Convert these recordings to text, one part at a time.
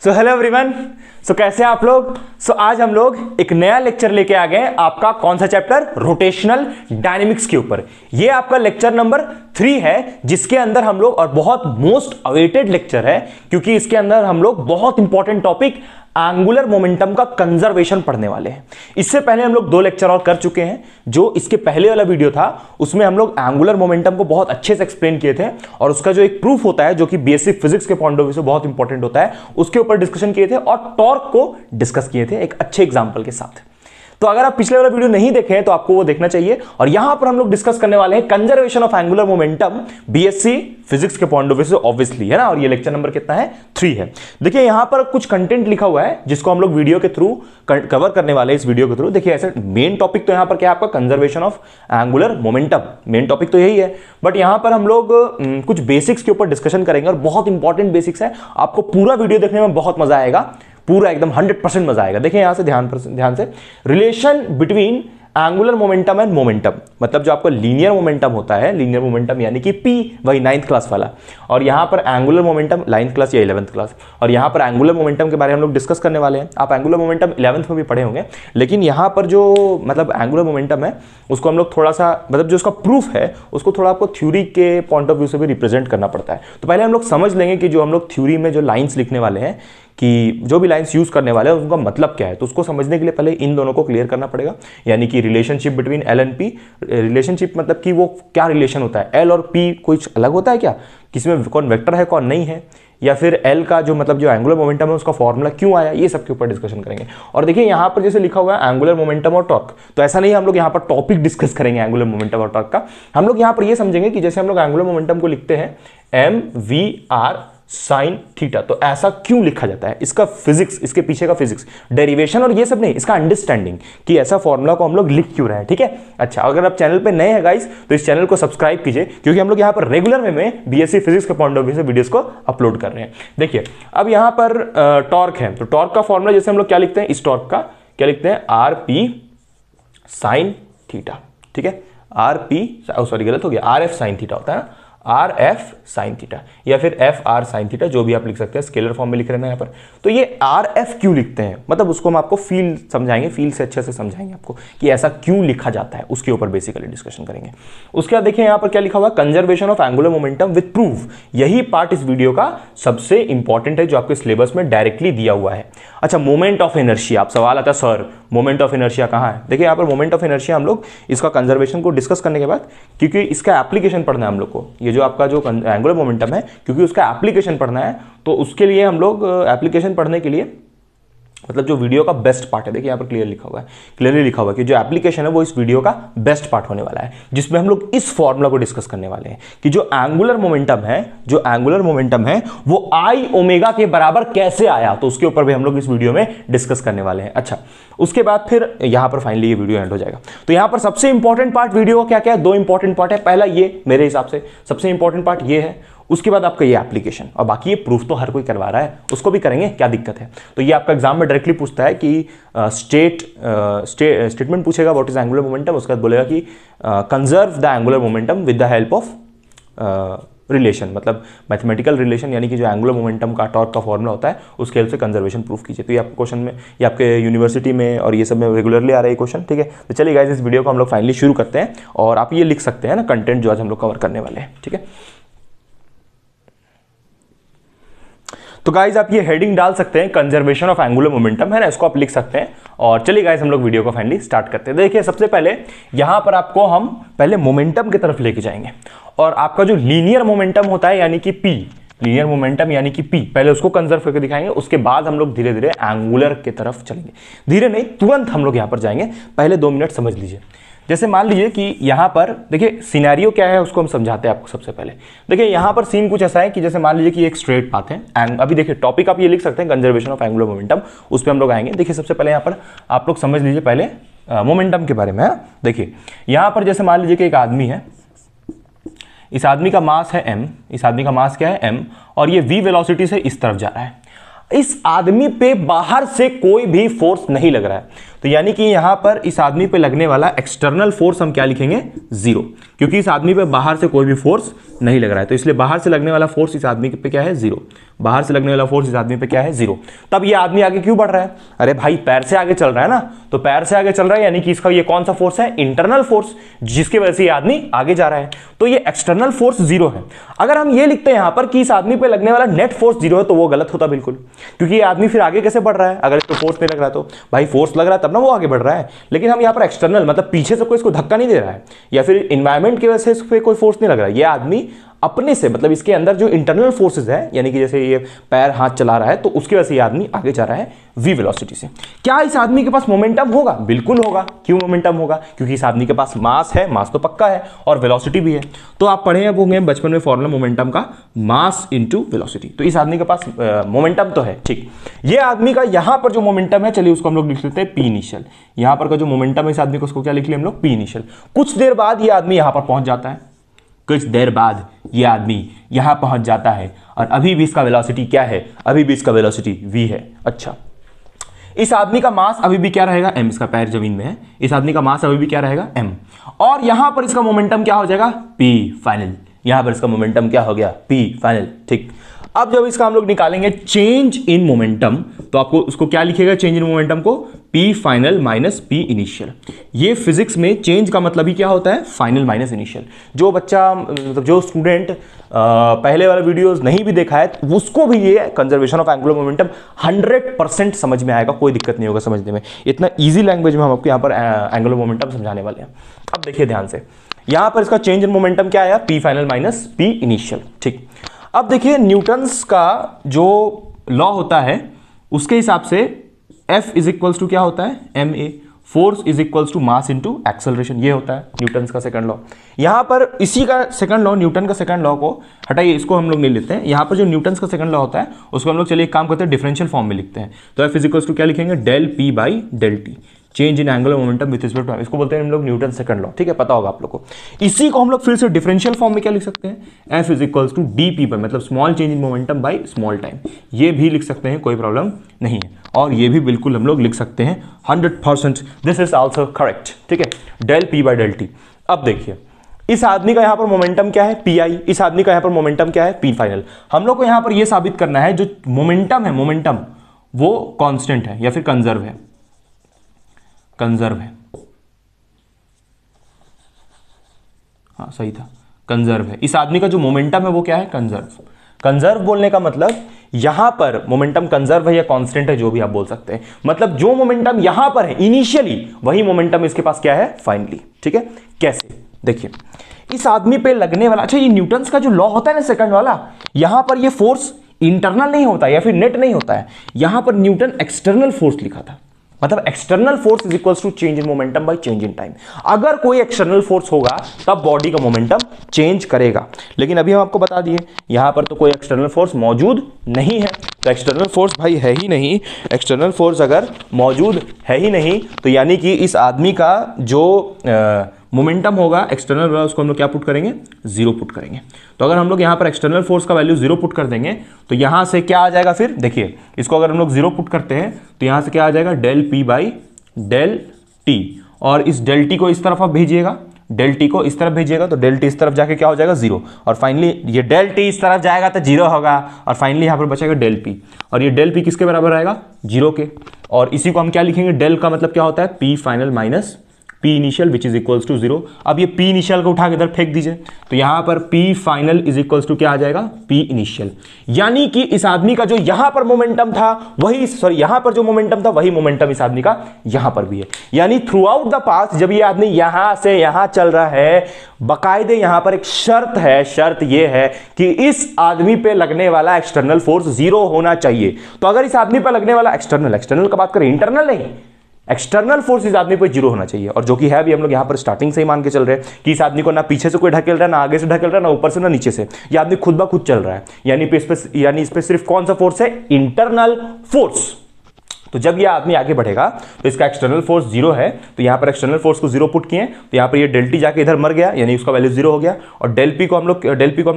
So hello everyone. कैसे हैं आप लोग। आज हम लोग एक नया लेक्चर लेके आ गए हैं। आपका कौन सा चैप्टर? रोटेशनल डायनेमिक्स के ऊपर। ये आपका लेक्चर नंबर 3 है, जिसके अंदर हम लोग, और बहुत मोस्ट अवेटेड लेक्चर है क्योंकि इसके अंदर हम लोग बहुत इंपॉर्टेंट टॉपिक एंगुलर मोमेंटम का कंजर्वेशन पढ़ने वाले हैं। इससे पहले हम लोग 2 लेक्चर और कर चुके हैं। जो इसके पहले वाला वीडियो था उसमें हम लोग एंगुलर मोमेंटम को बहुत अच्छे से एक्सप्लेन किए थे और उसका जो एक प्रूफ होता है जो कि बेसिक फिजिक्स के पॉइंट ऑफ व्यू से बहुत इंपॉर्टेंट होता है, उसके ऊपर डिस्कशन किए थे और टॉर्क को डिस्कस किए थे एक अच्छे एग्जांपल के साथ। तो अगर आप पिछले वाला वीडियो नहीं देखे हैं तो आपको वो देखना चाहिए। और यहां पर हम लोग डिस्कस करने वाले हैं conservation of angular momentum BSc physics के पॉइंट ऑफ व्यू से, ऑब्वियसली, है ना। और ये लेक्चर नंबर कितना है? 3 है। देखिए यहां पर कुछ कंटेंट लिखा हुआ है जिसको हम लोग वीडियो के थ्रू कवर करने वाले हैं। इस वीडियो के थ्रू देखिए, ऐसे मेन टॉपिक तो यहां पर क्या है आपका? Conservation of angular momentum, main topic तो यही है। बट यहां पर हम लोग कुछ बेसिक्स के ऊपर डिस्कशन करेंगे और बहुत इंपॉर्टेंट बेसिक्स है। आपको पूरा वीडियो देखने में बहुत मजा आएगा, पूरा एकदम 100% मजा आएगा। देखिए यहां से ध्यान से, relation between angular momentum and momentum, मतलब जो आपका लीनियर मोमेंटम होता है, लीनियर मोमेंटम यानी कि P, वही 9th क्लास वाला, और यहां पर एंगुलर मोमेंटम 9th क्लास या 11th क्लास, और यहां पर एंगुलर मोमेंटम के बारे में हम लोग डिस्कस करने वाले हैं। आप एंगुलर मोमेंटम 11th में भी पढ़े होंगे, लेकिन यहां पर जो मतलब एंगुलर मोमेंटम है उसको हम लोग थोड़ा सा, मतलब जो उसका प्रूफ है उसको थोड़ा आपको थ्योरी के पॉइंट ऑफ व्यू से भी रिप्रेजेंट करना पड़ता है। तो पहले हम लोग समझ लेंगे कि जो हम लोग थ्योरी में जो लाइन्स लिखने वाले हैं, कि जो भी लाइंस यूज करने वाले हैं उनका मतलब क्या है, तो उसको समझने के लिए पहले इन दोनों को क्लियर करना पड़ेगा। यानी कि relationship between L and P. Relationship मतलब कि वो क्या रिलेशन होता है, एल और पी कुछ अलग होता है क्या, किसी में कौन वेक्टर है कौन नहीं है, या फिर एल का जो मतलब जो एंगुलर मोमेंटम है उसका फॉर्मूला क्यों आया, ये सब के ऊपर डिस्कशन करेंगे। और देखिए यहां पर जैसे लिखा हुआ है एंगुलर मोमेंटम और टॉर्क, तो ऐसा नहीं हम लोग यहां पर टॉपिक डिस्कस करेंगे एंगुलर मोमेंटम और टॉर्क का। हम लोग यहां पर ये समझेंगे कि जैसे हम लोग एंगुलर मोमेंटम को लिखते हैं mv/r साइन थीटा, तो ऐसा क्यों लिखा जाता है, इसका फिजिक्स, इसके पीछे का फिजिक्स, डेरिवेशन और ये सब नहीं, इसका अंडरस्टैंडिंग कि ऐसा फॉर्मूला को हम लोग लिख क्यों रहे हैं। ठीक है, अच्छा, अगर आप चैनल पे नए हैं गाइस तो इस चैनल को सब्सक्राइब कीजिए, क्योंकि हम लोग यहाँ पर रेगुलर वे में बीएससी फिजिक्स के पॉइंट ऑफ व्यू से वीडियोस को अपलोड कर रहे हैं। देखिए अब यहाँ पर टॉर्क है, तो टॉर्क का फॉर्मूला जैसे हम लोग क्या लिखते हैं, इस टॉर्क का क्या लिखते हैं, आर पी साइन थीटा। ठीक है, आर पी, सॉरी गलत हो गया, आर एफ साइन थीटा होता है ना, आर एफ साइन थीटा या फिर एफ आर साइन थीटा, जो भी आप लिख सकते हैं, स्केलर फॉर्म में लिख रहे हैं यहाँ पर। तो ये आर एफ क्यों लिखते हैं, मतलब उसको हम आपको फील समझाएंगे, फील से अच्छे से समझाएंगे आपको कि ऐसा क्यों लिखा जाता है, उसके ऊपर बेसिकली डिस्कशन करेंगे। उसके बाद देखिए यहाँ पर क्या लिखा हुआ, conservation of angular momentum with proof. यही पार्ट इस वीडियो का सबसे इंपॉर्टेंट है जो आपके सिलेबस में डायरेक्टली दिया हुआ है। अच्छा, मोमेंट ऑफ इनर्शिया, आप सवाल आता है सर मोमेंट ऑफ इनर्शिया कहाँ है। देखिए यहाँ पर मोमेंट ऑफ इनर्शिया हम लोग इसका कंजर्वेशन को डिस्कस करने के बाद, क्योंकि इसका एप्लीकेशन पढ़ना है हम लोग को, ये जो आपका जो एंगुलर मोमेंटम है, क्योंकि उसका एप्लीकेशन पढ़ना है, तो उसके लिए हम लोग एप्लीकेशन पढ़ने के लिए, मतलब जो वीडियो का बेस्ट पार्ट है, देखिए यहाँ पर क्लियरली लिखा हुआ है कि जो एप्लीकेशन है वो इस वीडियो का बेस्ट पार्ट होने वाला है, जिसमें हम लोग इस फॉर्मूला को डिस्कस करने वाले हैं कि जो एंगुलर मोमेंटम है वो आई ओमेगा के बराबर कैसे आया, तो उसके ऊपर भी हम लोग इस वीडियो में डिस्कस करने वाले हैं। अच्छा, उसके बाद फिर यहां पर फाइनली ये वीडियो एंड हो जाएगा। तो यहां पर सबसे इंपॉर्टेंट पार्ट वीडियो का क्या क्या है, 2 इंपॉर्टेंट पार्ट है। पहला ये, मेरे हिसाब से सबसे इंपॉर्टेंट पार्ट ये है, उसके बाद आपका ये एप्लीकेशन, और बाकी ये प्रूफ तो हर कोई करवा रहा है, उसको भी करेंगे, क्या दिक्कत है। तो ये आपका एग्जाम में डायरेक्टली पूछता है कि स्टेटमेंट पूछेगा व्हाट इज एंगुलर मोमेंटम, उसके बाद बोलेगा कि conserve the angular momentum with the help of relation, मतलब मैथमेटिकल रिलेशन, यानी कि जो एंगुलर मोमेंटम का टॉर्क का फॉर्मूला होता है उसके हेल्प से कंजर्वेशन प्रूफ कीजिए। तो ये आपके क्वेश्चन में, ये आपके यूनिवर्सिटी में और ये सब में रेगुलरली आ रहा है क्वेश्चन। ठीक है, तो चलिए गाइस इस वीडियो को हम लोग फाइनली शुरू करते हैं, और आप ये लिख सकते हैं ना कंटेंट जो आज हम लोग कवर करने वाले हैं। ठीक है, तो गाइज आप ये हेडिंग डाल सकते हैं, कंजर्वेशन ऑफ एंगुलर मोमेंटम, है ना, इसको आप लिख सकते हैं। और चलिए गाइज हम लोग वीडियो को फाइनली स्टार्ट करते हैं। देखिए सबसे पहले यहां पर आपको हम पहले मोमेंटम की तरफ लेके जाएंगे, और आपका जो लीनियर मोमेंटम होता है यानी कि पी, लीनियर मोमेंटम यानी कि पी, पहले उसको कंजर्व करके दिखाएंगे, उसके बाद हम लोग धीरे धीरे एंगुलर की तरफ चलेंगे। धीरे नहीं, तुरंत हम लोग यहां पर जाएंगे, पहले 2 मिनट समझ लीजिए। जैसे मान लीजिए कि यहाँ पर देखिए सिनेरियो क्या है उसको हम समझाते हैं आपको। सबसे पहले देखिए यहाँ पर सीन कुछ ऐसा है कि जैसे मान लीजिए कि एक स्ट्रेट पाथ है, एंड अभी देखिए टॉपिक आप ये लिख सकते हैं कंजर्वेशन ऑफ एंगुलर मोमेंटम, उस पर हम लोग आएंगे। देखिए सबसे पहले यहाँ पर आप लोग समझ लीजिए पहले मोमेंटम के बारे में। देखिए यहाँ पर जैसे मान लीजिए कि एक आदमी है, इस आदमी का मास है m, इस आदमी का मास क्या है m, और ये v वेलोसिटी से इस तरफ जा रहा है। इस आदमी पे बाहर से कोई भी फोर्स नहीं लग रहा है। तो यानी कि यहां पर इस आदमी पे लगने वाला एक्सटर्नल फोर्स हम क्या लिखेंगे, 0, क्योंकि इस आदमी पे बाहर से कोई भी फोर्स नहीं लग रहा है, तो इसलिए बाहर से लगने वाला फोर्स इस आदमी पे क्या है, 0। बाहर से लगने वाला फोर्स इस आदमी पे क्या है, 0। तब ये आदमी आगे क्यों बढ़ रहा है, अरे भाई पैर से आगे चल रहा है ना, तो पैर से आगे चल रहा है यानी कि इसका ये कौन सा फोर्स है, इंटरनल फोर्स, जिसकी वजह से ये आदमी आगे जा रहा है, तो ये एक्सटर्नल फोर्स 0 है। अगर हम ये लिखते हैं यहां पर कि इस आदमी पे लगने वाला नेट फोर्स 0 है, तो वो गलत होता बिल्कुल, क्योंकि ये आदमी फिर आगे कैसे बढ़ रहा है, अगर इसको फोर्स नहीं लग रहा तो भाई फोर्स लग रहा है तब ना वो आगे बढ़ रहा है। लेकिन हम यहाँ पर एक्सटर्नल मतलब पीछे से कोई इसको धक्का नहीं दे रहा है या फिर इन्वायरमेंट की वजह से इस पे कोई फोर्स नहीं लग रहा है, ये आदमी अपने से मतलब इसके अंदर जो इंटरनल फोर्सेस है, यानी कि जैसे ये पैर हाथ चला रहा है तो उसकी वजह से ये आदमी आगे जा रहा है v वेलोसिटी से। क्या इस आदमी के पास मोमेंटम होगा, बिल्कुल होगा। क्यों मोमेंटम होगा, क्योंकि इस आदमी के पास मास है, मास तो पक्का है, और वेलोसिटी भी है। तो आप पढ़े होंगे बचपन में फॉर्मूला मोमेंटम का, मास इनटू वेलोसिटी, तो इस आदमी के पास मोमेंटम तो है। ठीक, ये आदमी का यहां पर जो मोमेंटम है, चलिए उसको हम लोग लिख लेते हैं पी इनिशियल। यहां पर का जो मोमेंटम है इस आदमी को, उसको क्या लिख लिया हम लोग, पी इनिशियल। कुछ देर बाद ये आदमी यहां पर पहुंच जाता है, कुछ देर बाद ये आदमी यहां पहुंच जाता है, और अभी भी इसका वेलोसिटी क्या है, अभी भी इसका वेलोसिटी v है। अच्छा, इस आदमी का मास अभी भी क्या रहेगा, m, इसका पैर जमीन में है, इस आदमी का मास अभी भी क्या रहेगा, m, और यहां पर इसका मोमेंटम क्या हो जाएगा, p फाइनल। यहां पर इसका मोमेंटम क्या हो गया, p फाइनल। ठीक, अब जब इसका हम लोग निकालेंगे चेंज इन मोमेंटम, तो आपको उसको क्या लिखेगा, चेंज इन मोमेंटम को P final minus P initial. ये फिजिक्स में चेंज का मतलब ही क्या होता है, फाइनल माइनस इनिशियल। जो बच्चा मतलब जो स्टूडेंट पहले वाला वीडियोस नहीं भी देखा है, उसको भी ये कंजर्वेशन ऑफ एंगुलर मोमेंटम 100% समझ में आएगा, कोई दिक्कत नहीं होगा समझने में। इतना ईजी लैंग्वेज में हम आपको यहाँ पर एंगुलर मोमेंटम समझाने वाले हैं। अब देखिए ध्यान से, यहाँ पर इसका चेंज इन मोमेंटम क्या आया, P final minus P initial. ठीक, अब देखिए न्यूटन्स का जो लॉ होता है उसके हिसाब से F इज इक्वल्स टू क्या होता है, ma, force is equals to mass into acceleration, ये होता है न्यूटन्स का सेकंड लॉ। यहां पर इसी का सेकंड लॉ, न्यूटन का सेकंड लॉ को हटाइए, इसको हम लोग नहीं लेते हैं। यहां पर जो न्यूटन्स का सेकंड लॉ होता है उसको हम लोग चलिए एक काम करते हैं, डिफरेंशियल फॉर्म में लिखते हैं। तो F इज इक्वल्स टू क्या लिखेंगे, del P by del T, change in angular momentum with respect to, इसको बोलते हैं हम लोग न्यूटन सेकंड लॉ। ठीक है, पता होगा आप लोग को। इसी को हम लोग फिर से डिफरेंशियल फॉर्म में क्या लिख सकते हैं, F is equals to dP by, मतलब small change in momentum by small time, ये भी लिख सकते हैं, कोई प्रॉब्लम नहीं है। और ये भी बिल्कुल हम लोग लिख सकते हैं 100%, दिस इज आल्सो करेक्ट। ठीक है, del P by del T। अब देखिए इस आदमी का यहां पर मोमेंटम क्या है, Pi, इस आदमी का यहां पर मोमेंटम क्या है, P फाइनल। हम लोग को यहां पर यह साबित करना है जो मोमेंटम है, मोमेंटम वो कांस्टेंट है या फिर कंजर्व है, कंजर्व है, हाँ सही था, कंजर्व है। इस आदमी का जो मोमेंटम है वो क्या है, कंजर्व। कंजर्व बोलने का मतलब यहां पर मोमेंटम कंजर्व है या कांस्टेंट है, जो भी आप बोल सकते हैं, मतलब जो मोमेंटम यहां पर है इनिशियली, वही मोमेंटम इसके पास क्या है, फाइनली। ठीक है, कैसे, देखिए इस आदमी पे लगने वाला, अच्छा ये न्यूटन्स का जो लॉ होता है ना सेकंड वाला, यहां पर ये फोर्स इंटरनल नहीं होता या फिर नेट नहीं होता है, यहां पर न्यूटन एक्सटर्नल फोर्स लिखा था, मतलब external force is equals to change in momentum by change in time. अगर कोई एक्सटर्नल फोर्स होगा तब बॉडी का मोमेंटम चेंज करेगा, लेकिन अभी हम आपको बता दिए यहां पर तो कोई एक्सटर्नल फोर्स मौजूद नहीं है, तो एक्सटर्नल फोर्स भाई है ही नहीं। एक्सटर्नल फोर्स अगर मौजूद है ही नहीं तो यानी कि इस आदमी का जो मोमेंटम होगा एक्सटर्नल वाला, उसको हम लोग क्या पुट करेंगे, 0 पुट करेंगे। तो अगर हम लोग यहाँ पर एक्सटर्नल फोर्स का वैल्यू 0 पुट कर देंगे तो यहाँ से क्या आ जाएगा, फिर देखिए इसको अगर हम लोग 0 पुट करते हैं तो यहाँ से क्या आ जाएगा, del P by del T, और इस डेल T को इस तरफ आप भेजिएगा, डेल T को इस तरफ भेजिएगा तो डेल T इस तरफ जाके क्या हो जाएगा, 0, और फाइनली ये डेल T इस तरफ जाएगा तो 0 होगा, और फाइनली यहाँ पर बचेगा डेल P, और ये डेल P किसके बराबर आएगा, 0 के। और इसी को हम क्या लिखेंगे, डेल का मतलब क्या होता है, P final minus P initial which is equals to 0। अब ये P इनिशियल को उठा के इधर फेंक दीजिए, तो यहां पर P final is equals to क्या आ जाएगा, P इनिशियल। यानी कि इस आदमी का जो यहां पर मोमेंटम था वही, सॉरी यहां पर जो मोमेंटम था वही मोमेंटम इस आदमी का यहां पर भी है। यानी थ्रू आउट द पाथ जब ये आदमी यहां से यहां चल रहा है, बाकायदे यहां पर एक शर्त है, शर्त ये है कि इस आदमी पे लगने वाला एक्सटर्नल फोर्स 0 होना चाहिए। तो अगर इस आदमी पे लगने वाला एक्सटर्नल का बात करें, इंटरनल नहीं, एक्सटर्नल फोर्स इस आदमी पे 0 होना चाहिए, और जो कि है भी हम लोग यहाँ पर स्टार्टिंग से ही मान के चल रहे हैं कि इस आदमी को ना पीछे से कोई ढकेल रहा है, ना आगे से ढकेल रहा है, ना ऊपर से ना नीचे से, ये आदमी खुद ब खुद चल रहा है। यानी इस पे सिर्फ कौन सा फोर्स है, इंटरनल फोर्स। तो जब ये आदमी आगे बढ़ेगा तो इसका एक्सटर्नल फोर्स 0 है, तो यहाँ पर एक्सटर्नल फोर्स को 0 पुट किए, तो यहाँ पर ये डेल टी जाके इधर मर गया, यानी उसका वैल्यू 0 हो गया। और डेल पी को हम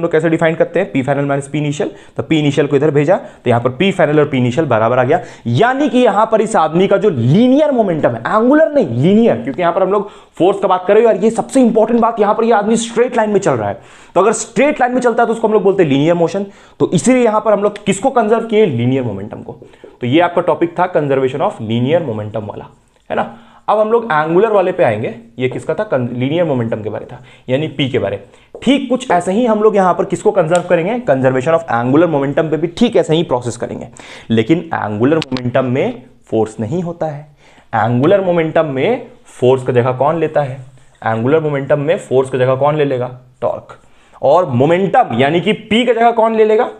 लोग कैसे डिफाइन करते हैं, P final minus P initial, तो पी इनिशियल को इधर भेजा, तो यहाँ पर पी फाइनल और पी इनिशियल बराबर आ गया। यानी कि यहाँ पर इस आदमी का जो लीनियर मोमेंटम है, एंगुलर नहीं लीनियर, क्योंकि यहाँ पर हम लोग फोर्स का बात कर रहे हो, और ये सबसे इंपॉर्टेंट बात, यहाँ पर ये आदमी स्ट्रेट लाइन में चल रहा है, तो अगर स्ट्रेट लाइन में चलता है तो उसको हम लोग बोलते हैं लीनियर मोशन। तो इसीलिए यहाँ पर हम लोग किसको कंजर्व किए, लीनियर मोमेंटम को। तो ये आपका टॉपिक था कंजर्वेशन ऑफ लीनियर मोमेंटम वाला, है ना। अब हम लोग एंगुलर वाले पे आएंगे। ये किसका था, लीनियर मोमेंटम के बारे था, यानी पी के बारे। ठीक कुछ ऐसे ही हम लोग यहां पर किसको कंजर्व करेंगे, कंजर्वेशन ऑफ एंगुलर मोमेंटम पे भी ठीक ऐसे ही प्रोसेस करेंगे। लेकिन एंगुलर मोमेंटम में फोर्स नहीं होता है। एंगुलर मोमेंटम में फोर्स का जगह कौन लेता है, एंगुलर मोमेंटम में फोर्स का जगह कौन ले लेगा, टॉर्क। और मोमेंटम यानी कि पी का जगह कौन ले लेगा,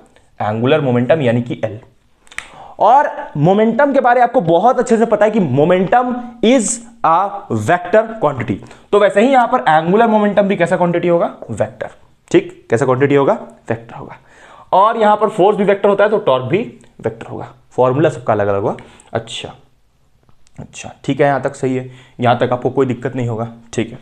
एंगुलर मोमेंटम यानी कि एल। और मोमेंटम के बारे में आपको बहुत अच्छे से पता है कि momentum is a vector quantity. तो वैसे ही यहां पर एंगुलर मोमेंटम भी कैसा क्वांटिटी होगा, वेक्टर। ठीक, कैसा क्वांटिटी होगा, वेक्टर होगा। और यहां पर फोर्स भी वेक्टर होता है, तो टॉर्क भी वेक्टर होगा। फॉर्मूला सबका अलग अलग होगा। अच्छा ठीक है, यहां तक सही है, यहां तक आपको कोई दिक्कत नहीं होगा। ठीक है,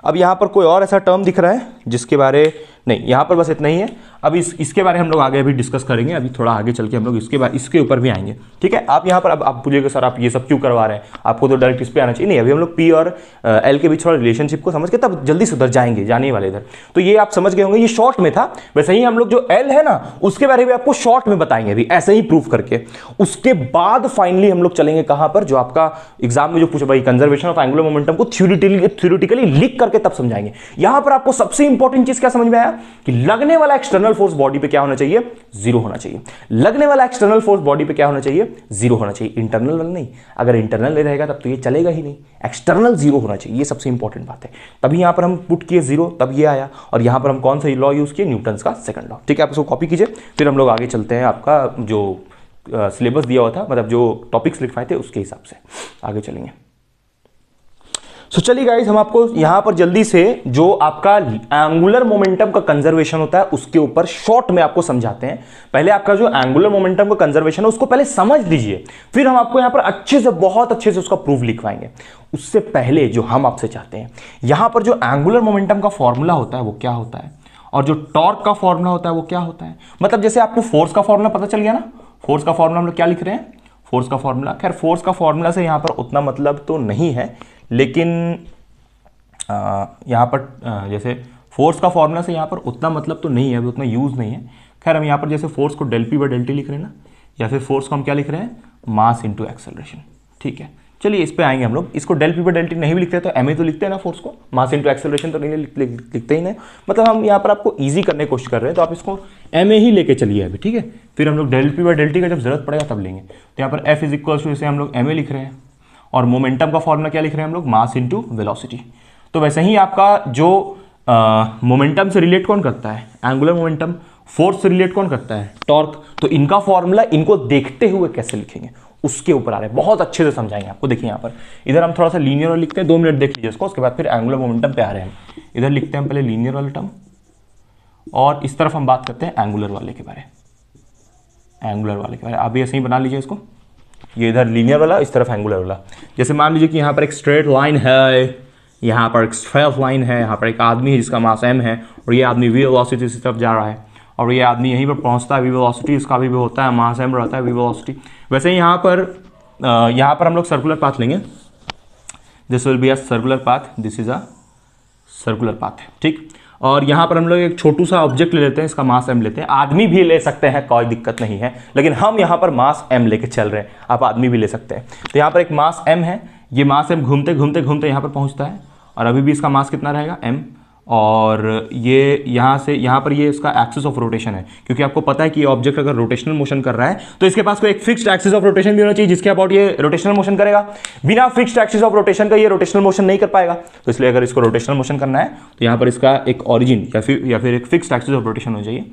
अब यहां पर कोई और ऐसा टर्म दिख रहा है जिसके बारे नहीं, यहां पर बस इतना ही है। अब इसके बारे में हम लोग आगे अभी डिस्कस करेंगे, अभी थोड़ा आगे चल के हम लोग इसके ऊपर भी आएंगे। ठीक है, आप यहां पर अब आप पूछिएगा सर आप ये सब क्यों करवा रहे हैं, आपको तो डायरेक्ट इस पे आना चाहिए। नहीं, अभी हम लोग पी और एल के बीच थोड़ा रिलेशनशिप को समझ के तब जल्दी सुधर जाएंगे, जाने वाले इधर। तो ये आप समझ गए होंगे, ये शॉर्ट में था। वैसे ही हम लोग जो एल है ना उसके बारे में आपको शॉर्ट में बताएंगे अभी, ऐसे ही प्रूफ करके। उसके बाद फाइनली हम लोग चलेंगे कहां पर, जो आपका एग्जाम में जो पूछा भाई, कंजर्वेशन ऑफ एंगुलर मोमेंटम को थ्योरेटिकली लिख करके तब समझाएंगे। यहां पर आपको सबसे इंपॉर्टेंट चीज क्या समझ में आया कि लगने वाला एक्सटर्नल फोर्स बॉडी पे क्या होना चाहिए, 0 होना चाहिए। लगने वाला एक्सटर्नल फोर्स बॉडी पे क्या होना चाहिए, 0 होना चाहिए, इंटरनल वाला नहीं। अगर इंटरनल नहीं रहेगा तब तो ये चलेगा ही नहीं, एक्सटर्नल 0 होना चाहिए, ये सबसे इंपॉर्टेंट बात है। तभी यहां पर हम पुट किए 0, तब ये आया। और यहां पर हम कौन सा लॉ यूज किए, न्यूटन का सेकंड लॉ। ठीक है, आप इसको कॉपी कीजिए, फिर हम लोग आगे चलते हैं। आपका जो सिलेबस दिया हुआ था, मतलब जो टॉपिक्स लिखवाए थे उसके हिसाब से आगे चलेंगे। सो चलिए गाइस, हम आपको यहां पर जल्दी से जो आपका एंगुलर मोमेंटम का कंजर्वेशन होता है उसके ऊपर शॉर्ट में आपको समझाते हैं। पहले आपका जो एंगुलर मोमेंटम का कंजर्वेशन है उसको पहले समझ लीजिए, फिर हम आपको यहां पर अच्छे से, बहुत अच्छे से उसका प्रूफ लिखवाएंगे। उससे पहले जो हम आपसे चाहते हैं, यहां पर जो एंगुलर मोमेंटम का फॉर्मूला होता है वो क्या होता है, और जो टॉर्क का फॉर्मूला होता है वो क्या होता है। मतलब जैसे आपको फोर्स का फॉर्मूला पता चल गया ना, फोर्स का फॉर्मूला हम लोग क्या लिख रहे हैं, फोर्स का फॉर्मूला। खैर फोर्स का फॉर्मूला से यहां पर उतना मतलब तो नहीं है, लेकिन यहाँ पर जैसे फोर्स का फॉर्मूला से यहाँ पर उतना मतलब तो नहीं है, अभी उतना यूज़ नहीं है। खैर हम यहाँ पर जैसे फोर्स को del P by del T लिख रहे हैं ना, या फिर फोर्स को हम क्या लिख रहे हैं, मास इनटू एक्सेलरेशन। ठीक है, चलिए इस पे आएंगे हम लोग। इसको del P by del T नहीं भी लिखते तो एम ए तो लिखते हैं ना, फोर्स को मास इनटू एक्सेलरेशन तो नहीं लिखते ही नहीं। मतलब हम यहाँ पर आपको ईजी करने की कोशिश कर रहे हैं, तो आप इसको एम ए ही लेके चलिए अभी। ठीक है, फिर हम लोग del P by del T का जब जरूरत पड़ेगा तब लेंगे। तो यहाँ पर एफ इज इक्वल टू, जैसे हम लोग एम ए लिख रहे हैं, और मोमेंटम का फॉर्मूला क्या लिख रहे हैं हम लोग, मास इनटू वेलोसिटी। तो वैसे ही आपका जो मोमेंटम से रिलेट कौन करता है, एंगुलर मोमेंटम, फोर्स से रिलेट कौन करता है, टॉर्क। तो इनका फॉर्मूला इनको देखते हुए कैसे लिखेंगे उसके ऊपर आ रहे हैं, बहुत अच्छे से समझाएंगे आपको। देखिए यहाँ पर इधर हम थोड़ा सा लीनियर वाला लिखते हैं, 2 मिनट देख लीजिए इसको, उसके बाद फिर एंगुलर मोमेंटम पे आ रहे हैं। इधर लिखते हैं हम पहले लीनियर वाला टर्म, और इस तरफ हम बात करते हैं एंगुलर वाले के बारे, एंगुलर वाले के बारे। आप भी ऐसे ही बना लीजिए इसको, ये इधर लीनियर वाला, इस तरफ एंगुलर वाला। जैसे मान लीजिए कि यहाँ पर एक स्ट्रेट लाइन है, यहाँ पर एक स्ट्रेट लाइन है, यहाँ पर एक आदमी है जिसका मास m है, और ये आदमी v वेलोसिटी इस तरफ जा रहा है, और ये आदमी यहीं पर पहुँचता है, v वेलोसिटी इसका भी होता है, मास m रहता है, v वेलोसिटी। वैसे ही यहाँ पर हम लोग सर्कुलर पाथ लेंगे, this will be a circular path, this is a circular path. ठीक, और यहाँ पर हम लोग एक छोटू सा ऑब्जेक्ट ले लेते हैं, इसका मास m लेते हैं। आदमी भी ले सकते हैं, कोई दिक्कत नहीं है, लेकिन हम यहाँ पर मास m लेके चल रहे हैं, आप आदमी भी ले सकते हैं। तो यहाँ पर एक मास m है, ये मास m घूमते घूमते घूमते यहाँ पर पहुँचता है, और अभी भी इसका मास कितना रहेगा, m। और ये यहाँ से यहाँ पर ये इसका एक्सिस ऑफ रोटेशन है, क्योंकि आपको पता है कि ये ऑब्जेक्ट अगर रोटेशनल मोशन कर रहा है तो इसके पास कोई एक फिक्स्ड एक्सिस ऑफ रोटेशन भी होना चाहिए जिसके अबाउट ये रोटेशनल मोशन करेगा। बिना फिक्स्ड एक्सिस ऑफ रोटेशन का ये रोटेशनल मोशन नहीं कर पाएगा। तो इसलिए अगर इसको रोटेशनल मोशन करना है तो यहाँ पर इसका एक ऑरिजिन या फिर एक फिक्स्ड एक्सिस ऑफ रोटेशन हो चाहिए।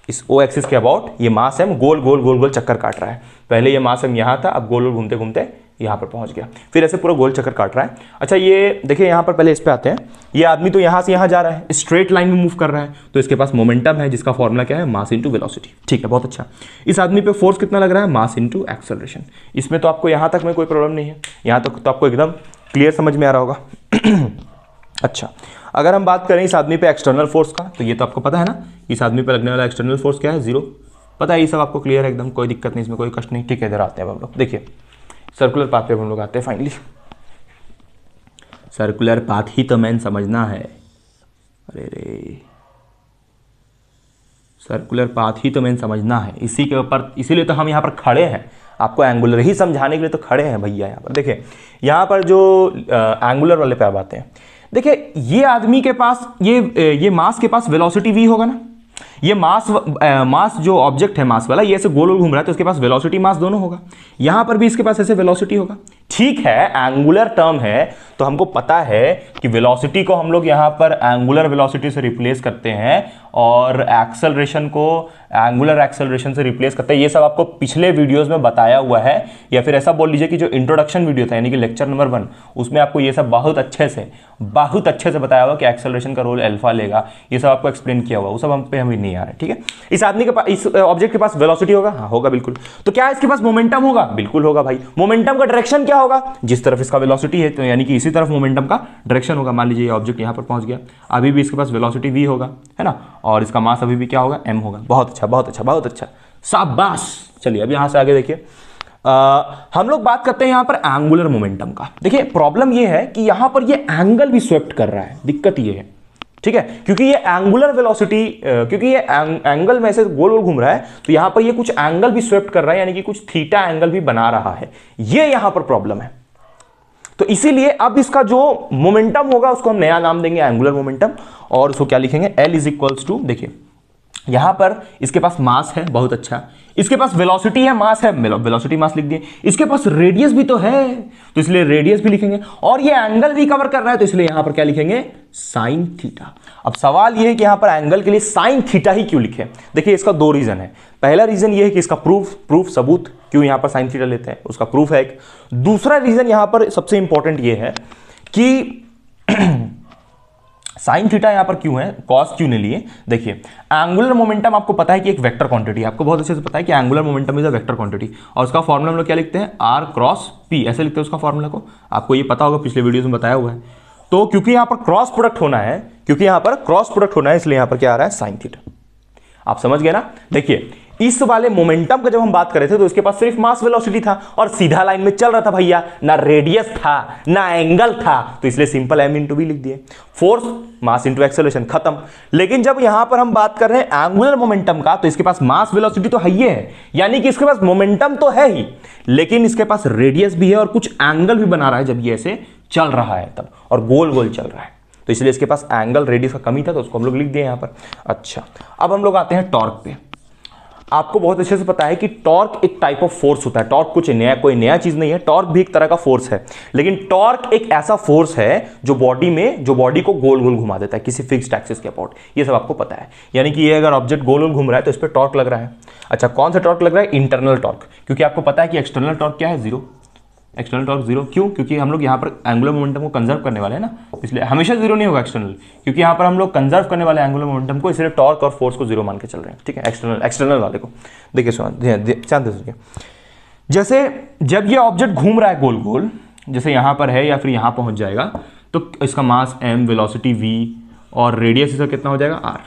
इस ओ एक्सिस के अबाउट ये मास m गोल गोल गोल गोल चक्कर काट रहा है। पहले ये मास m यहाँ था, अब गोल गोल घूमते घूमते यहाँ पर पहुँच गया, फिर ऐसे पूरा गोल चक्कर काट रहा है। अच्छा ये देखिए यहाँ पर पहले इस पे आते हैं, ये आदमी तो यहाँ से यहाँ जा रहा है, स्ट्रेट लाइन में मूव कर रहा है, तो इसके पास मोमेंटम है जिसका फॉर्मूला क्या है, मास इंटू वेलोसिटी। ठीक है, बहुत अच्छा। इस आदमी पे फोर्स कितना लग रहा है, मास इंटू एक्सेलरेशन। इसमें तो आपको यहाँ तक में कोई प्रॉब्लम नहीं है, यहाँ तक तो आपको एकदम क्लियर समझ में आ रहा होगा। अच्छा, अगर हम बात करें इस आदमी पे एक्सटर्नल फोर्स का, तो ये तो आपको पता है ना, इस आदमी पे लगने वाला एक्सटर्नल फोर्स क्या है, 0, पता है, ये सब आपको क्लियर है एकदम, कोई दिक्कत नहीं, इसमें कोई कष्ट नहीं। ठीक है, इधर आते हैं हम लोग, देखिए सर्कुलर पाथ पे हम लोग आते हैं फाइनली। सर्कुलर पाथ ही तो मैंने समझना है, अरे रे, सर्कुलर पाथ ही तो मैंने समझना है, इसी के ऊपर, इसीलिए तो हम यहाँ पर खड़े हैं, आपको एंगुलर ही समझाने के लिए तो खड़े हैं भैया। यहाँ पर देखिए, यहाँ पर जो एंगुलर वाले पे आप आते हैं, देखिए ये आदमी के पास ये मास के पास वेलोसिटी v होगा ना, ये मास जो ऑब्जेक्ट है मास वाला, ये ऐसे गोल गोल घूम रहा है, तो इसके पास वेलोसिटी मास दोनों होगा। यहां पर भी इसके पास ऐसे वेलोसिटी होगा। ठीक है, एंगुलर टर्म है तो हमको पता है कि वेलोसिटी को हम लोग यहां पर एंगुलर वेलोसिटी से रिप्लेस करते हैं और एक्सेलरेशन को एंगुलर एक्सेलरेशन से रिप्लेस करते हैं। ये सब आपको पिछले वीडियोस में बताया हुआ है, या फिर ऐसा बोल लीजिए कि जो इंट्रोडक्शन वीडियो था यानी कि लेक्चर नंबर 1, उसमें आपको ये सब बहुत अच्छे से बताया हुआ कि एक्सेलरेशन का रोल अल्फा लेगा, ये सब आपको एक्सप्लेन किया हुआ, वो सब हम पे हमें नहीं आ रहा है। ठीक है, इस आदमी के पास, इस ऑब्जेक्ट के पास वेलोसिटी होगा, हाँ होगा बिल्कुल। तो क्या इसके पास मोमेंटम होगा, बिल्कुल होगा भाई। मोमेंटम का डायरेक्शन क्या होगा, जिस तरफ इसका वेलोसिटी है, तो यानी कि इसी तरफ मोमेंटम का डायरेक्शन होगा। मान लीजिए ये ऑब्जेक्ट यहां पर पहुंच गया, अभी भी इसके पास वेलोसिटी v होगा, है ना, और इसका मास अभी भी क्या होगा, m होगा। बहुत अच्छा, बहुत अच्छा, बहुत अच्छा, शाबाश। चलिए अब यहां से आगे देखिए, हम लोग बात करते हैं यहां पर एंगुलर मोमेंटम का। देखिए प्रॉब्लम ये है कि यहां पर ये एंगल भी स्वेप्ट कर रहा है, दिक्कत ये है, ठीक है, क्योंकि ये एंगुलर वेलोसिटी, क्योंकि ये एंगल में से गोल गोल घूम रहा है, तो यहां पर ये कुछ एंगल भी स्वेप्ट कर रहा है, यानी कि कुछ थीटा एंगल भी बना रहा है, ये यहां पर प्रॉब्लम है। तो इसीलिए अब इसका जो मोमेंटम होगा उसको हम नया नाम देंगे एंगुलर मोमेंटम, और उसको क्या लिखेंगे, L इज इक्वल्स टू, देखिए यहां पर इसके पास मास है, बहुत अच्छा, इसके पास वेलोसिटी है, मास है, वेलोसिटी मास लिख दिए, इसके पास रेडियस भी तो है, तो इसलिए रेडियस भी लिखेंगे, और ये एंगल भी कवर कर रहा है, तो इसलिए यहां पर क्या लिखेंगे, साइन थीटा। अब सवाल ये है कि यहां पर एंगल के लिए साइन थीटा ही क्यों लिखे। देखिए इसका 2 रीजन है। पहला रीजन ये है कि इसका प्रूफ सबूत, क्यों यहां पर साइन थीटा लेते हैं, उसका प्रूफ है एक। दूसरा रीजन यहां पर सबसे इंपॉर्टेंट ये है कि साइन थीटा यहां पर क्यों है, कॉस क्यों नहीं लिए। देखिए एंगुलर मोमेंटम आपको पता है कि एक वेक्टर क्वांटिटी है, आपको बहुत अच्छे से पता है कि angular momentum is a vector quantity, और उसका फॉर्मूला हम लोग क्या लिखते हैं, r क्रॉस p, ऐसे लिखते हैं उसका फॉर्मूला को, आपको ये पता होगा, पिछले वीडियोस में बताया हुआ है। तो क्योंकि यहां पर क्रॉस प्रोडक्ट होना है, इसलिए यहां पर क्या आ रहा है, साइन थीटा। आप समझ गए ना। देखिए इस वाले मोमेंटम का जब हम बात कर रहे थे तो इसके पास सिर्फ मास वेलोसिटी था और सीधा लाइन में चल रहा था भैया, ना रेडियस था ना एंगल था, तो इसलिए सिंपल m इंटू v लिख दिए, फोर्स मास इंटू एक्सेलरेशन, खत्म। लेकिन जब यहां पर हम बात कर रहे हैं एंगुलर मोमेंटम का, तो इसके पास मास वेलोसिटी तो है ही है, यानी कि इसके पास मोमेंटम तो है ही, लेकिन इसके पास रेडियस भी है और कुछ एंगल भी बना रहा है जब ये ऐसे चल रहा है तब, और गोल गोल चल रहा है, तो इसलिए इसके पास एंगल रेडियस का कमी था, तो उसको हम लोग लिख दिए यहां पर। अच्छा, अब हम लोग आते हैं टॉर्क पे। आपको बहुत अच्छे से पता है कि टॉर्क एक टाइप ऑफ फोर्स होता है, टॉर्क कुछ नया, कोई नया चीज नहीं है, टॉर्क भी एक तरह का फोर्स है, लेकिन टॉर्क एक ऐसा फोर्स है जो बॉडी को गोल गोल घुमा देता है किसी फिक्स्ड एक्सिस के अबाउट, ये सब आपको पता है। यानी कि ये अगर ऑब्जेक्ट गोल गोल घूम रहा है तो इस पर टॉर्क लग रहा है। अच्छा, कौन सा टॉर्क लग रहा है, इंटरनल टॉर्क, क्योंकि आपको पता है कि एक्सटर्नल टॉर्क क्या है, 0, एक्सटर्नल टॉर्क 0, क्यों, क्योंकि हम लोग यहाँ पर एंगुलर मोमेंटम को कंजर्व करने वाले हैं ना, इसलिए हमेशा 0 नहीं होगा एक्सटर्नल, क्योंकि यहाँ पर हम लोग कंजर्व करने वाले एंगुलर मोमेंटम को, इसलिए टॉर्क और फोर्स को 0 मान के चल रहे हैं, ठीक है, एक्सटर्नल वाले को। देखिए शांति से, जैसे जब ये ऑब्जेक्ट घूम रहा है गोल गोल, जैसे यहाँ पर है या फिर यहाँ पहुंच जाएगा, तो इसका मास m, वेलोसिटी v और रेडियस इसका कितना हो जाएगा, r।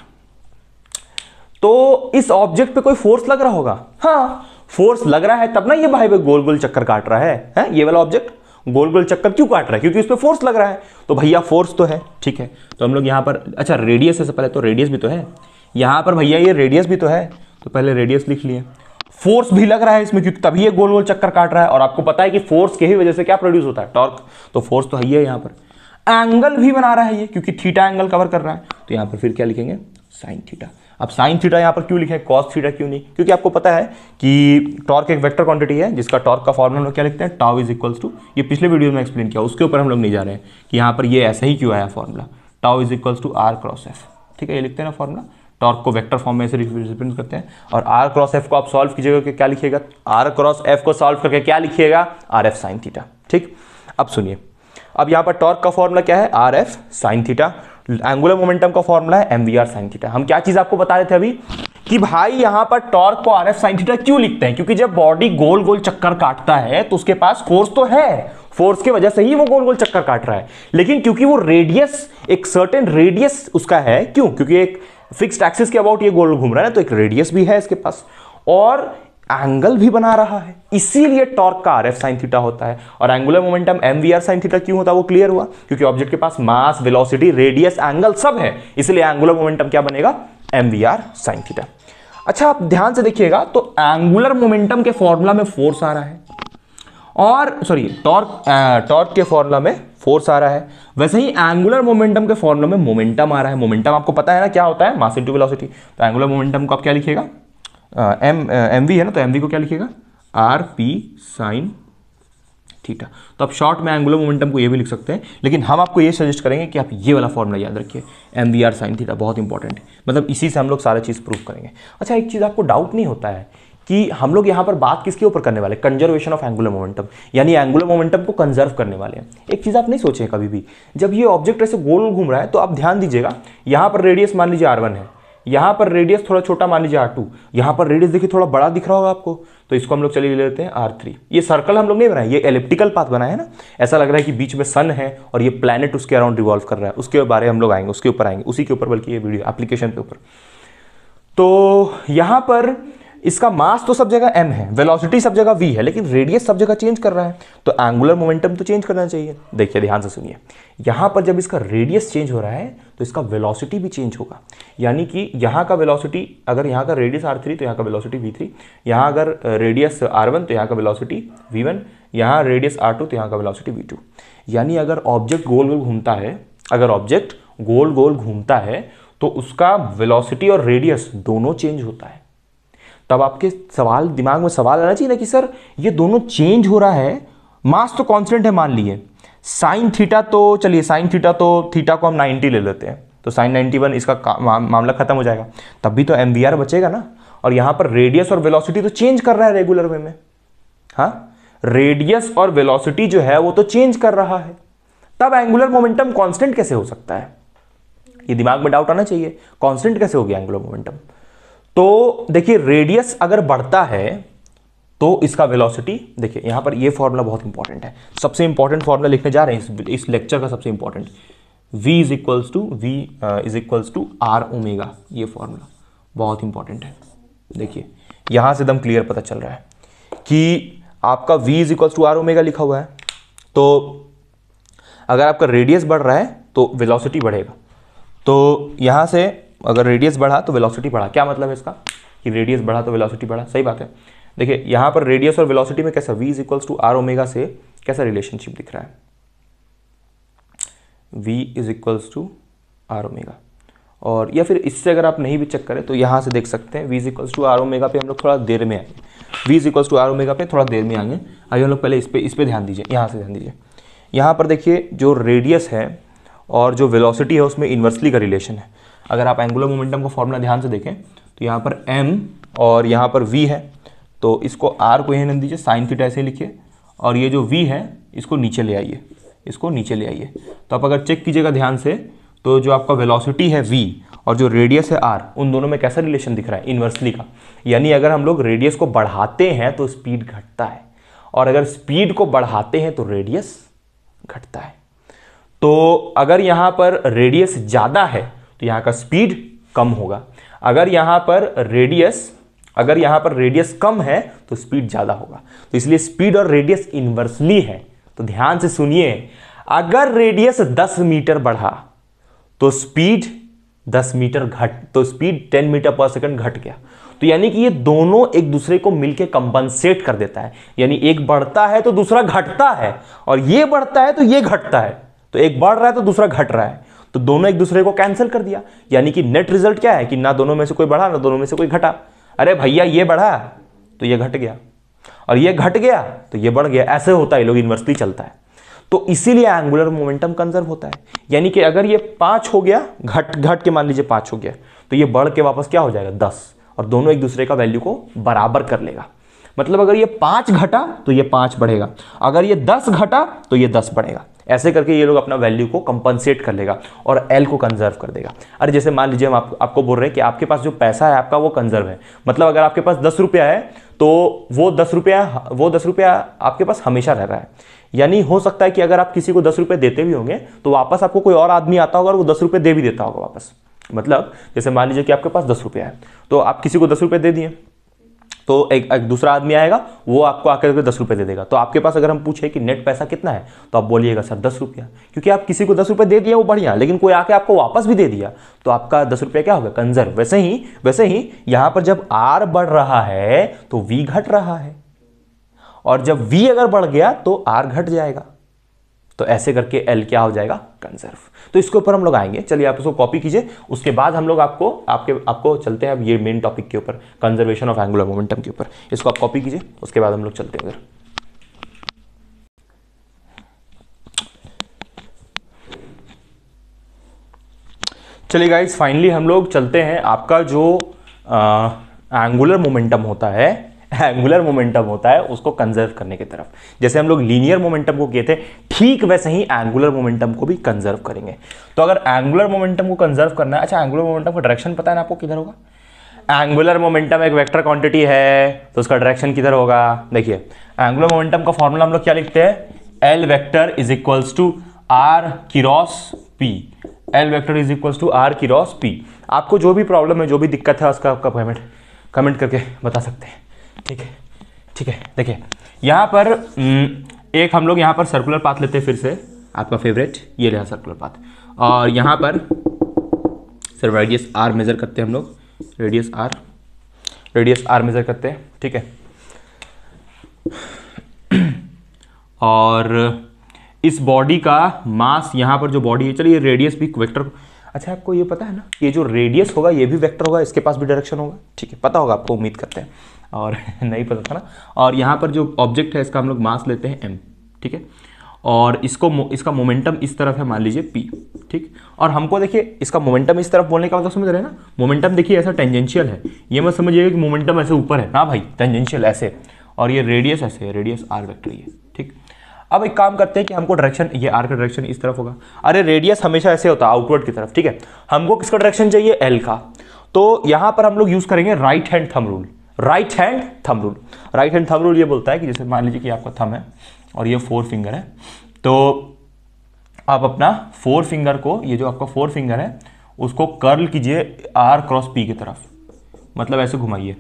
तो इस ऑब्जेक्ट पे कोई फोर्स लग रहा होगा, हाँ फोर्स लग रहा है तब ना ये भाई गोल गोल चक्कर काट रहा है? ये वाला ऑब्जेक्ट गोल गोल चक्कर क्यों काट रहा है, क्योंकि इस पे फोर्स लग रहा है, तो भैया फोर्स तो है, ठीक है। तो हम लोग यहाँ पर, अच्छा रेडियस से पहले तो रेडियस भी तो है यहाँ पर भैया, ये रेडियस भी तो है, तो पहले रेडियस लिख लिए। फोर्स भी लग रहा है इसमें, क्योंकि तभी ये गोल गोल चक्कर काट रहा है, और आपको पता है कि फोर्स के ही वजह से क्या प्रोड्यूस होता है, टॉर्क, तो फोर्स तो है ही है। यहाँ पर एंगल भी बना रहा है ये, क्योंकि थीटा एंगल कवर कर रहा है, तो यहाँ पर फिर क्या लिखेंगे, साइन थीटा। अब साइन थीटा यहाँ पर क्यों लिखे, कॉस थीटा क्यों नहीं, क्योंकि आपको पता है कि टॉर्क एक वेक्टर क्वांटिटी है, जिसका टॉर्क का फॉर्मूला हम लोग क्या लिखते हैं, टाउ इज इक्वल्स टू, ये पिछले वीडियो में एक्सप्लेन किया, उसके ऊपर हम लोग नहीं जा रहे हैं कि यहाँ पर ये ऐसा ही क्यों आया formula, tau is equals to r cross f, ठीक है, ये लिखते हैं ना फॉर्मूला, टॉर्क को वेक्टर फॉर्म में ऐसे रिप्रेजेंट करते हैं। और आर क्रॉस एफ को आप सॉल्व कीजिएगा, क्या लिखिएगा, आर क्रॉस एफ को सॉल्व करके क्या लिखिएगा, आर एफ साइन थीटा। ठीक, अब सुनिए, अब यहाँ पर टॉर्क का फॉर्मूला क्या है, r F sine theta. Angular momentum का फॉर्मूला है m we are sine theta. हम क्या चीज आपको बता रहे थे अभी कि भाई यहां पर टॉर्क को आर एफ साइन थीटा क्यों लिखते हैं, क्योंकि जब बॉडी गोल गोल चक्कर काटता है तो उसके पास फोर्स तो है, फोर्स की वजह से ही वो गोल गोल चक्कर काट रहा है, लेकिन क्योंकि वो रेडियस, एक सर्टेन रेडियस उसका है, क्यों, क्योंकि एक फिक्स्ड एक्सिस के अबाउट ये गोल घूम रहा है ना, तो एक रेडियस भी है इसके पास और एंगल भी बना रहा है, इसीलिए टॉर्क का आर एफ साइन थीटा होता है। और angular momentum M we are sine theta क्यों होता है वो क्लियर हुआ, क्योंकि ऑब्जेक्ट के पास मास, वेलोसिटी, रेडियस, एंगल सब है, इसलिए एंगुलर मोमेंटम क्या बनेगा, M we are sine theta. अच्छा, आप ध्यान से देखिएगा तो एंगुलर मोमेंटम के फॉर्मूला में फोर्स आ रहा है, और सॉरी टॉर्क के फॉर्मूला में फोर्स आ रहा है, वैसे ही एंगुलर मोमेंटम के फॉर्मूला में मोमेंटम आ रहा है। मोमेंटम आपको पता है ना क्या होता है, मास इनटू वेलोसिटी। तो एंगुलर मोमेंटम को आप क्या लिखिएगा, एम वी है ना, तो एम वी को क्या लिखिएगा, आर पी साइन थीटा। तो आप शॉर्ट में एंगुलर मोमेंटम को ये भी लिख सकते हैं, लेकिन हम आपको ये सजेस्ट करेंगे कि आप ये वाला फॉर्मूला याद रखिए, M we are sine theta, बहुत इंपॉर्टेंट है, मतलब इसी से हम लोग सारा चीज़ प्रूव करेंगे। अच्छा, एक चीज़ आपको डाउट नहीं होता है कि हम लोग यहाँ पर बात किसके ऊपर करने वाले, कंजर्वेशन ऑफ एंगुलर मोमेंटम, यानी एंगुलर मोमेंटम को कंजर्व करने वाले हैं। एक चीज़ आप नहीं सोचें कभी भी, जब ये ऑब्जेक्ट ऐसे गोल घूम रहा है तो आप ध्यान दीजिएगा, यहाँ पर रेडियस मान लीजिए R1 है, यहाँ पर रेडियस थोड़ा छोटा मान लीजिए R2, यहाँ पर रेडियस देखिए थोड़ा बड़ा दिख रहा होगा आपको, तो इसको हम लोग चलिए ले लेते हैं R3। ये सर्कल हम लोग नहीं बनाए, ये एलिप्टिकल पाथ बनाया है ना, ऐसा लग रहा है कि बीच में सन है और ये प्लैनेट उसके अराउंड रिवॉल्व कर रहा है, उसके बारे हम लोग आएंगे, उसके ऊपर आएंगे, उसी के ऊपर बल्कि ये वीडियो एप्लीकेशन के ऊपर। तो यहाँ पर इसका मास तो सब जगह m है, वेलोसिटी सब जगह v है, लेकिन रेडियस सब जगह चेंज कर रहा है, तो एंगुलर मोमेंटम तो चेंज करना चाहिए। देखिए ध्यान से सुनिए, यहां पर जब इसका रेडियस चेंज हो रहा है तो इसका वेलोसिटी भी चेंज होगा, यानी कि यहां का वेलोसिटी, अगर यहां का रेडियस r3 तो यहां का वेलोसिटी v3, यहां अगर रेडियस r1 तो यहां का वेलोसिटी v1, यहां रेडियस r2 तो यहां का वेलोसिटी v2। यानी अगर ऑब्जेक्ट गोल गोल घूमता है, अगर ऑब्जेक्ट गोल गोल घूमता है तो उसका वेलोसिटी और रेडियस दोनों चेंज होता है। तब आपके सवाल दिमाग में सवाल आना चाहिए ना कि सर ये दोनों चेंज हो रहा है, मास तो कांस्टेंट है मान लिए, साइन थीटा तो चलिए साइन थीटा तो थीटा को हम 90 ले लेते हैं, तो साइन 91 इसका मामला खत्म हो जाएगा, तब भी तो एम वी आर बचेगा ना। और यहां पर रेडियस और वेलोसिटी तो चेंज कर रहा है रेगुलर वे में, हाँ रेडियस और वेलोसिटी जो है वो तो चेंज कर रहा है, तब एंगुलर मोमेंटम कांस्टेंट कैसे हो सकता है, ये दिमाग में डाउट आना चाहिए, कांस्टेंट कैसे हो गया एंगुलर मोमेंटम। तो देखिए रेडियस अगर बढ़ता है तो इसका वेलोसिटी, देखिए यहां पर ये फॉर्मूला बहुत इंपॉर्टेंट है, सबसे इंपॉर्टेंट फॉर्मूला लिखने जा रहे हैं इस लेक्चर का, सबसे important, v is equals to R omega, ये फॉर्मूला बहुत इंपॉर्टेंट है। देखिए यहां से एकदम क्लियर पता चल रहा है कि आपका v is equals to R omega लिखा हुआ है, तो अगर आपका रेडियस बढ़ रहा है तो वेलोसिटी बढ़ेगा, तो यहां से अगर रेडियस बढ़ा तो वेलोसिटी बढ़ा, क्या मतलब है इसका कि रेडियस बढ़ा तो वेलोसिटी बढ़ा, सही बात है। देखिए यहां पर रेडियस और वेलोसिटी में कैसा v is equals to R omega से कैसा रिलेशनशिप दिख रहा है, v is equals to R omega, और या फिर इससे अगर आप नहीं भी चेक करें तो यहां से देख सकते हैं v is equals to R omega पे हम लोग थोड़ा देर में आएंगे, v is equals to R omega पे थोड़ा देर में आएंगे। आइए हम लोग पहले इस पे ध्यान दीजिए, यहां से ध्यान दीजिए, यहां पर देखिए जो रेडियस है और जो वेलोसिटी है उसमें इन्वर्सली का रिलेशन है। अगर आप एंगुलर मोमेंटम का फॉर्मूला ध्यान से देखें तो यहाँ पर m और यहाँ पर v है, तो इसको r को यहीं दीजिए, साइन थीटा ऐसे लिखिए, और ये जो v है इसको नीचे ले आइए, इसको नीचे ले आइए। तो आप अगर चेक कीजिएगा ध्यान से तो जो आपका वेलोसिटी है v और जो रेडियस है r, उन दोनों में कैसा रिलेशन दिख रहा है, इन्वर्सली का। यानी अगर हम लोग रेडियस को बढ़ाते हैं तो स्पीड घटता है, और अगर स्पीड को बढ़ाते हैं तो रेडियस घटता है। तो अगर यहाँ पर रेडियस ज़्यादा है तो यहाँ का स्पीड कम होगा, अगर यहाँ पर रेडियस कम है तो स्पीड ज़्यादा होगा। तो इसलिए स्पीड और रेडियस इन्वर्सली है। तो ध्यान से सुनिए, अगर रेडियस 10 मीटर बढ़ा तो स्पीड 10 मीटर पर सेकंड घट गया। तो यानी कि ये दोनों एक दूसरे को मिलकर कंपनसेट कर देता है, यानी एक बढ़ता है तो दूसरा घटता है, और ये बढ़ता है तो ये घटता है, तो एक बढ़ रहा है तो दूसरा घट रहा है, तो दोनों एक दूसरे को कैंसिल कर दिया। यानी कि नेट रिजल्ट क्या है कि ना दोनों में से कोई बढ़ा ना दोनों में से कोई घटा। अरे भैया ये बढ़ा तो ये घट गया, और ये घट गया तो ये बढ़ गया, ऐसे होता है, लोग इन्वर्सली चलता है। तो इसीलिए एंगुलर मोमेंटम कंजर्व होता है। यानी कि अगर ये 5 हो गया, घट घट के मान लीजिए 5 हो गया, तो ये बढ़ के वापस क्या हो जाएगा 10, और दोनों एक दूसरे का वैल्यू को बराबर कर लेगा। मतलब अगर ये 5 घटा तो ये 5 बढ़ेगा, अगर ये 10 घटा तो ये 10 बढ़ेगा। ऐसे करके ये लोग अपना वैल्यू को कंपनसेट कर लेगा और एल को कंजर्व कर देगा। अरे जैसे मान लीजिए हम आपको बोल रहे हैं कि आपके पास जो पैसा है आपका वो कंजर्व है। मतलब अगर आपके पास 10 रुपया है तो वो 10 रुपया आपके पास हमेशा रह रहा है। यानी हो सकता है कि अगर आप किसी को 10 रुपये देते भी होंगे तो वापस आपको कोई और आदमी आता होगा और वो 10 रुपये दे भी देता होगा वापस। मतलब जैसे मान लीजिए कि आपके पास 10 रुपया है तो आप किसी को 10 रुपये दे दिए, तो एक दूसरा आदमी आएगा वो आपको आकर 10 रुपये दे देगा। तो आपके पास अगर हम पूछे कि नेट पैसा कितना है तो आप बोलिएगा सर 10 रुपया, क्योंकि आप किसी को 10 रुपये दे दिया वो बढ़िया, लेकिन कोई आके आपको वापस भी दे दिया तो आपका 10 रुपया क्या होगा कंजर्व। वैसे ही यहां पर जब आर बढ़ रहा है तो वी घट रहा है, और जब वी अगर बढ़ गया तो आर घट जाएगा। तो ऐसे करके एल क्या हो जाएगा कंजर्व। तो इसके ऊपर हम लोग आएंगे, चलिए आप इसको कॉपी कीजिए, उसके बाद हम लोग आपको चलते हैं अब ये मेन टॉपिक के ऊपर, कंजर्वेशन ऑफ एंगुलर मोमेंटम के ऊपर। इसको आप कॉपी कीजिए, उसके बाद हम लोग चलते हैं उधर। चलिए गाइस, फाइनली हम लोग चलते हैं आपका जो एंगुलर मोमेंटम होता है उसको कंजर्व करने की तरफ। जैसे हम लोग लीनियर मोमेंटम को किए थे, ठीक वैसे ही एंगुलर मोमेंटम को भी कंजर्व करेंगे। तो अगर एंगुलर मोमेंटम को कंजर्व करना है, अच्छा एंगुलर मोमेंटम का डायरेक्शन पता है ना आपको किधर होगा? एंगुलर मोमेंटम एक वेक्टर क्वांटिटी है तो उसका डायरेक्शन किधर होगा? देखिए एंगुलर मोमेंटम का फॉर्मूला हम लोग क्या लिखते हैं, L vector is equals to R cross P. L vector is equals to R cross P. आपको जो भी प्रॉब्लम है, जो भी दिक्कत है उसका आपका कमेंट करके बता सकते हैं। ठीक है। देखिए यहाँ पर एक हम लोग यहाँ पर सर्कुलर पाथ लेते हैं, फिर से आपका फेवरेट ये रहा सर्कुलर पाथ, और यहाँ पर सिर्फ रेडियस आर मेजर करते हैं हम लोग, रेडियस आर मेजर करते हैं। ठीक है, और इस बॉडी का मास यहाँ पर जो बॉडी है, चलिए रेडियस भी वेक्टर। अच्छा आपको ये पता है ना, ये जो रेडियस होगा ये भी वेक्टर होगा, इसके पास भी डायरेक्शन होगा। ठीक है, पता होगा आपको, उम्मीद करते हैं, और नहीं पता था ना। और यहाँ पर जो ऑब्जेक्ट है इसका हम लोग मास लेते हैं m। ठीक है, और इसका मोमेंटम इस तरफ है, मान लीजिए p। ठीक, और हमको देखिए इसका मोमेंटम इस तरफ बोलने का मतलब समझ रहे हैं ना, मोमेंटम देखिए ऐसा टेंजेंशियल है, ये मत समझिएगा कि मोमेंटम ऐसे ऊपर है ना भाई, टेंजेंशियल ऐसे, और ये रेडियस ऐसे है, रेडियस आर वेक्टर ये। ठीक, अब एक काम करते हैं कि हमको डायरेक्शन, ये आर का डायरेक्शन इस तरफ होगा। अरे रेडियस हमेशा ऐसे होता है आउटवर्ड की तरफ। ठीक है, हमको किसका डायरेक्शन चाहिए? एल का। तो यहां पर हम लोग यूज करेंगे right hand thumb rule. Right hand thumb rule ये बोलता है कि जैसे मान लीजिए कि आपका थंब है और ये 4 फिंगर है, तो आप अपना 4 फिंगर को, ये जो आपका 4 फिंगर है उसको कर्ल कीजिए आर क्रॉस पी की तरफ। मतलब ऐसे घुमाइए,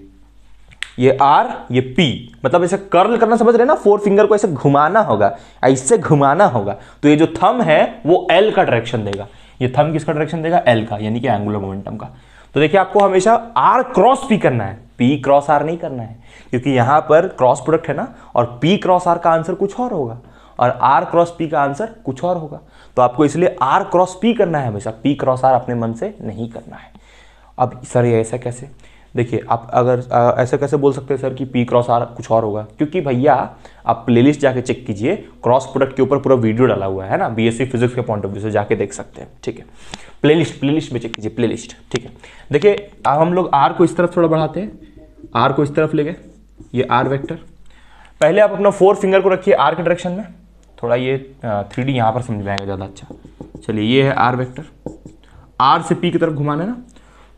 ये आर ये पी, मतलब ऐसे कर्ल करना, समझ रहे हैं ना, 4 फिंगर को ऐसे घुमाना होगा, ऐसे घुमाना होगा। तो ये जो थंब है वो एल का डायरेक्शन देगा। ये थंब किसका डायरेक्शन देगा? एल का, यानी कि एंगुलर मोमेंटम का। तो देखिए आपको हमेशा आर क्रॉस पी करना है, पी क्रॉस आर नहीं करना है, क्योंकि यहां पर क्रॉस प्रोडक्ट है ना, और पी क्रॉस आर का आंसर कुछ और होगा और आर क्रॉस पी का आंसर कुछ और होगा। तो आपको इसलिए आर क्रॉस पी करना है हमेशा, पी क्रॉस आर अपने मन से नहीं करना है। अब सर ये ऐसा कैसे? देखिए आप अगर ऐसा कैसे बोल सकते हैं सर कि पी क्रॉस आर कुछ और होगा? क्योंकि भैया आप प्लेलिस्ट जाके चेक कीजिए, क्रॉस प्रोडक्ट के ऊपर पूरा वीडियो डाला हुआ है ना, बीएससी फिजिक्स के पॉइंट ऑफ व्यू से जाके देख सकते हैं। ठीक है, प्लेलिस्ट में चेक कीजिए, प्लेलिस्ट। ठीक है, देखिए अब हम लोग आर को इस तरफ थोड़ा बढ़ाते हैं, आर को इस तरफ ले गए, ये आर वेक्टर। पहले आप अपना 4 फिंगर को रखिए आर के डायरेक्शन में, थोड़ा ये 3D यहाँ पर समझ में आएगा ज़्यादा अच्छा। चलिए ये है आर वेक्टर, आर से पी की तरफ घुमाना है ना,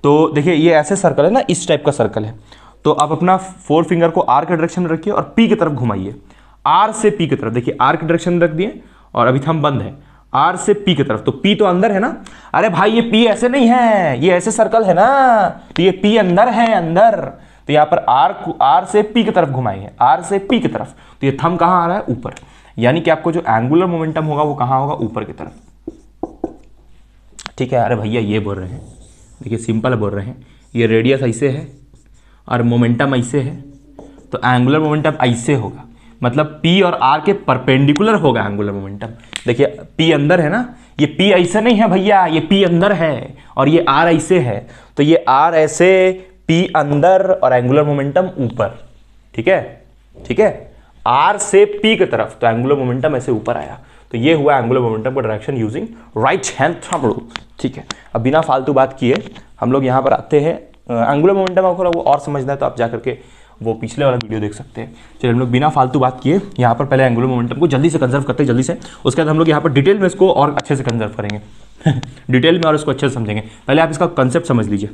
तो देखिए ये ऐसे सर्कल है ना, इस टाइप का सर्कल है। तो आप अपना 4 फिंगर को आर के डायरेक्शन में रखिए और पी की तरफ घुमाइए, आर से पी की तरफ। देखिए आर के डायरेक्शन में रख दिए और अभी थंब बंद है, आर से पी की तरफ। तो पी तो अंदर है ना, अरे भाई ये पी ऐसे नहीं है, ये ऐसे सर्कल है ना, तो ये पी अंदर है, अंदर। तो यहाँ पर आर से पी की तरफ घुमाइए, आर से पी की तरफ। तो ये थंब कहाँ आ रहा है? ऊपर। यानी कि आपको जो एंगुलर मोमेंटम होगा वो कहाँ होगा? ऊपर की तरफ। ठीक है, अरे भैया ये बोल रहे हैं, देखिए सिंपल बोल रहे हैं, ये रेडियस ऐसे है और मोमेंटम ऐसे है, तो एंगुलर मोमेंटम ऐसे होगा, मतलब P और R के परपेंडिकुलर होगा एंगुलर मोमेंटम। देखिए P अंदर है ना, ये P ऐसे नहीं है भैया, ये P अंदर है और ये R ऐसे है, तो ये R ऐसे, P अंदर और एंगुलर मोमेंटम ऊपर। ठीक है, R से P की तरफ, तो एंगुलर मोमेंटम ऐसे ऊपर आया। तो ये हुआ एंगुलर मोमेंटम का direction using right hand thumb rule. ठीक है, अब बिना फालतू बात किए हम लोग यहाँ पर आते हैं। एंगुलर मोमेंटम आपको वो और समझना है तो आप जा करके वो पिछले वाला वीडियो देख सकते हैं। चलिए हम लोग बिना फालतू बात किए यहाँ पर पहले एंगुलर मोमेंटम को जल्दी से कंजर्व करते हैं, जल्दी से। उसके बाद हम लोग यहाँ पर डिटेल में इसको और अच्छे से कंजर्व करेंगे डिटेल में और इसको अच्छे से समझेंगे। पहले आप इसका कंसेप्ट समझ लीजिए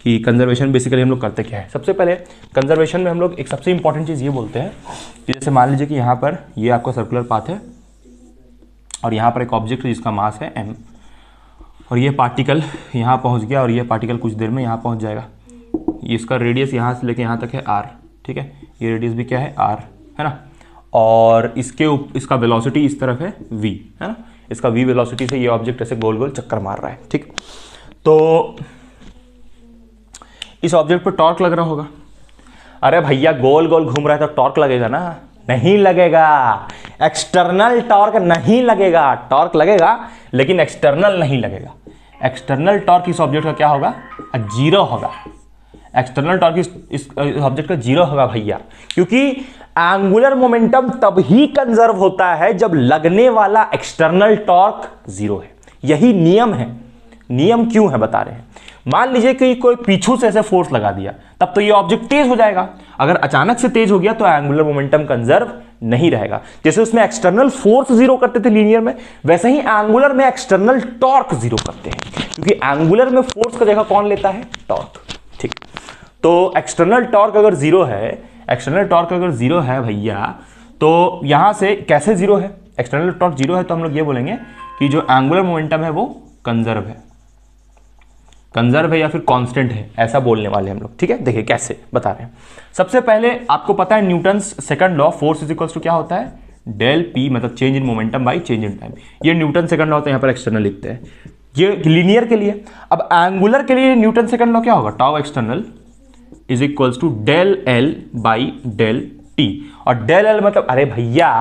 कि कंजर्वेशन बेसिकली हम लोग करते क्या है। सबसे पहले कंजर्वेशन में हम लोग एक सबसे इंपॉर्टेंट चीज़ ये बोलते हैं कि जैसे मान लीजिए कि यहाँ पर ये आपका सर्कुलर पाथ है और यहाँ पर एक ऑब्जेक्ट है जिसका मास है m, और ये पार्टिकल यहाँ पहुँच गया और ये पार्टिकल कुछ देर में यहाँ पहुँच जाएगा। इसका रेडियस यहाँ से लेके यहाँ तक है r, ठीक है, ये रेडियस भी क्या है r, है ना। और इसका वेलोसिटी इस तरफ है v, है ना। इसका v वेलोसिटी से ये ऑब्जेक्ट ऐसे गोल गोल चक्कर मार रहा है, ठीक। तो इस ऑब्जेक्ट पर टॉर्क लग रहा होगा। अरे भैया गोल गोल घूम रहा है तो टॉर्क लगेगा ना? नहीं लगेगा, एक्सटर्नल टॉर्क नहीं लगेगा। टॉर्क लगेगा लेकिन एक्सटर्नल नहीं लगेगा। एक्सटर्नल टॉर्क इस ऑब्जेक्ट का क्या होगा? जीरो होगा। एक्सटर्नल टॉर्क इस ऑब्जेक्ट का जीरो होगा भैया, क्योंकि एंगुलर मोमेंटम तभी कंजर्व होता है जब लगने वाला एक्सटर्नल टॉर्क जीरो है। यही नियम है। नियम क्यों है बता रहे हैं। मान लीजिए कि कोई पीछू से ऐसे फोर्स लगा दिया, तब तो ये ऑब्जेक्ट तेज हो जाएगा। अगर अचानक से तेज हो गया तो एंगुलर मोमेंटम कंजर्व नहीं रहेगा। जैसे उसमें एक्सटर्नल फोर्स जीरो करते थे लीनियर में, वैसे ही एंगुलर में एक्सटर्नल टॉर्क जीरो करते हैं, क्योंकि एंगुलर में फोर्स का जगह कौन लेता है? टॉर्क, ठीक। तो एक्सटर्नल टॉर्क अगर जीरो है, एक्सटर्नल टॉर्क अगर जीरो है भैया, तो यहां से कैसे जीरो है? एक्सटर्नल टॉर्क जीरो है तो हम लोग ये बोलेंगे कि जो एंगुलर मोमेंटम है वो कंजर्व है। कंजर्व है या फिर कांस्टेंट है, ऐसा बोलने वाले हम लोग, ठीक है। देखिए कैसे बता रहे हैं। सबसे पहले आपको पता है Newton's second law, force is equals to क्या होता है? डेल पी, मतलब change in momentum by change in time. ये न्यूटन सेकंड लॉ होता है, यहाँ पर एक्सटर्नल लिखते हैं। ये लीनियर के लिए। अब एंगुलर के लिए न्यूटन सेकंड लॉ क्या होगा? Tau external is equals to del L by del T. और डेल एल मतलब अरे भैया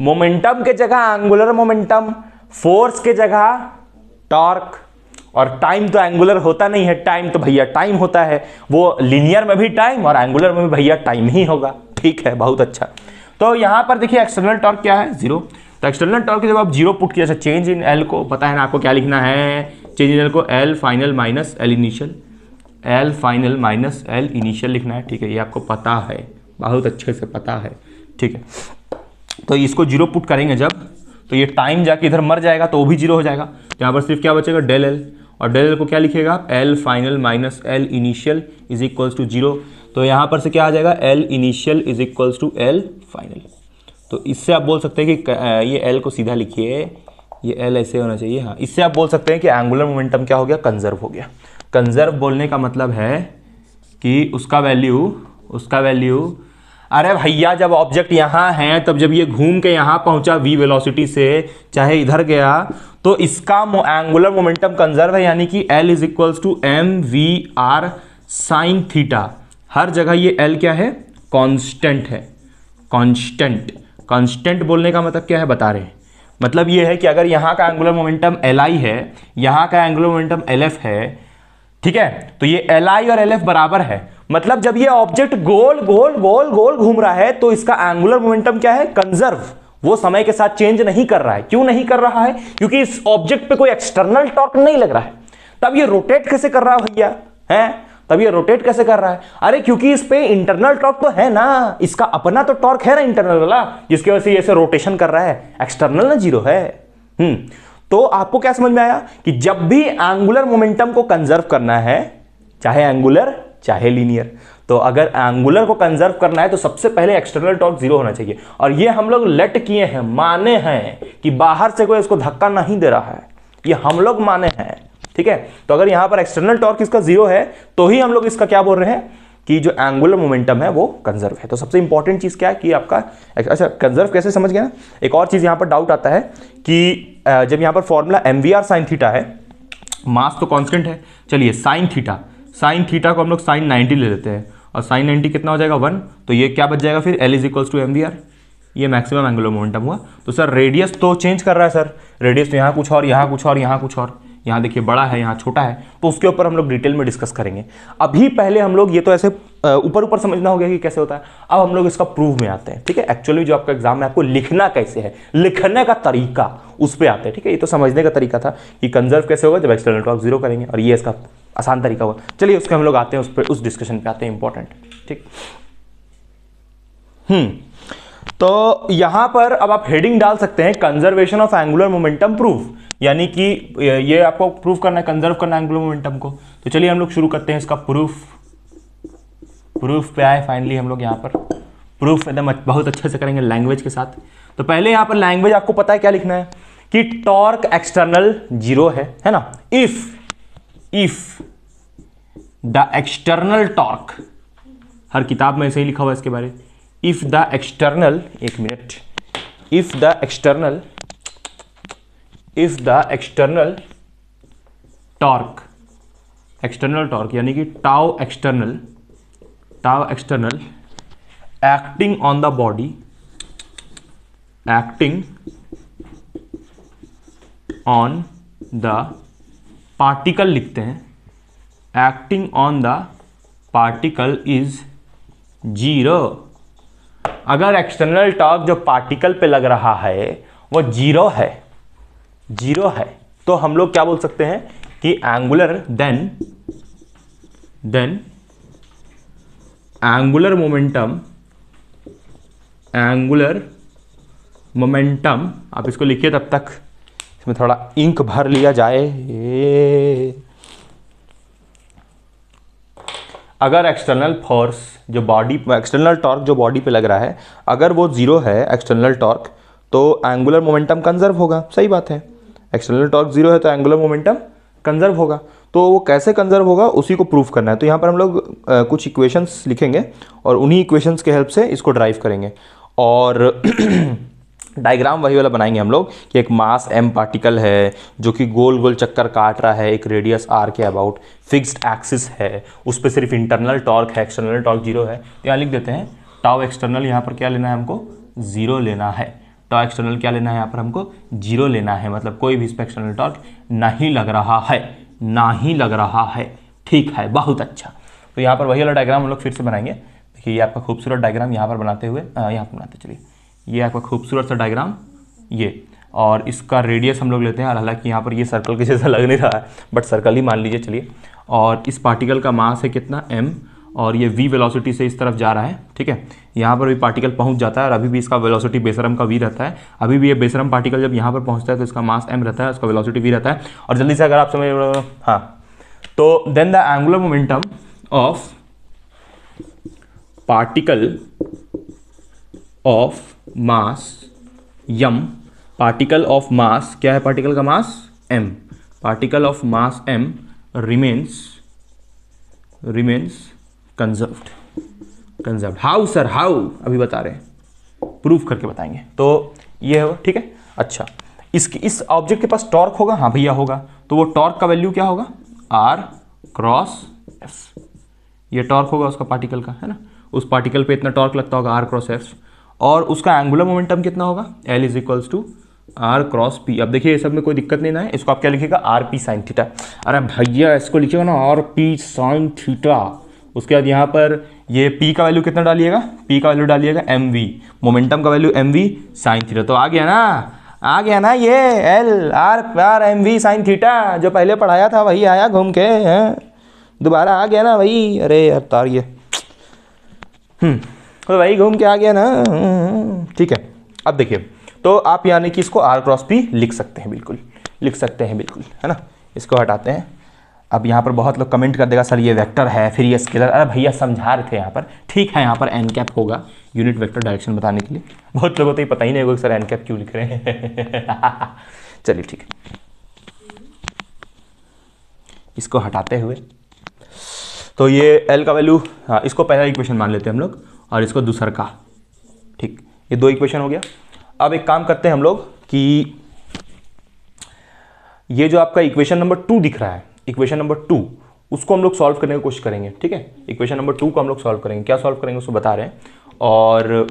मोमेंटम के जगह एंगुलर मोमेंटम, फोर्स के जगह टॉर्क, और टाइम तो एंगुलर होता नहीं है, टाइम तो भैया टाइम होता है। वो लीनियर में भी टाइम और एंगुलर में भी भैया टाइम ही होगा, ठीक है, बहुत अच्छा। तो यहां पर देखिए एक्सटर्नल टॉर्क क्या है? जीरो। तो एक्सटर्नल टॉर्क जब आप जीरो पुट किया, जैसे चेंज इन एल को पता है ना आपको क्या लिखना है? चेंज इन एल को L final minus L initial, L final minus L initial लिखना है, ठीक है। ये आपको पता है, बहुत अच्छे से पता है, ठीक है। तो इसको जीरो पुट करेंगे जब, तो ये टाइम जाके इधर मर जाएगा तो वो भी जीरो हो जाएगा। तो यहाँ पर सिर्फ क्या बचेगा? डेल एल, और डेल एल को क्या लिखिएगा? L final minus L initial is equals to zero. तो यहाँ पर से क्या आ जाएगा? L initial is equals to L final. तो इससे आप बोल सकते हैं कि ये एल को सीधा लिखिए, ये एल ऐसे होना चाहिए, हाँ। इससे आप बोल सकते हैं कि एंगुलर मोमेंटम क्या हो गया? कंजर्व हो गया। कंजर्व बोलने का मतलब है कि उसका वैल्यू अरे भैया जब ऑब्जेक्ट यहाँ है, तब जब ये घूम के यहाँ पहुंचा v वेलोसिटी से, चाहे इधर गया, तो इसका एंगुलर मोमेंटम कंजर्व है, यानी कि L is equals to M we are sine theta. हर जगह ये L क्या है? कांस्टेंट है। कांस्टेंट बोलने का मतलब क्या है बता रहे हैं। मतलब ये है कि अगर यहाँ का एंगुलर मोमेंटम Li है, यहाँ का एंगुलर मोमेंटम Lf है, ठीक है, तो ये Li और Lf बराबर है। मतलब जब ये ऑब्जेक्ट गोल गोल गोल गोल घूम रहा है तो इसका एंगुलर मोमेंटम क्या है? कंजर्व। वो समय के साथ चेंज नहीं कर रहा है। क्यों नहीं कर रहा है? क्योंकि इस ऑब्जेक्ट पे कोई एक्सटर्नल टॉर्क नहीं लग रहा है। तब ये रोटेट कैसे कर रहा है भैया? है तब ये रोटेट कैसे कर रहा है? अरे क्योंकि इस पे इंटरनल टॉर्क तो है ना, इसका अपना तो टॉर्क है ना इंटरनल वाला, जिसकी वजह से ऐसे रोटेशन कर रहा है। एक्सटर्नल ना जीरो है। तो आपको क्या समझ में आया कि जब भी एंगुलर मोमेंटम को कंजर्व करना है, चाहे एंगुलर चाहे लीनियर, तो अगर एंगुलर को कंजर्व करना है तो सबसे पहले एक्सटर्नल टॉर्क जीरो होना चाहिए। और ये हम लोग लेट किए हैं, माने हैं कि बाहर से कोई इसको धक्का नहीं दे रहा है, ये हम लोग माने हैं, ठीक है। तो अगर यहां पर एक्सटर्नल टॉर्क इसका जीरो है तो ही हम लोग इसका क्या बोल रहे हैं कि जो एंगुलर मोमेंटम है वो कंजर्व है। तो सबसे इंपॉर्टेंट चीज क्या है कि आपका अच्छा कंजर्व कैसे समझ गया ना। एक और चीज यहां पर डाउट आता है कि जब यहां पर फॉर्मूला mvr sin थीटा है, मास तो कांस्टेंट है, चलिए साइन थीटा को हम लोग साइन 90 ले लेते हैं, और साइन 90 कितना हो जाएगा? 1। तो ये क्या बच जाएगा फिर? L is equals to mvr। ये मैक्सिमम एंगुलर मोमेंटम हुआ। तो सर रेडियस तो चेंज कर रहा है सर, रेडियस तो यहाँ कुछ और, यहाँ कुछ और, यहाँ कुछ और, यहाँ देखिए बड़ा है, यहाँ छोटा है, तो उसके ऊपर हम लोग डिटेल में डिस्कस करेंगे। अभी पहले हम लोग ये तो ऐसे ऊपर ऊपर समझना हो गया कि कैसे होता है। अब हम लोग इसका प्रूफ में आते हैं, ठीक है। एक्चुअली जो आपका एग्जाम में आपको लिखना कैसे है, लिखने का तरीका, उस पर आते हैं, ठीक है। ये तो समझने का तरीका था कि कंजर्व कैसे होगा जब एक्सटर्नल टॉर्क 0 करेंगे, और ये इसका आसान तरीका होगा। चलिए उसके हम लोग आते हैं, उस पर, उस डिस्कशन पे आते हैं, इंपॉर्टेंट, ठीक। तो यहां पर अब आप हेडिंग डाल सकते हैं conservation of angular momentum proof, यानी कि ये आपको प्रूफ करना है, कंजर्व करना है एंगुलर मोमेंटम को। तो चलिए हम लोग शुरू करते हैं इसका प्रूफ। प्रूफ पे आए फाइनली हम लोग यहाँ पर प्रूफ एकदम बहुत अच्छे से करेंगे लैंग्वेज के साथ। तो पहले यहाँ पर लैंग्वेज आपको पता है क्या लिखना है कि टॉर्क एक्सटर्नल 0 है ना। इफ द एक्सटर्नल टॉर्क, हर किताब में ऐसे ही लिखा हुआ है इसके बारे में। इफ द एक्सटर्नल, एक minute, if the external torque यानी कि tau external acting on the body, acting on the particle लिखते हैं, acting on the particle is 0। अगर एक्सटर्नल टॉर्क जो पार्टिकल पे लग रहा है वो 0 है, तो हम लोग क्या बोल सकते हैं कि एंगुलर देन एंगुलर मोमेंटम, आप इसको लिखिए तब तक इसमें थोड़ा इंक भर लिया जाए। अगर एक्सटर्नल फोर्स जो बॉडी, एक्सटर्नल टॉर्क जो बॉडी पे लग रहा है, अगर वो 0 है एक्सटर्नल टॉर्क, तो एंगुलर मोमेंटम कंजर्व होगा। सही बात है, एक्सटर्नल टॉर्क 0 है तो एंगुलर मोमेंटम कंजर्व होगा। तो वो कैसे कंजर्व होगा उसी को प्रूफ करना है। तो यहाँ पर हम लोग कुछ इक्वेशंस लिखेंगे और उन्हीं इक्वेशंस के हेल्प से इसको ड्राइव करेंगे, और डायग्राम वही वाला बनाएंगे हम लोग कि एक मास m पार्टिकल है जो कि गोल गोल चक्कर काट रहा है एक रेडियस r के अबाउट, फिक्स्ड एक्सिस है, उस पर सिर्फ इंटरनल टॉर्क है, एक्सटर्नल टॉर्क 0 है। तो यहाँ लिख देते हैं टाउ एक्सटर्नल, यहाँ पर क्या लेना है हमको 0 लेना है। टाउ एक्सटर्नल क्या लेना है यहाँ पर हमको 0 लेना है, मतलब कोई भी इस पर एक्सटर्नल टॉर्क नहीं लग रहा है, ठीक है, बहुत अच्छा। तो यहाँ पर वही वाला डायग्राम हम लोग फिर से बनाएंगे। देखिए ये आपका खूबसूरत डायग्राम यहाँ पर बनाते हुए, यहाँ पर बनाते चलिए, ये आपका खूबसूरत सा डायग्राम ये, और इसका रेडियस हम लोग लेते हैं। हालांकि यहाँ पर ये सर्कल के जैसा लग नहीं रहा है, बट सर्कल ही मान लीजिए चलिए। और इस पार्टिकल का मास है कितना m, और ये v वेलोसिटी से इस तरफ जा रहा है, ठीक है। यहाँ पर भी पार्टिकल पहुँच जाता है और अभी भी इसका वेलोसिटी बेसरम का v रहता है। अभी भी ये बेसरम पार्टिकल जब यहाँ पर पहुँचता है तो इसका मास m रहता है, उसका वेलोसिटी v रहता है। और जल्दी से अगर आप समझ, हाँ, तो then the angular momentum of particle of mass m, particle of mass क्या है, पार्टिकल का mass m, particle of mass m remains conserved. How sir, how, अभी बता रहे हैं, प्रूफ करके बताएंगे। तो ये है, ठीक है। अच्छा, इस ऑब्जेक्ट के पास टॉर्क होगा, हाँ भैया होगा, तो वो टॉर्क का वैल्यू क्या होगा, r क्रॉस f। ये टॉर्क होगा उसका पार्टिकल का, है ना, उस पार्टिकल पे इतना टॉर्क लगता होगा r क्रॉस f, और उसका एंगुलर मोमेंटम कितना होगा, L is equals to r cross p। अब देखिए ये सब में कोई दिक्कत नहीं ना है, इसको आप क्या लिखिएगा, rp साइन थीटा। अरे भैया इसको लिखिएगा ना rp साइन थीटा। उसके बाद यहाँ पर ये p का वैल्यू कितना डालिएगा, p का वैल्यू डालिएगा mv, मोमेंटम का वैल्यू mv साइन थीटा। तो आ गया ना ये L r mv sine theta, जो पहले पढ़ाया था वही आया घूम के, दोबारा आ गया ना वही। अरे यार तार ये तो वही घूम के आ गया ना, ठीक है। अब देखिए, तो आप यानी कि इसको r क्रॉस p लिख सकते हैं, बिल्कुल लिख सकते हैं, बिल्कुल, है ना। इसको हटाते हैं। अब यहाँ पर बहुत लोग कमेंट कर देगा सर ये वेक्टर है, फिर ये स्केलर। अरे भैया समझा रहे थे यहाँ पर, ठीक है, यहाँ पर एन कैप होगा यूनिट वेक्टर डायरेक्शन बताने के लिए। बहुत लोगों को तो ये पता ही नहीं होगा सर एन कैप क्यों लिख रहे हैं। चलिए ठीक है, इसको हटाते हुए, तो ये एल का वैल्यू, हाँ, इसको पहला इक्वेशन मान लेते हैं हम लोग, और इसको दूसरा का, ठीक, ये 2 इक्वेशन हो गया। अब एक काम करते हैं हम लोग कि ये जो आपका इक्वेशन नंबर 2 दिख रहा है, इक्वेशन नंबर 2, उसको हम लोग सॉल्व करने की कोशिश करेंगे, ठीक है। इक्वेशन नंबर 2 को हम लोग सॉल्व करेंगे, क्या सॉल्व करेंगे उसको बता रहे हैं। और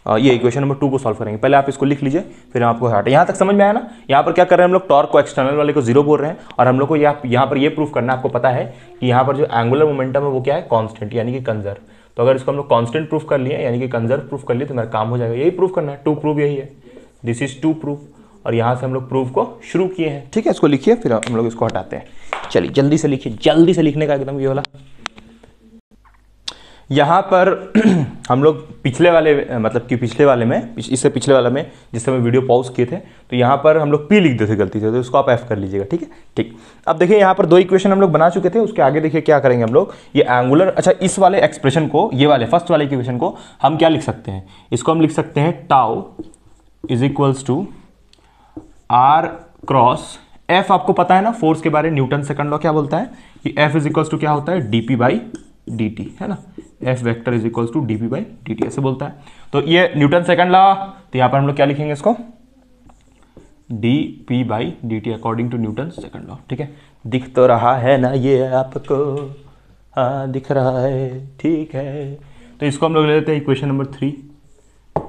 ये इक्वेशन नंबर 2 को सॉल्व करेंगे। पहले आप इसको लिख लीजिए, फिर हम आपको हटाते हैं। यहाँ तक समझ में आया ना? यहाँ पर क्या कर रहे हैं हम लोग, टॉर्क को एक्सटर्नल वाले को 0 बोल रहे हैं, और हम लोग को यहाँ पर ये प्रूव करना है, आपको पता है कि यहाँ पर जो एंगुलर मोमेंटम है वो क्या है, कांस्टेंट, यानी कि कंजर्व। तो अगर इसको हम लोग कांस्टेंट प्रूफ कर लिए यानी कि कंजर्व प्रूफ कर लिए तो मेरा काम हो जाएगा। यही प्रूफ करना है, 2 प्रूफ यही है, दिस इज 2 प्रूफ, और यहाँ से हम लोग प्रूफ को शुरू किए हैं। ठीक है, इसको लिखिए, फिर हम लोग इसको हटाते हैं। चलिए जल्दी से लिखिए, जल्दी से लिखने का एकदम ये वाला। यहाँ पर हम लोग पिछले वाले मतलब कि पिछले वाले में, इससे पिछले वाले में जिस समय वीडियो पॉज किए थे, तो यहाँ पर हम लोग P लिख देते थे गलती से, तो इसको आप F कर लीजिएगा। ठीक है, ठीक। अब देखिए यहाँ पर 2 इक्वेशन हम लोग बना चुके थे, उसके आगे देखिए क्या करेंगे हम लोग, ये एंगुलर, अच्छा इस वाले एक्सप्रेशन को, ये वाले फर्स्ट वाले इक्वेशन को हम क्या लिख सकते हैं, इसको हम लिख सकते हैं tau is equals to R cross F। आपको पता है ना फोर्स के बारे में, न्यूटन सेकंड लॉ क्या बोलता है कि F इज इक्वल्स टू क्या होता है, dp/dt, है ना, F vector is equals to dp/dt ऐसे बोलता है। तो ये न्यूटन सेकंड लॉ, तो यहाँ पर हम लोग क्या लिखेंगे इसको, dp/dt according to Newton second law. ठीक है, दिख तो रहा है ना ये आपको, हाँ दिख रहा है, ठीक है। तो इसको हम लोग ले लेते हैं इक्वेशन नंबर 3।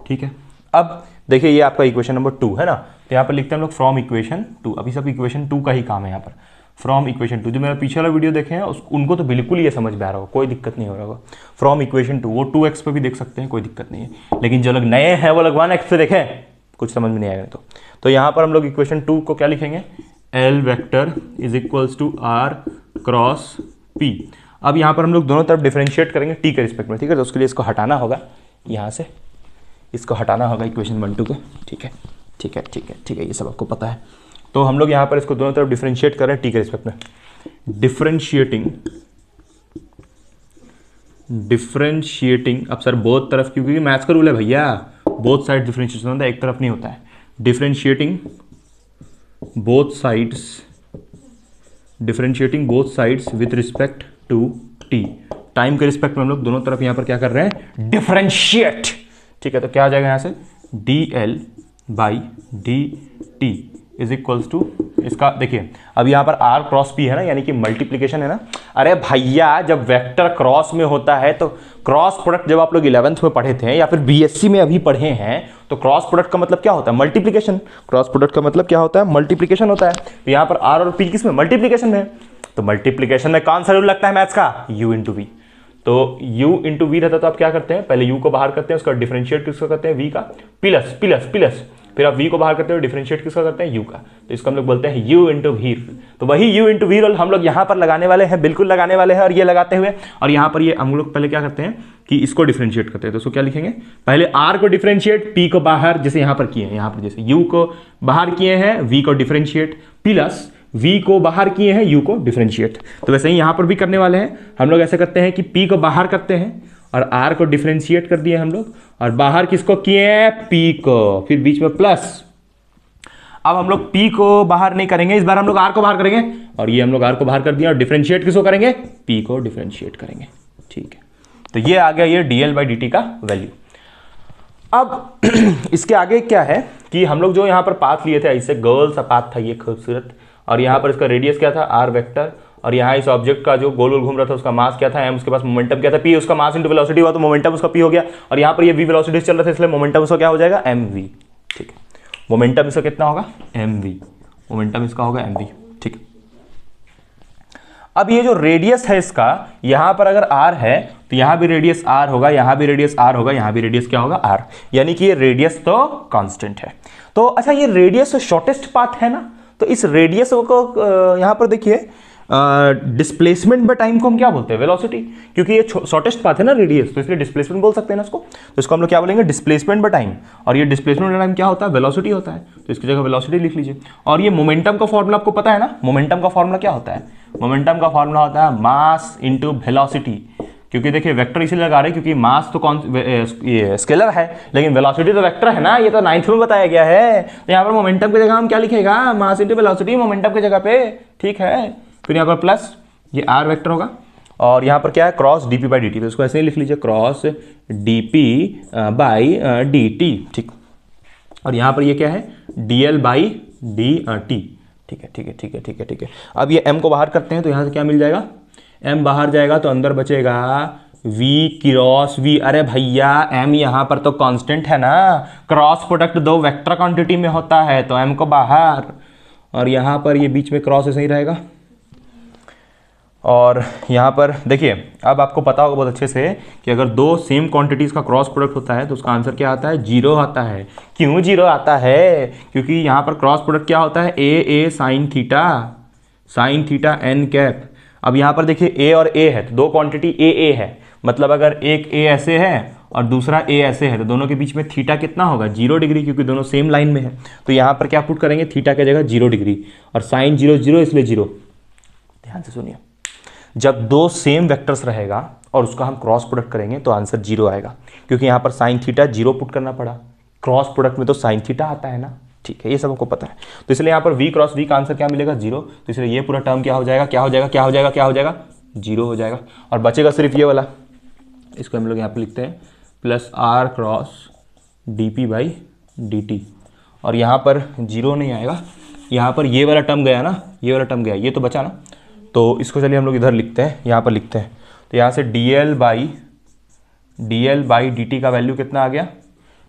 ठीक है, अब देखिए ये आपका इक्वेशन नंबर 2 है ना, तो यहाँ पर लिखते हैं हम लोग फ्रॉम इक्वेशन 2। अभी सब इक्वेशन 2 का ही काम है यहाँ पर, फ्रॉम इक्वेशन 2। जो मेरा पीछे वाला वीडियो देखे हैं उनको तो बिल्कुल ये समझ में आ रहा होगा, कोई दिक्कत नहीं हो रहा होगा। फ्रॉम इक्वेशन 2 वो 2x पे भी देख सकते हैं, कोई दिक्कत नहीं है, लेकिन जो लोग नए हैं वो लोग 1x पे देखें, कुछ समझ में नहीं आएगा। तो यहाँ पर हम लोग इक्वेशन 2 को क्या लिखेंगे, L vector is equals to R cross P। अब यहाँ पर हम लोग दोनों तरफ डिफरेंशिएट करेंगे t के रिस्पेक्ट में। ठीक है, तो उसके लिए इसको हटाना होगा, यहाँ से इसको हटाना होगा इक्वेशन 1 2 को। ठीक है, ठीक है, ठीक है, ठीक है, ये सब आपको पता है। तो हम लोग यहाँ पर इसको दोनों तरफ डिफरेंशिएट कर रहे हैं टी के रिस्पेक्ट में, डिफरेंशिएटिंग। अब सर बोथ तरफ, क्योंकि मैथ्स का रूल है भैया, बोथ साइड डिफरेंशिएशन होता है, एक तरफ नहीं होता है। Differentiating both sides with respect to T. Time के रिस्पेक्ट में हम लोग दोनों तरफ यहाँ पर क्या कर रहे हैं, डिफरेंशिएट। ठीक है, तो क्या आ जाएगा यहाँ से, dl/dt इज इक्वल्स टू, इसका देखिए अब यहाँ पर R क्रॉस P है ना, यानी कि मल्टीप्लीकेशन है ना। अरे भैया जब वेक्टर क्रॉस में होता है तो क्रॉस प्रोडक्ट, जब आप लोग 11th में पढ़े थे या फिर BSc में अभी पढ़े हैं, तो क्रॉस प्रोडक्ट का मतलब क्या होता है, मल्टीप्लीकेशन। क्रॉस प्रोडक्ट का मतलब क्या होता है, मल्टीप्लीकेशन होता है। तो यहाँ पर R और P किस में, मल्टीप्लीकेशन में। तो मल्टीप्लीकेशन में कौन सा रूल लगता है मैथ्स का, U इंटू V। तो U इंटू V रहता, तो आप क्या करते हैं, पहले U को बाहर करते हैं, उसका डिफरेंशिएट किसको करते हैं, V का, प्लस प्लस प्लस, फिर आप V को बाहर करते हैं, डिफरेंशिएट किसका करते हैं, U का। तो इसको हम लोग बोलते हैं U इंटू V। तो वही U इंटू V रोल हम लोग यहाँ पर लगाने वाले हैं, बिल्कुल लगाने वाले हैं। और ये लगाते हुए, और यहाँ पर ये हम लोग पहले क्या करते हैं कि इसको डिफरेंशिएट करते हैं। तो उसको क्या लिखेंगे, पहले R को डिफरेंशिएट, P को बाहर, जैसे यहाँ पर किए हैं, यहाँ पर जैसे U को बाहर किए हैं, V को डिफरेंशिएट, प्लस V को बाहर किए हैं, U को डिफरेंशिएट। तो वैसे ही यहाँ पर भी करने वाले हैं हम लोग। ऐसे करते हैं कि P को बाहर करते हैं और R को डिफरेंशिएट कर दिए हम लोग, और बाहर किसको किए हैं, P को, फिर बीच में प्लस। अब हम लोग P को बाहर नहीं करेंगे, इस बार हम लोग R को बाहर करेंगे, और ये हम लोग R को बाहर कर दिया, और डिफरेंशिएट किसको करेंगे, P को डिफरेंशिएट करेंगे। ठीक है, तो ये आ गया ये dl/dt का वैल्यू। अब इसके आगे क्या है कि हम लोग जो यहाँ पर पाथ लिए थे, ऐसे गोल सा पाथ था ये खूबसूरत, और यहाँ पर इसका रेडियस क्या था, R वेक्टर, और यहाँ इस ऑब्जेक्ट का जो गोल गोल घूम रहा था उसका मास क्या था, m, उसके पास मोमेंटम क्या था, p, उसका मास इंटू वेलोसिटी हुआ तो मोमेंटम उसका p हो गया, और यहाँ पर ये v वेलोसिटी चल रहा था, इसलिए मोमेंटम उसका क्या हो जाएगा, mv। ठीक है, मोमेंटम इसका कितना होगा, mv, मोमेंटम इसका होगा mv। ठीक है, अब ये जो रेडियस है इसका, यहां पर अगर r है तो यहां भी रेडियस r होगा, यहां भी रेडियस r होगा, यहां भी रेडियस क्या होगा, r, यानी कि ये रेडियस तो कांस्टेंट है। तो अच्छा ये रेडियस शॉर्टेस्ट पाथ है ना, तो इस रेडियस को यहां पर देखिए डिस्प्लेसमेंट बाय टाइम को हम क्या बोलते हैं, वेलोसिटी, क्योंकि ये शॉर्टेस्ट पाथ है ना रेडियस, तो इसलिए डिस्प्लेसमेंट बोल सकते हैं ना इसको। तो इसको हम लोग क्या बोलेंगे, डिस्प्लेसमेंट बाय टाइम, और ये डिस्प्लेसमेंट बाय टाइम क्या होता है, वेलोसिटी होता है, तो इसकी जगह वेलोसिटी लिख लीजिए। और ये मोमेंटम का फॉर्मूला आपको पता है ना, मोमेंटम का फॉर्मूला क्या होता है, मोमेंटम का फॉर्मूला होता है मास इंटू वेलोसिटी। क्योंकि देखिए वेक्टर इसलिए लगा रहे हैं क्योंकि मास तो ये स्केलर है, लेकिन वेलोसिटी तो वेक्टर है ना, ये तो 9th में बताया गया है। तो यहाँ पर मोमेंटम की जगह हम क्या लिखेगा, मास इंटू वेलोसिटी मोमेंटम की जगह पे। ठीक है, फिर यहाँ पर प्लस ये R वेक्टर होगा, और यहाँ पर क्या है, क्रॉस dp/dt, तो इसको ऐसे ही लिख लीजिए, क्रॉस dp/dt। ठीक, और यहाँ पर ये क्या है, dl/dt। ठीक है, ठीक है, ठीक है, ठीक है, ठीक है। अब ये m को बाहर करते हैं, तो यहाँ से क्या मिल जाएगा, m बाहर जाएगा तो अंदर बचेगा वी क्रॉस वी, अरे भैया एम यहाँ पर तो कांस्टेंट है ना, क्रॉस प्रोडक्ट दो वेक्टर क्वांटिटी में होता है तो एम को बाहर, और यहाँ पर ये बीच में क्रॉस ऐसे ही रहेगा। और यहाँ पर देखिए, अब आपको पता होगा बहुत अच्छे से कि अगर दो सेम क्वांटिटीज़ का क्रॉस प्रोडक्ट होता है तो उसका आंसर क्या आता है, जीरो आता है। क्यों जीरो आता है? क्योंकि यहाँ पर क्रॉस प्रोडक्ट क्या होता है, ए साइन थीटा एन कैप। अब यहाँ पर देखिए ए और ए है तो दो क्वांटिटी ए है, मतलब अगर एक ए ऐसे है और दूसरा ए ऐसे है तो दोनों के बीच में थीटा कितना होगा, 0 डिग्री, क्योंकि दोनों सेम लाइन में है। तो यहाँ पर क्या पुट करेंगे, थीटा की जगह 0 डिग्री, और साइन 0 0 इसलिए 0। ध्यान से सुनिए, जब दो सेम वेक्टर्स रहेगा और उसका हम क्रॉस प्रोडक्ट करेंगे तो आंसर 0 आएगा, क्योंकि यहाँ पर साइन थीटा 0 पुट करना पड़ा, क्रॉस प्रोडक्ट में तो साइन थीटा आता है ना। ठीक है, ये सब आपको पता है। तो इसलिए यहाँ पर v क्रॉस v का आंसर क्या मिलेगा, 0। तो इसलिए ये पूरा टर्म क्या हो जाएगा, 0 हो जाएगा, और बचेगा सिर्फ ये वाला। इसको हम लोग यहाँ पर लिखते हैं plus r cross dp by dt, और यहाँ पर 0 नहीं आएगा, यहाँ पर ये वाला टर्म गया ना, ये वाला टर्म गया, ये तो बचा ना। तो इसको चलिए हम लोग इधर लिखते हैं, यहाँ पर लिखते हैं। तो यहाँ से dl बाई dt का वैल्यू कितना आ गया,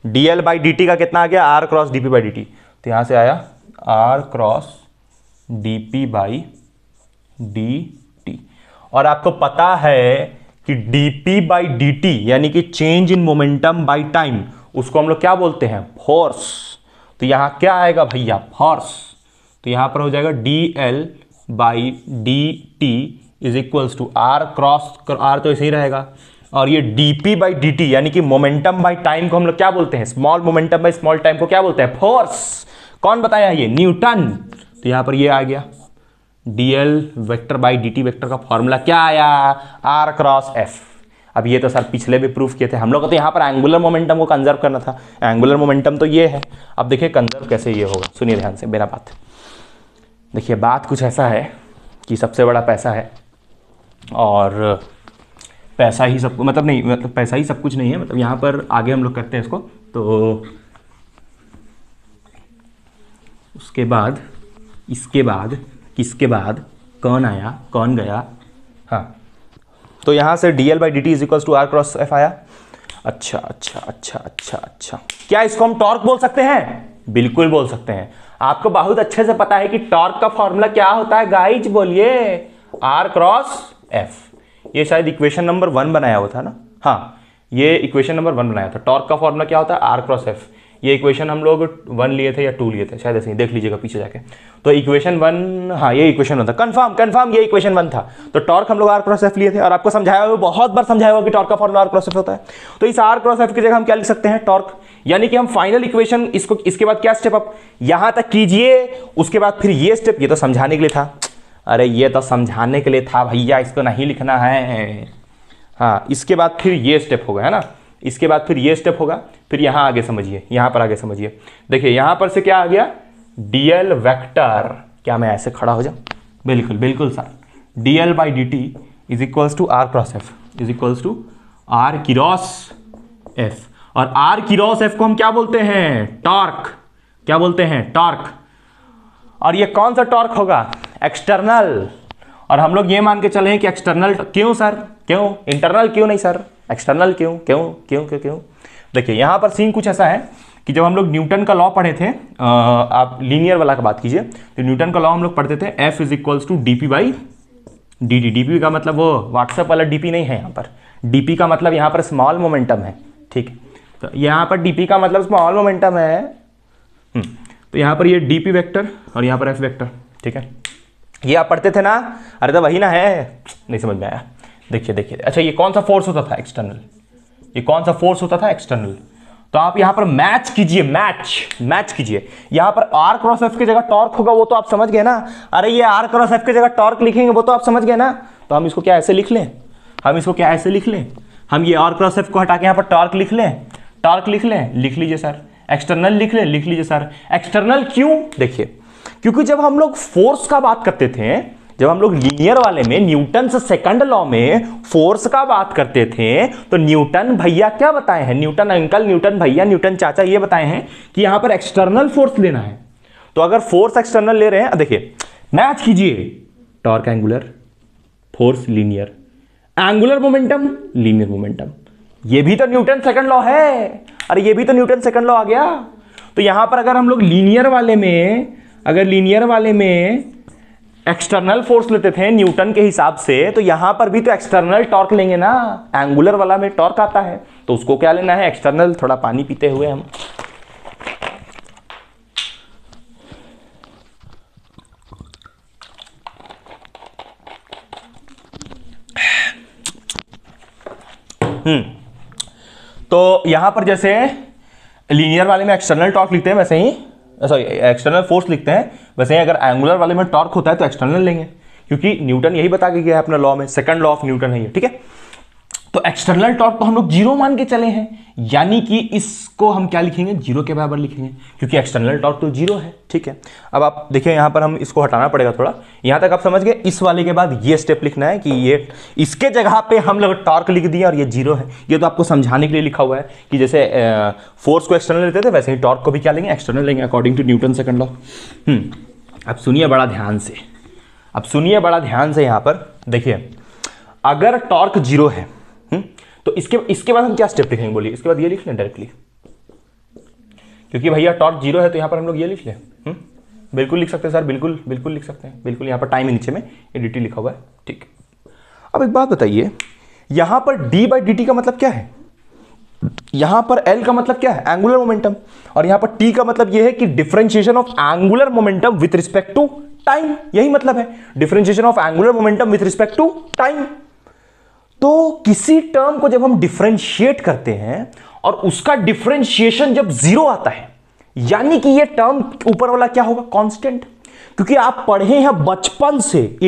dl बाई dt का कितना आ गया, r cross dp by dt। तो यहाँ से आया r cross dp by dt। और आपको पता है कि dp बाई dt यानी कि change in momentum by time, उसको हम लोग क्या बोलते हैं, फोर्स। तो यहाँ क्या आएगा भैया, फोर्स। तो यहाँ पर हो जाएगा dl by dt is equals to r cross, r तो ऐसे ही रहेगा, और ये dp बाई dt यानी कि मोमेंटम बाई टाइम को हम लोग क्या बोलते हैं, small momentum by small time को क्या बोलते हैं, फोर्स। कौन बताया, ये न्यूटन। तो यहाँ पर ये आ गया dl vector by dt vector का फॉर्मूला क्या आया, r क्रॉस f। अब ये तो सर पिछले भी प्रूफ किए थे हम लोग को, तो यहाँ पर एंगुलर मोमेंटम को कंजर्व करना था, एंगुलर मोमेंटम तो ये है। अब देखिए कंजर्व कैसे ये होगा, सुनिए ध्यान से मेरा बात। देखिए बात कुछ ऐसा है कि सबसे बड़ा पैसा है, और पैसा ही सब, मतलब नहीं, मतलब पैसा ही सब कुछ नहीं है, मतलब यहाँ पर आगे हम लोग करते हैं इसको। तो उसके बाद, इसके बाद, किसके बाद, कौन आया कौन गया, हाँ। तो यहाँ से dl by dt is equals to r cross f आया। अच्छा, क्या इसको हम टॉर्क बोल सकते हैं? बिल्कुल बोल सकते हैं। आपको बहुत अच्छे से पता है कि टॉर्क का फॉर्मूला क्या होता है गाइज, बोलिए, r क्रॉस f। ये शायद इक्वेशन नंबर 1 बनाया हुआ था ना, हाँ ये इक्वेशन नंबर 1 बनाया था। टॉर्क का फॉर्मूला क्या होता है, r क्रॉस f। ये इक्वेशन हम लोग 1 लिए थे या 2 लिए थे शायद, ऐसे ही देख लीजिएगा पीछे जाके। तो इक्वेशन 1, हाँ ये इक्वेशन 1 था, कंफर्म ये इक्वेशन 1 था। तो टॉर्क हम लोग r क्रॉस f लिए थे, और आपको समझाया हुआ, बहुत बार समझाया हुआ कि टॉर्क का फॉर्मूला r क्रॉस f होता है। तो इस r क्रॉस f की जगह हम क्या लिख सकते हैं, टॉर्क। यानी कि हम फाइनल इक्वेशन इसको, इसके बाद क्या स्टेप अप यहां तक कीजिए, उसके बाद फिर ये स्टेप, ये तो समझाने के लिए था, अरे ये तो समझाने के लिए था भैया, इसको नहीं लिखना है। हाँ, इसके बाद फिर ये स्टेप होगा, है ना, इसके बाद फिर ये स्टेप होगा, फिर यहाँ आगे समझिए, यहाँ पर आगे समझिए। देखिए यहाँ पर से क्या आ गया, dl वेक्टर, क्या मैं ऐसे खड़ा हो जाऊँ, बिल्कुल sir, dl by dt is equals to r cross f is equals to r cross f। और r क्रॉस f को हम क्या बोलते हैं, टॉर्क। क्या बोलते हैं, टॉर्क। और ये कौन सा टॉर्क होगा, एक्सटर्नल। और हम लोग ये मान के चले हैं कि एक्सटर्नल, क्यों सर, क्यों इंटरनल क्यों नहीं सर, एक्सटर्नल क्यों, क्यों। देखिए यहाँ पर सीन कुछ ऐसा है कि जब हम लोग न्यूटन का लॉ पढ़े थे, आप लीनियर वाला का बात कीजिए, तो न्यूटन का लॉ हम लोग पढ़ते थे, f is equals to D P by D T. D P का मतलब वो व्हाट्सएप वाला डी पी नहीं है, यहाँ पर डी पी का मतलब यहाँ पर स्मॉल मोमेंटम है, ठीक है। तो यहाँ पर डी पी का मतलब स्मॉल मोमेंटम है। तो यहाँ पर ये डी पी वैक्टर और यहाँ पर एफ वैक्टर, ठीक है। ये आप पढ़ते थे ना, अरे तो वही ना है, नहीं समझ में आया। देखिए, अच्छा ये कौन सा फोर्स होता था, एक्सटर्नल। ये कौन सा फोर्स होता था, एक्सटर्नल। तो आप यहाँ पर मैच कीजिए, मैच कीजिए। यहाँ पर r क्रॉस f की जगह टॉर्क होगा, वो तो आप समझ गए ना। अरे ये r क्रॉस f की जगह टॉर्क लिखेंगे, वो तो आप समझ गए ना। तो हम इसको क्या ऐसे लिख लें, हम ये r क्रॉस f को हटा के यहाँ पर टॉर्क लिख लें, लिख लीजिए सर। एक्सटर्नल लिख लीजिए सर। एक्सटर्नल क्यों, देखिए, क्योंकि जब हम लोग फोर्स का बात करते थे, जब हम लोग लीनियर वाले में न्यूटन से सेकंड लॉ में फोर्स का बात करते थे, तो न्यूटन भैया क्या बताए हैं, न्यूटन अंकल, न्यूटन भैया, न्यूटन चाचा ये बताए हैं कि यहां पर एक्सटर्नल फोर्स लेना है। तो अगर फोर्स एक्सटर्नल ले रहे हैं, देखिए मैच कीजिए, torque angular, force linear, angular momentum, linear momentum, ये भी तो न्यूटन सेकंड लॉ है। अरे ये भी तो न्यूटन सेकंड लॉ आ गया। तो यहां पर अगर हम लोग लीनियर वाले में एक्सटर्नल फोर्स लेते थे न्यूटन के हिसाब से, तो यहां पर भी तो एक्सटर्नल टॉर्क लेंगे ना। एंगुलर वाला में टॉर्क आता है, तो उसको क्या लेना है, एक्सटर्नल। थोड़ा पानी पीते हुए हम तो यहां पर जैसे लीनियर वाले में एक्सटर्नल टॉर्क लिखते हैं, वैसे ही सॉरी एक्सटर्नल फोर्स लिखते हैं, वैसे ही अगर एंगुलर वाले में टॉर्क होता है तो एक्सटर्नल लेंगे, क्योंकि न्यूटन यही बता के गया है अपने लॉ में, सेकंड लॉ ऑफ न्यूटन है ये, ठीक है। तो एक्सटर्नल टॉर्क को हम लोग जीरो मान के चले हैं, यानी कि इसको हम क्या लिखेंगे, जीरो के बराबर लिखेंगे, क्योंकि एक्सटर्नल टॉर्क तो जीरो है, ठीक है। अब आप देखिए यहां पर हम इसको हटाना पड़ेगा थोड़ा, यहां तक आप समझ गए। इस वाले के बाद ये स्टेप लिखना है कि ये इसके जगह पे हम लोग टॉर्क लिख दिया और ये जीरो है। ये तो आपको समझाने के लिए लिखा हुआ है कि जैसे फोर्स को एक्सटर्नल लेते थे, वैसे ही टॉर्क को भी क्या लेंगे, एक्सटर्नल लेंगे, according to Newton second law. अब सुनिए बड़ा ध्यान से, यहां पर देखिए, अगर टॉर्क जीरो है तो इसके बाद हम क्या स्टेप लिखेंगे, बोलिए। इसके बाद ये लिख लें डायरेक्टली, क्योंकि भैया टॉर्क जीरो है तो यहां पर हम लोग ये लिख लें। बिल्कुल लिख सकते हैं सर, बिल्कुल लिख सकते हैं, बिल्कुल। यहां पर टाइम नीचे में dt लिखा हुआ है, ठीक। अब एक बात बताइए, यहां पर d/dt का मतलब क्या है, यहां पर L का मतलब क्या है, एंगुलर मोमेंटम, और यहां पर T का मतलब यह है कि differentiation of angular momentum with respect to time, यही मतलब है, differentiation of angular momentum with respect to time. तो किसी टर्म को जब हम डिफरेंशिएट करते हैं और उसका डिफरेंशिएशन जब जीरो आता है, यानी कि ये टर्म ऊपर वाला क्या होगा, कांस्टेंट। क्योंकि आप पढ़े हैं बचपन से,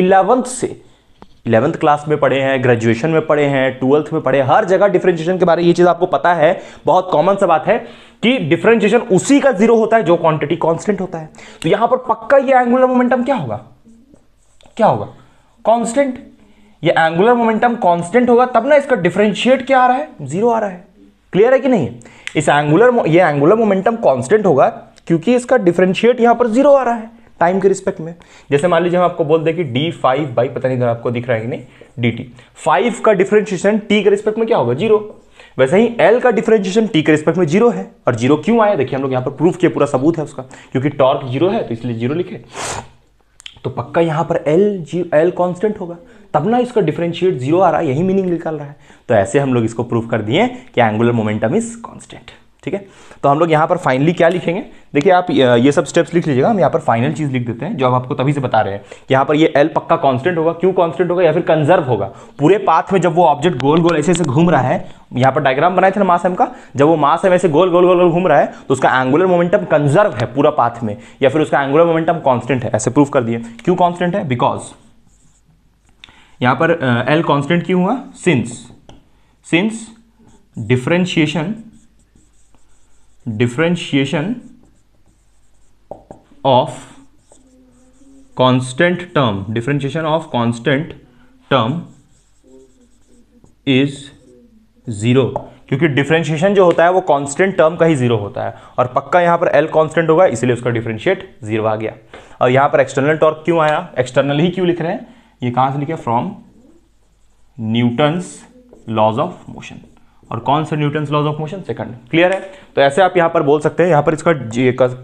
11th क्लास में पढ़े हैं, ग्रेजुएशन में पढ़े हैं, 12th में पढ़े, हर जगह डिफरेंशिएशन के बारे में ये चीज आपको पता है, बहुत कॉमन सा बात है कि डिफरेंशिएशन उसी का जीरो होता है जो क्वांटिटी कांस्टेंट होता है। तो यहां पर पक्का ये एंगुलर मोमेंटम क्या होगा, कांस्टेंट। ये एंगुलर मोमेंटम कांस्टेंट होगा तब ना इसका डिफरेंशिएट क्या आ रहा है, जीरो आ रहा है। क्लियर है कि नहीं? ये एंगुलर मोमेंटम कांस्टेंट होगा क्योंकि इसका डिफरेंशिएट यहां पर जीरो आ रहा है टाइम के रिस्पेक्ट में। जैसे मान लीजिए हम आपको बोल दें कि d5 बाई, पता नहीं आपको दिख रहा है कि नहीं, dt, 5 का डिफरेंशिएशन t के रिस्पेक्ट में क्या होगा, जीरो। वैसे ही L का डिफरेंशिएशन t के रिस्पेक्ट में जीरो है। और जीरो क्यों आया, देखिए हम लोग यहां पर प्रूफ किया, पूरा सबूत है उसका, क्योंकि टॉर्क जीरो है तो इसलिए जीरो लिखे। तो पक्का यहां पर L कांस्टेंट होगा, तब ना इसका डिफरेंशिएट जीरो आ रहा है, यही मीनिंग निकाल रहा है। तो ऐसे हम लोग इसको प्रूफ कर दिए कि एंगुलर मोमेंटम इज कांस्टेंट, ठीक है। तो हम लोग यहां पर फाइनली क्या लिखेंगे, देखिए आप ये सब स्टेप्स लिख लीजिएगा, हम यहां पर फाइनल चीज लिख देते हैं जो हम आपको तभी से बता रहे हैं कि यहां पर ये L पक्का कांस्टेंट होगा। क्यों कांस्टेंट होगा, या फिर कंजर्व होगा पूरे पाथ में। जब वो ऑब्जेक्ट गोल गोल ऐसे घूम रहा है, यहां पर डायग्राम बनाए थे ना मास एम का, जब वो मास एम ऐसे गोल गोल गोल घूम रहा है तो उसका एंगुलर मोमेंटम कंजर्व है पूरा पाथ में, या फिर उसका एंगुलर मोमेंटम कांस्टेंट है, ऐसे प्रूफ कर दिए। क्यों कांस्टेंट है, बिकॉज यहां पर L कांस्टेंट क्यों हुआ, since differentiation of constant term is zero. क्योंकि डिफरेंशिएशन जो होता है वो कांस्टेंट टर्म का ही जीरो होता है, और पक्का यहां पर L कांस्टेंट होगा, इसलिए उसका डिफरेंशिएट जीरो आ गया। और यहां पर एक्सटर्नल टॉर्क क्यों आया, एक्सटर्नल ही क्यों लिख रहे हैं, ये कहां से लिखे, from Newton's laws of motion. और कौन सा Newton's laws of motion, second. Clear है? तो ऐसे आप यहां पर बोल सकते हैं, यहां पर इसका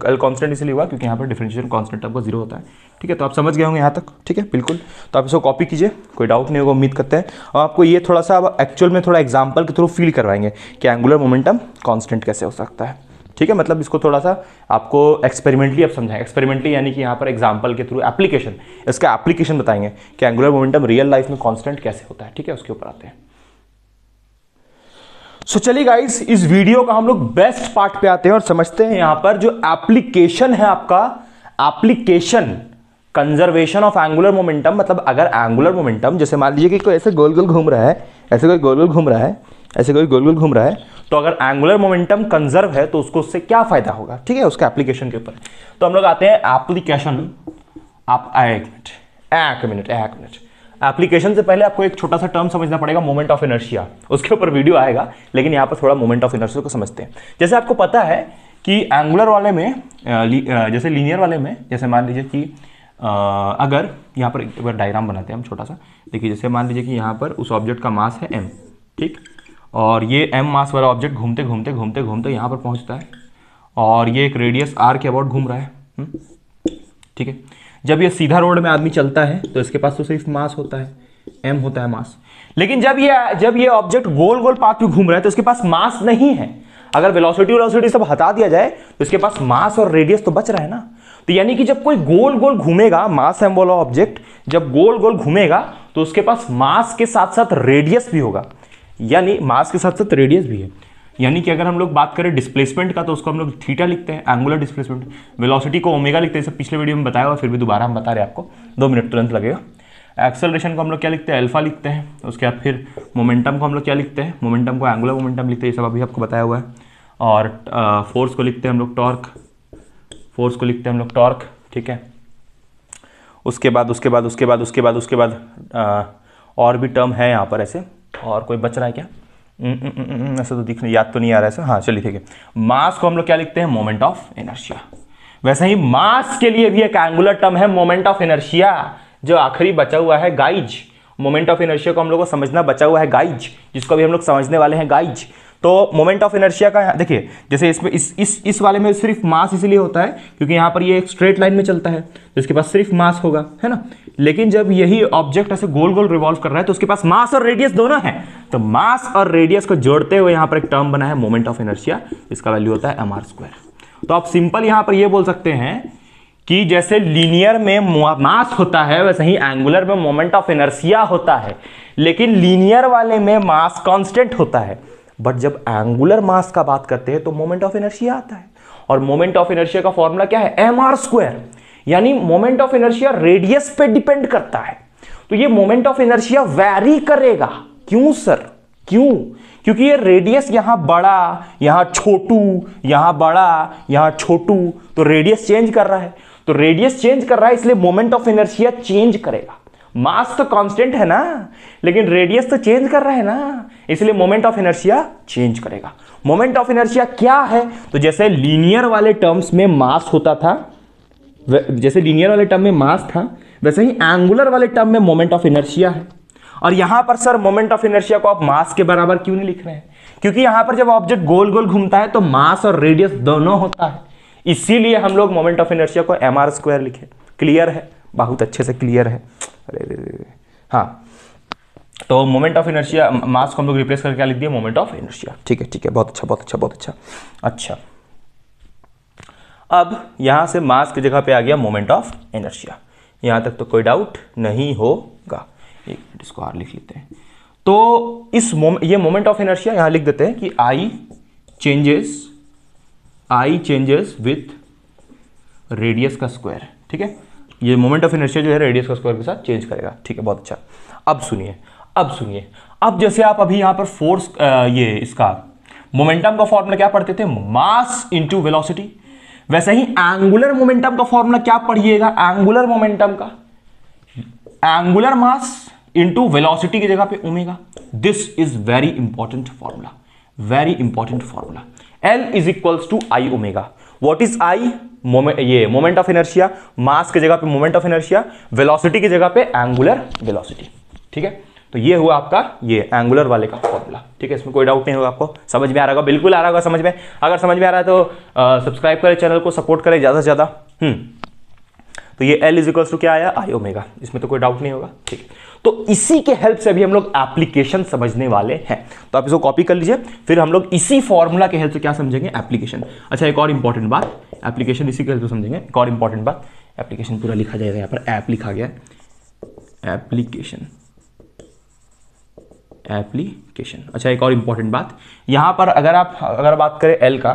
L कांस्टेंट इसलिए हुआ क्योंकि यहां पर डिफरेंशिएशन कांस्टेंट आपका जीरो होता है, ठीक है। तो आप समझ गए होंगे यहां तक, ठीक है, बिल्कुल। तो आप इसको कॉपी कीजिए, कोई डाउट नहीं होगा, उम्मीद करते हैं। और आपको ये थोड़ा सा एक्चुअल में थोड़ा एग्जाम्पल के थ्रू फील करवाएंगे कि एंगुलर मोमेंटम कांस्टेंट कैसे हो सकता है, ठीक है। मतलब इसको थोड़ा सा आपको एक्सपेरिमेंटली आप समझाएं, एक्सपेरिमेंटली यानी कि यहाँ पर एग्जांपल के थ्रू एप्लीकेशन, इसका एप्लीकेशन बताएंगे कि एंगुलर मोमेंटम रियल लाइफ में कांस्टेंट कैसे होता है, ठीक है। उसके ऊपर आते हैं। सो चलिए गाइस, इस वीडियो का हम लोग बेस्ट पार्ट पे आते हैं और समझते हैं यहाँ पर जो एप्लीकेशन है आपका, application conservation of angular momentum. मतलब अगर एंगुलर मोमेंटम, जैसे मान लीजिए कि कोई ऐसे गोल गोल घूम रहा है, ऐसे कोई गोल गोल घूम रहा है, ऐसे कोई गोल गोल घूम रहा है, तो अगर एंगुलर मोमेंटम कंजर्व है तो उसको उससे क्या फायदा होगा, ठीक है, उसका एप्लीकेशन के ऊपर। तो हम लोग आते हैं एप्लीकेशन। आप एक मिनट एप्लीकेशन से पहले आपको एक छोटा सा टर्म समझना पड़ेगा, मोमेंट ऑफ इनर्शिया। उसके ऊपर वीडियो आएगा, लेकिन यहाँ पर थोड़ा मोमेंट ऑफ इनर्शिया को समझते हैं। जैसे आपको पता है कि एंगुलर वाले में जैसे लीनियर वाले में, जैसे मान लीजिए कि अगर यहाँ पर एक बार डायग्राम बनाते हैं हम छोटा सा। देखिए जैसे मान लीजिए कि यहाँ पर उस ऑब्जेक्ट का मास है m, ठीक, और ये m मास वाला ऑब्जेक्ट घूमते घूमते घूमते घूमते यहाँ पर पहुँचता है और ये एक रेडियस r के अबाउट घूम रहा है, ठीक है। जब ये सीधा रोड में आदमी चलता है तो इसके पास तो सिर्फ मास होता है, m होता है मास। लेकिन जब ये ऑब्जेक्ट गोल गोल पाथ में घूम रहा है तो इसके पास मास नहीं है। अगर वेलोसिटी सब हटा दिया जाए तो इसके पास मास और रेडियस तो बच रहा है ना। तो यानी कि जब कोई गोल गोल घूमेगा, मास m वाला ऑब्जेक्ट जब गोल गोल घूमेगा तो उसके पास मास के साथ साथ रेडियस भी होगा, यानी मास के साथ साथ रेडियस भी है। यानी कि अगर हम लोग बात करें डिस्प्लेसमेंट का तो उसको हम लोग थीटा लिखते हैं, एंगुलर डिस्प्लेसमेंट। वेलोसिटी को ओमेगा लिखते हैं, सब पिछले वीडियो में बताया हुआ, फिर भी दोबारा हम बता रहे हैं आपको, 2 मिनट तुरंत लगेगा। एक्सेलरेशन को हम लोग क्या लिखते हैं, अल्फा लिखते हैं। उसके बाद फिर मोमेंटम को हम लोग क्या लिखते हैं, मोमेंटम को एंगुलर मोमेंटम लिखते हैं, ये सब अभी आपको बताया हुआ है। और फोर्स को लिखते हैं हम लोग टॉर्क, फोर्स को लिखते हैं हम लोग टॉर्क, ठीक है। उसके बाद और भी टर्म है यहाँ पर ऐसे, और कोई बच रहा है क्या, ऐसे तो दिखने याद तो नहीं आ रहा है ऐसा, हाँ चलिए ठीक है। मास को हम लोग क्या लिखते हैं, मोमेंट ऑफ इनर्शिया। वैसे ही मास के लिए भी एक एंगुलर टर्म है मोमेंट ऑफ इनर्शिया, जो आखिरी बचा हुआ है गाइज। मोमेंट ऑफ इनर्शिया को हम लोग को समझना बचा हुआ है गाइज, जिसको भी हम लोग समझने वाले हैं गाइज। तो मोमेंट ऑफ इनर्शिया का देखिए, जैसे इसमें इस वाले में सिर्फ मास इसलिए होता है क्योंकि यहाँ पर ये एक स्ट्रेट लाइन में चलता है तो इसके पास सिर्फ मास होगा, है ना। लेकिन जब यही ऑब्जेक्ट ऐसे गोल गोल रिवॉल्व कर रहा है तो उसके पास मास और रेडियस दोनों है। तो मास और रेडियस को जोड़ते हुए यहाँ पर एक टर्म बना है मोमेंट ऑफ इनर्शिया, इसका वैल्यू होता है mr²। तो आप सिंपल यहाँ पर ये बोल सकते हैं कि जैसे लीनियर में मास होता है वैसे ही एंगुलर में मोमेंट ऑफ इनर्शिया होता है, लेकिन लीनियर वाले में मास कांस्टेंट होता है। बट जब एंगुलर मास का बात करते हैं तो मोमेंट ऑफ इनर्शिया आता है, और मोमेंट ऑफ इनर्शिया का फॉर्मूला क्या है, mr²। यानी मोमेंट ऑफ इनर्शिया रेडियस पे डिपेंड करता है। तो ये मोमेंट ऑफ इनर्शिया वैरी करेगा। क्यों सर, क्यों? क्योंकि ये रेडियस यहां बड़ा, यहां छोटू, यहां बड़ा, यहां छोटू, तो रेडियस चेंज कर रहा है। तो रेडियस चेंज कर रहा है इसलिए मोमेंट ऑफ इनर्शिया चेंज करेगा। मास तो कांस्टेंट है ना, लेकिन रेडियस तो चेंज कर रहा है ना, इसलिए मोमेंट ऑफ इनर्शिया चेंज करेगा। मोमेंट ऑफ इनर्शिया क्या है, तो जैसे लीनियर वाले टर्म्स में मास होता था, जैसे लीनियर वाले टर्म में मास था, वैसे ही एंगुलर वाले टर्म में मोमेंट ऑफ इनर्शिया है। और यहां पर सर मोमेंट ऑफ इनर्शिया को आप मास के बराबर क्यों नहीं लिख रहे हैं, क्योंकि यहां पर जब ऑब्जेक्ट गोल गोल घूमता है तो मास और रेडियस दोनों होता है, इसीलिए हम लोग मोमेंट ऑफ इनर्शिया को mr² लिखे। क्लियर है, बहुत अच्छे से क्लियर है। अरे हाँ, तो मोमेंट ऑफ इनर्शिया, मास को हम लोग रिप्लेस करके क्या लिख दिया, मोमेंट ऑफ इनर्शिया। ठीक है ठीक है, बहुत अच्छा बहुत अच्छा बहुत अच्छा। अच्छा, अब यहां से मास की जगह पे आ गया मोमेंट ऑफ इनर्शिया। यहां तक तो कोई डाउट नहीं होगा। एक मिनट, इसको और लिख लेते हैं। तो ये मोमेंट ऑफ इनर्शिया यहां लिख देते हैं कि I चेंजेस विथ रेडियस का स्क्वायर। ठीक है, ये मोमेंट ऑफ इनर्शिया जो है रेडियस का स्क्वायर के साथ चेंज करेगा। ठीक है, बहुत अच्छा। अब सुनिए, अब जैसे आप अभी यहां पर फोर्स, ये इसका मोमेंटम का फॉर्मूला क्या पढ़ते थे, मास इंटू वेलोसिटी, वैसे ही एंगुलर मोमेंटम का फॉर्मूला क्या पढ़िएगा, एंगुलर मोमेंटम का एंगुलर मास इंटू वेलोसिटी की जगह पे omega. This is very important formula, very important formula. L is equals to I omega. What is I? ये मोमेंट ऑफ इनर्शिया, मास की जगह पे मोमेंट ऑफ इनर्शिया, वेलोसिटी की जगह पे एंगुलर वेलोसिटी। ठीक है, तो ये हुआ आपका ये एंगुलर वाले का फॉर्मूला। ठीक है, इसमें कोई डाउट नहीं होगा, आपको समझ में आ रहा होगा, बिल्कुल आ रहा होगा समझ में। अगर समझ में आ रहा है तो सब्सक्राइब करें चैनल को, सपोर्ट करें ज्यादा से ज्यादा। तो ये L इज इक्वल्स टू क्या आया, I ओमेगा, इसमें तो कोई डाउट नहीं होगा। ठीक है, तो इसी के हेल्प से अभी हम लोग एप्लीकेशन समझने वाले हैं, तो आप इसको कॉपी कर लीजिए, फिर हम लोग इसी फॉर्मूला के हेल्प से क्या समझेंगे, एप्लीकेशन। अच्छा, एक और इंपॉर्टेंट बात, एप्लीकेशन इसी के हेल्प से समझेंगे। एक और इंपॉर्टेंट बात, एप्लीकेशन पूरा लिखा जाएगा, यहाँ पर ऐप लिखा गया है, एप्लीकेशन। अच्छा, एक और इंपॉर्टेंट बात, यहां पर अगर बात करें L का,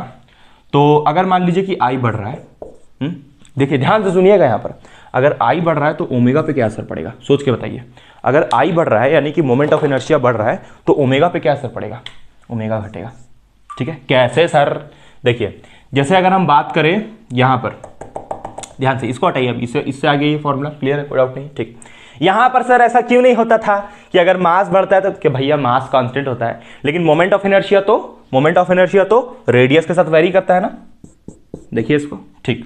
तो अगर मान लीजिए कि I बढ़ रहा है, देखिए ध्यान से सुनिएगा, यहां पर अगर I बढ़ रहा है तो ओमेगा पे क्या असर पड़ेगा, सोच के बताइए। अगर I बढ़ रहा है यानी कि मोमेंट ऑफ इनर्शिया बढ़ रहा है तो ओमेगा पे क्या असर पड़ेगा, ओमेगा घटेगा। ठीक है, कैसे सर? देखिए, जैसे अगर हम बात करें यहां पर, ध्यान से इसको हटाइए, अब इससे आगे ये फॉर्मूला क्लियर है, कोई डाउट नहीं। ठीक, यहां पर सर ऐसा क्यों नहीं होता था कि अगर मास बढ़ता है तो कि भैया मास कांस्टेंट होता है, लेकिन मोमेंट ऑफ इनर्शिया तो रेडियस के साथ वेरी करता है ना। देखिए इसको, ठीक।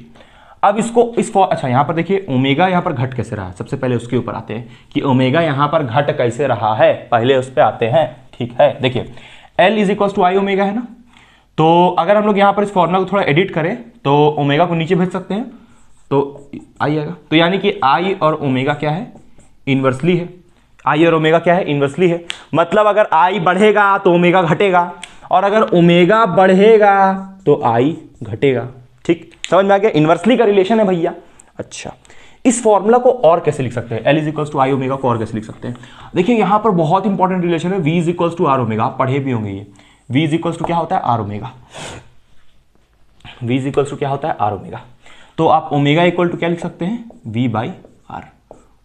अब इसको अच्छा यहाँ पर देखिए ओमेगा यहाँ पर घट कैसे रहा है, सबसे पहले उसके ऊपर आते हैं कि ओमेगा यहाँ पर घट कैसे रहा है, पहले उस पर आते हैं। ठीक है, देखिए L is equal to I omega है ना, तो अगर हम लोग यहाँ पर इस फॉर्मूला को थोड़ा एडिट करें तो ओमेगा को नीचे भेज सकते हैं तो आई आएगा। तो यानी कि आई और ओमेगा क्या है, इनवर्सली है। आई और ओमेगा क्या है, इनवर्सली है। मतलब अगर आई बढ़ेगा तो ओमेगा घटेगा, और अगर ओमेगा बढ़ेगा तो आई घटेगा। ठीक, समझ में आ गया, इनवर्सली का रिलेशन है भैया। अच्छा, इस फॉर्मूला को और कैसे लिख सकते हैं, L is equal to I omega को और कैसे लिख सकते हैं? देखिए यहां पर बहुत इंपॉर्टेंट रिलेशन है, V is equal to R omega, आप पढ़े भी होंगे ये। V इज इक्वल टू क्या होता है, R omega. V is equal to क्या होता है, आर ओमेगा। तो आप ओमेगा इक्वल टू क्या लिख सकते हैं, V by R.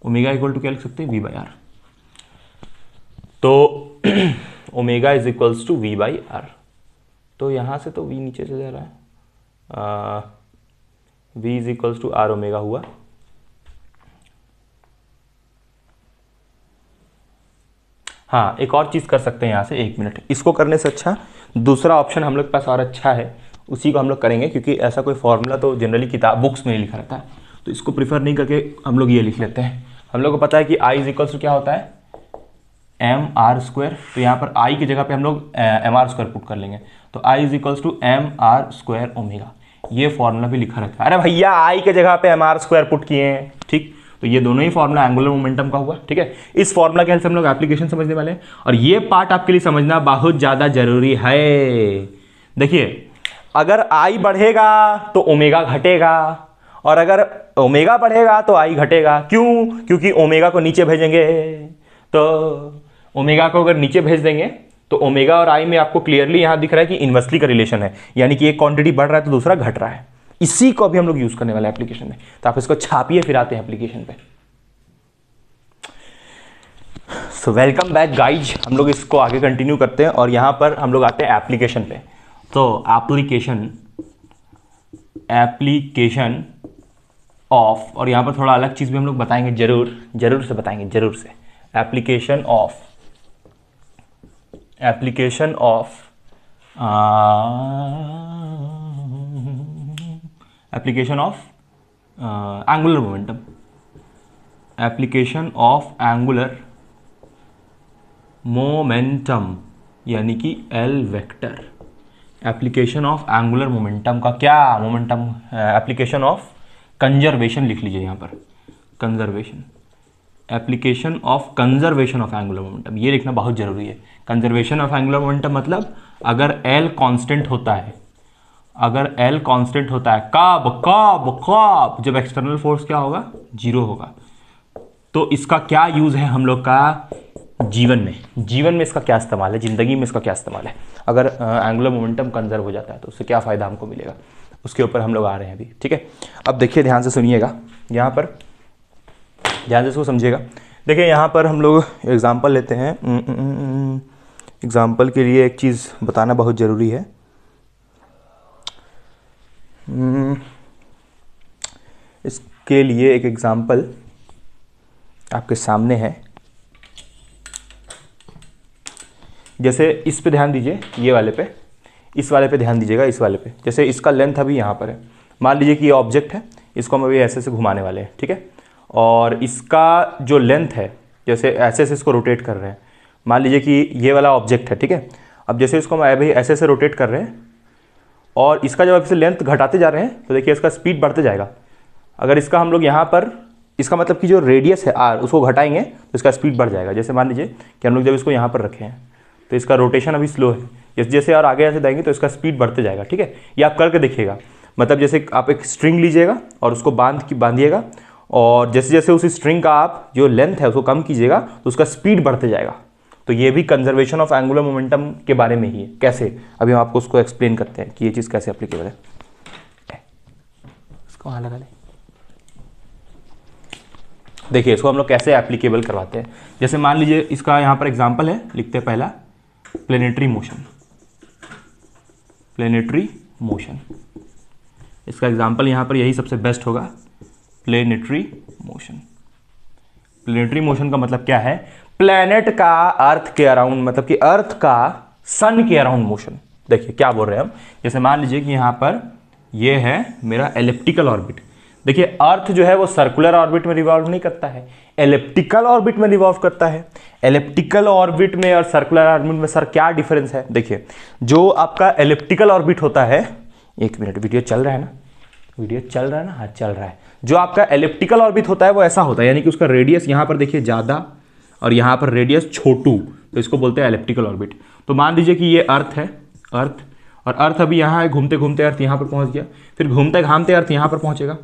Omega equal to क्या लिख सकते हैं, V बाई आर। तो omega is equals to V by R. तो यहां से तो V नीचे से जा रहा है, V is equals to R omega हुआ। हाँ, एक और चीज कर सकते हैं यहां से, एक मिनट, इसको करने से अच्छा दूसरा ऑप्शन हम लोग के पास और अच्छा है, उसी को हम लोग करेंगे, क्योंकि ऐसा कोई फॉर्मूला तो जनरली किताब बुक्स में नहीं लिखा रहता है, तो इसको प्रीफर नहीं करके हम लोग ये लिख लेते हैं। हम लोग को पता है कि I इज इक्वल्स टू क्या होता है, एम आर स्क्वायर। तो यहाँ पर I की जगह पे हम लोग एम आर स्क्वायर पुट कर लेंगे, तो I is equals to M R square omega. ये फॉर्मूला भी लिखा रहता है। अरे भैया I के जगह पे एम आर स्क्वायर पुट किए हैं, ठीक, तो ये दोनों ही फॉर्मूला एंगुलर मोमेंटम का हुआ। ठीक है, इस फॉर्मूला के हेल्प से हम लोग एप्लीकेशन समझने वाले हैं, और ये पार्ट आपके लिए समझना बहुत ज्यादा जरूरी है। देखिए, अगर I बढ़ेगा तो ओमेगा घटेगा, और अगर ओमेगा बढ़ेगा तो I घटेगा। क्यों? क्योंकि ओमेगा को नीचे भेजेंगे, तो ओमेगा को अगर नीचे भेज देंगे तो ओमेगा और I में आपको क्लियरली यहां दिख रहा है कि इनवर्सली का रिलेशन है, यानी कि एक क्वांटिटी बढ़ रहा है तो दूसरा घट रहा है। इसी को अभी हम लोग यूज करने वाले एप्लीकेशन में, तो आप इसको छापिए, फिर आते हैं एप्लीकेशन पे। सो वेलकम बैक गाइज, हम लोग इसको आगे कंटिन्यू करते हैं, और यहां पर हम लोग आते हैं एप्लीकेशन पे। तो एप्लीकेशन ऑफ, और यहां पर थोड़ा अलग चीज भी हम लोग बताएंगे, जरूर से बताएंगे, जरूर से। Application of angular momentum, application of angular momentum, यानी कि L vector. Application of angular momentum का क्या, मोमेंटम एप्लीकेशन ऑफ कंजर्वेशन लिख लीजिए यहां पर, conservation, application of conservation of angular momentum, ये लिखना बहुत जरूरी है। कंजर्वेशन ऑफ एंगुलर मोमेंटम मतलब अगर L कांस्टेंट होता है, अगर L कांस्टेंट होता है, कब जब एक्सटर्नल फोर्स क्या होगा, जीरो होगा। तो इसका क्या यूज है हम लोग का जीवन में इसका क्या इस्तेमाल है, जिंदगी में इसका क्या इस्तेमाल है, अगर एंगुलर मोमेंटम कंजर्व हो जाता है तो उससे क्या फायदा हमको मिलेगा, उसके ऊपर हम लोग आ रहे हैं अभी। ठीक है, अब देखिए ध्यान से सुनिएगा, यहाँ पर ध्यान से इसको समझिएगा। देखिए यहाँ पर हम लोग एग्जाम्पल लेते हैं। एग्जाम्पल के लिए एक चीज़ बताना बहुत ज़रूरी है। इसके लिए एक एग्जाम्पल आपके सामने है, जैसे इस पे ध्यान दीजिए, ये वाले पे, इस वाले पे ध्यान दीजिएगा, इस वाले पे। जैसे इसका लेंथ अभी यहाँ पर है, मान लीजिए कि ये ऑब्जेक्ट है, इसको हम अभी ऐसे से घुमाने वाले हैं, ठीक है, और इसका जो लेंथ है, जैसे ऐसे से इसको रोटेट कर रहे हैं, मान लीजिए कि ये वाला ऑब्जेक्ट है, ठीक है। अब जैसे इसको हम अभी ऐसे से रोटेट कर रहे हैं, और इसका जब इसे लेंथ घटाते जा रहे हैं तो देखिए इसका स्पीड बढ़ते जाएगा। अगर इसका हम लोग यहाँ पर, इसका मतलब कि जो रेडियस है r, उसको घटाएंगे तो इसका स्पीड बढ़ जाएगा। जैसे मान लीजिए कि हम लोग जब इसको यहाँ पर रखे हैं तो इसका रोटेशन अभी स्लो है, जैसे जैसे और आगे ऐसे जाएंगे तो इसका स्पीड बढ़ते जाएगा, ठीक है। ये आप करके देखिएगा, मतलब जैसे आप एक स्ट्रिंग लीजिएगा और उसको बांधिएगा, और जैसे जैसे उस स्ट्रिंग का आप जो लेंथ है उसको कम कीजिएगा तो उसका स्पीड बढ़ते जाएगा। तो ये भी कंजर्वेशन ऑफ एंगुलर मोमेंटम के बारे में ही है। कैसे, अभी हम आपको उसको एक्सप्लेन करते हैं कि ये चीज़ कैसे एप्लीकेबल है। इसको वहाँ लगा ले। देखिए इसको हम लोग कैसे एप्लीकेबल करवाते हैं। जैसे मान लीजिए इसका यहाँ पर एग्जाम्पल है, लिखते हैं पहला, प्लेनेटरी मोशन। प्लेनेटरी मोशन, इसका एग्जाम्पल यहाँ पर यही सबसे बेस्ट होगा, प्लेनेटरी मोशन। प्लेनेटरी मोशन का मतलब क्या है, प्लेनेट का अर्थ के अराउंड, मतलब कि अर्थ का सन के अराउंड मोशन। देखिए क्या बोल रहे हैं हम, जैसे मान लीजिए कि यहाँ पर ये है मेरा एलिप्टिकल ऑर्बिट, देखिए अर्थ जो है वो सर्कुलर ऑर्बिट में रिवॉल्व नहीं करता है, एलिप्टिकल ऑर्बिट में रिवॉल्व करता है। एलिप्टिकल ऑर्बिट में और सर्कुलर ऑर्बिट में सर क्या डिफरेंस है? देखिए जो आपका एलिप्टिकल ऑर्बिट होता है, एक मिनट, वीडियो चल रहा है ना, वीडियो चल रहा है ना, हाँ चल रहा है। जो आपका एलिप्टिकल ऑर्बिट होता है वो ऐसा होता है, यानी कि उसका रेडियस यहाँ पर देखिए ज़्यादा और यहाँ पर रेडियस छोटू, तो इसको बोलते हैं एलिप्टिकल ऑर्बिट। तो मान लीजिए कि ये अर्थ है, अर्थ, और अर्थ अभी यहाँ है, घूमते घूमते अर्थ यहाँ पर पहुँच गया, फिर घूमते घामते अर्थ यहाँ पर पहुँचेगा।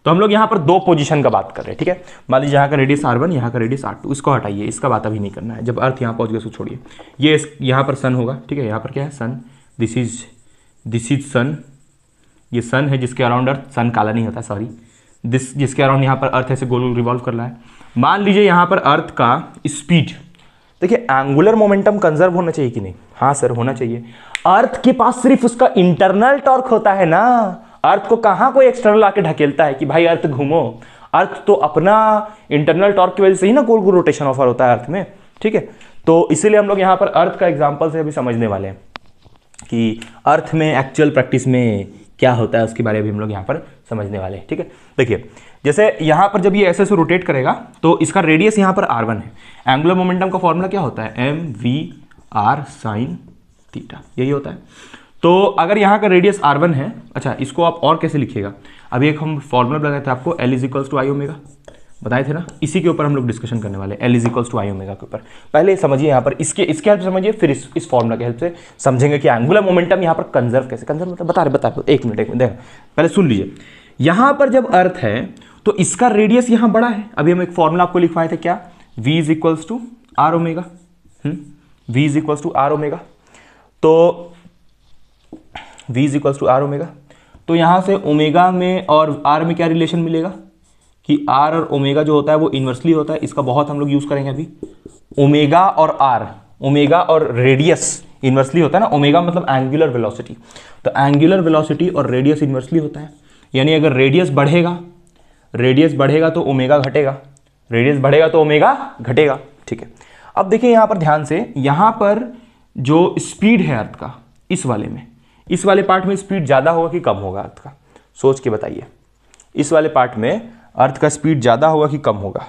तो हम लोग यहाँ पर दो पोजीशन का बात कर रहे हैं, ठीक है। मान लीजिए यहाँ का रेडियस r1, यहाँ का रेडियस r2, इसको हटाइए, इसका बात अभी नहीं करना है। जब अर्थ यहाँ पहुँच गया उसको छोड़िए। ये यहाँ पर सन होगा, ठीक है, यहाँ पर क्या है, सन, दिस इज सन, ये सन है जिसके अराउंड अर्थ, सन काला नहीं होता, सॉरी, जिसके अराउंड यहाँ पर अर्थ ऐसे गोल गोल रिवॉल्व कर रहा है। मान लीजिए यहाँ पर अर्थ का स्पीड, देखिए एंगुलर मोमेंटम कंजर्व होना चाहिए कि नहीं? हाँ सर होना चाहिए। अर्थ के पास सिर्फ उसका इंटरनल टॉर्क होता है ना, अर्थ को कहाँ कोई एक्सटर्नल आके ढकेलता है कि भाई अर्थ घूमो। अर्थ तो अपना इंटरनल टॉर्क की वजह से ही ना गोल गोल रोटेशन ऑफर होता है अर्थ में, ठीक है। तो इसीलिए हम लोग यहाँ पर अर्थ का एग्जाम्पल से अभी समझने वाले हैं कि अर्थ में एक्चुअल प्रैक्टिस में क्या होता है, उसके बारे में हम लोग यहाँ पर समझने वाले हैं, ठीक है। देखिए जैसे यहाँ पर जब ये ऐसे रोटेट करेगा तो इसका रेडियस यहाँ पर r1 है। एंगुलर मोमेंटम का फॉर्मूला क्या होता है? mv r sin थीटा, यही होता है। तो अगर यहाँ का रेडियस r1 है, अच्छा इसको आप और कैसे लिखिएगा? अभी एक हम फॉर्मूला बताए थे आपको, L = I ओमेगा, बताए थे ना, इसी के ऊपर हम लोग डिस्कशन करने वाले हैं, L = I ओमेगा के ऊपर। पहले समझिए यहाँ पर इसके हेल्प से समझिए, फिर इस फॉर्मूला के हेल्प से समझेंगे कि एंगुलर मोमेंटम यहाँ पर कंजर्व कैसे, कंजर्व मतलब बता रहे, एक मिनट देखो, पहले सुन लीजिए। यहाँ पर जब अर्थ है तो इसका रेडियस यहाँ बड़ा है। अभी हम एक फॉर्मूला आपको लिखवाए थे, क्या? V = R omega, V = R omega. तो V = R ओमेगा, तो यहाँ से ओमेगा में और R में क्या रिलेशन मिलेगा कि R और ओमेगा जो होता है वो इन्वर्सली होता है। इसका बहुत हम लोग यूज करेंगे अभी। ओमेगा और R, ओमेगा और रेडियस इन्वर्सली होता है ना, ओमेगा मतलब एंगुलर वेलोसिटी, तो एंगुलर वेलोसिटी और रेडियस इन्वर्सली होता है। यानी अगर रेडियस बढ़ेगा तो ओमेगा घटेगा, रेडियस बढ़ेगा तो ओमेगा घटेगा, ठीक है। अब देखिए यहाँ पर ध्यान से, यहाँ पर जो स्पीड है अर्थ का, इस वाले पार्ट में स्पीड ज़्यादा होगा कि कम होगा अर्थ का? सोच के बताइए, इस वाले पार्ट में अर्थ का स्पीड ज़्यादा होगा कि कम होगा?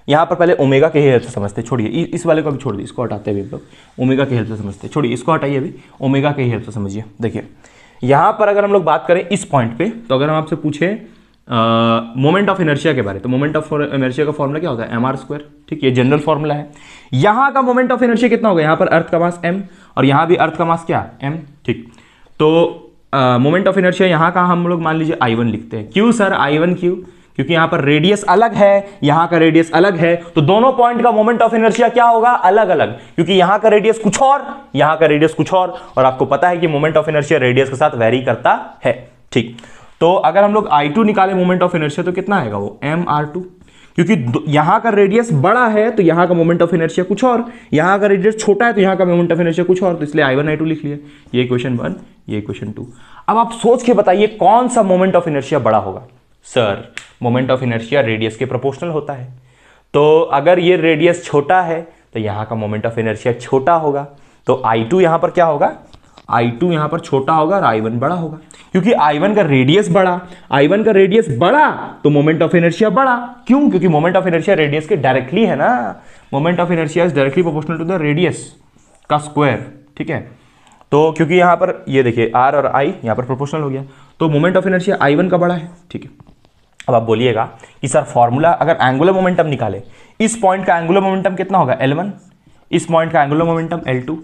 यहाँ पर पहले ओमेगा के हेल्प से समझते, छोड़िए इस वाले को भी छोड़ दिए, इसको हटाते हैं अभी हम लोग, ओमेगा के हेल्प से समझते, छोड़िए इसको हटाइए, अभी ओमेगा के हेल्प से समझिए। देखिए यहाँ पर अगर हम लोग बात करें इस पॉइंट पे, तो अगर हम आपसे पूछे मोमेंट ऑफ इनर्शिया के बारे, तो मोमेंट ऑफ इनर्शिया का फॉर्मूला क्या होता है? mr², ठीक, ये जनरल फॉर्मूला है। यहाँ का मोमेंट ऑफ इनर्शिया कितना होगा? यहाँ पर अर्थ का मास m और यहाँ भी अर्थ का मास क्या? m, ठीक। तो मोमेंट ऑफ इनर्शिया यहाँ का हम लोग मान लीजिए I1 लिखते हैं। क्यों सर I1 क्यों? क्योंकि यहाँ पर रेडियस अलग है, यहाँ का रेडियस अलग है, तो दोनों पॉइंट का मोमेंट ऑफ इनर्शिया क्या होगा? अलग अलग, क्योंकि यहाँ का रेडियस कुछ और, यहाँ का रेडियस कुछ और आपको पता है कि मोमेंट ऑफ इनर्शिया रेडियस के साथ वेरी करता है, ठीक। तो अगर हम लोग I2 निकाले मोमेंट ऑफ इनर्शिया तो कितना आएगा वो? mr2, क्योंकि यहाँ का रेडियस बड़ा है तो यहाँ का मोमेंट ऑफ इनर्शिया कुछ और, यहाँ का रेडियस छोटा है तो यहाँ का मोमेंट ऑफ इनर्शिया कुछ और, तो इसलिए I1 I2 लिख लिया। ये क्वेश्चन 1, ये क्वेश्चन 2। अब आप सोच के बताइए कौन सा मोमेंट ऑफ इनर्शिया बड़ा होगा? Sir moment of inertia radius के प्रोपोर्शनल होता है, तो अगर ये रेडियस छोटा है तो यहाँ का मोमेंट ऑफ इनर्शिया छोटा होगा, तो I2 यहाँ पर क्या होगा? I2 यहाँ पर छोटा होगा और I1 बड़ा होगा, क्योंकि I1 का रेडियस बड़ा, तो मोमेंट ऑफ इनर्शिया बड़ा। क्यों? क्योंकि मोमेंट ऑफ इनर्शिया रेडियस के डायरेक्टली है ना, moment of inertia is directly proportional to the radius का स्क्वायर, ठीक है। तो क्योंकि यहाँ पर ये देखिए R और I यहाँ पर प्रोपोर्शनल हो गया, तो मोमेंट ऑफ इनर्शिया I1 का बड़ा है, ठीक है। अब आप बोलिएगा कि सर फॉर्मूला अगर एंगुलर मोमेंटम निकाले, इस पॉइंट का एंगुलर मोमेंटम कितना होगा? L1, इस पॉइंट का एंगुलर मोमेंटम L2,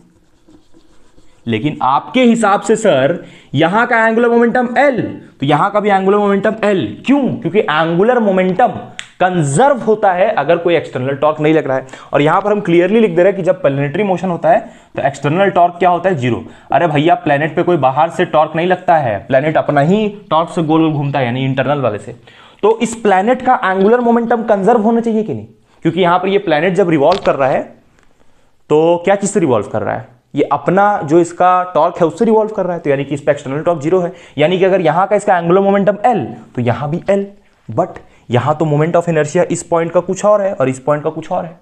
लेकिन आपके हिसाब से सर यहां का एंगुलर मोमेंटम L, तो यहां का भी एंगुलर मोमेंटम L। क्यों? क्योंकि एंगुलर मोमेंटम कंजर्व होता है अगर कोई एक्सटर्नल टॉर्क नहीं लग रहा है। और यहां पर हम क्लियरली लिख दे रहे हैं कि जब प्लैनेटरी मोशन होता है तो एक्सटर्नल टॉर्क क्या होता है? 0। अरे भैया प्लैनेट पे कोई बाहर से टॉर्क नहीं लगता है, प्लैनेट अपना ही टॉर्क से गोल गोल घूमता है, यानी इंटरनल वाले से। तो इस प्लैनेट का एंगुलर मोमेंटम कंजर्व होना चाहिए कि नहीं? क्योंकि यहां पर ये प्लैनेट जब रिवॉल्व कर रहा है तो क्या चीज से रिवॉल्व कर रहा है? ये अपना जो इसका टॉर्क है उससे रिवॉल्व कर रहा है, तो यानी कि इस पे एक्सटर्नल टॉर्क 0 है। यानी कि अगर यहां का इसका एंगुलर मोमेंटम L तो यहां भी L, बट यहां तो मोमेंट ऑफ इनर्शिया इस पॉइंट का कुछ और है और इस पॉइंट का कुछ और है।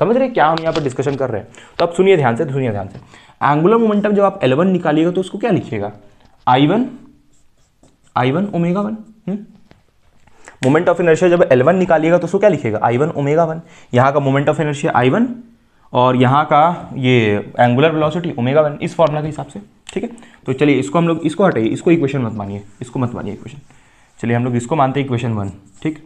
समझ रहे क्या हम यहां पर डिस्कशन कर रहे हैं? तो अब सुनिए ध्यान से, एंगुलर मोमेंटम जब आप L1 निकालिएगा तो उसको क्या लिखिएगा? I1 I1 omega 1। Moment of inertia जब L1 निकालिएगा तो उसको क्या लिखेगा, I1 ओमेगा 1। यहाँ का मोमेंट ऑफ इनर्शिया I1 और यहाँ का ये एंगुलर वेलोसिटी ओमेगा 1 इस फॉर्मूला के हिसाब से, ठीक है। तो चलिए इसको हम लोग, इसको हटाइए, इसको इक्वेशन मत मानिए, इसको मत मानिए इक्वेशन, चलिए हम लोग इसको मानते हैं इक्वेशन 1, ठीक।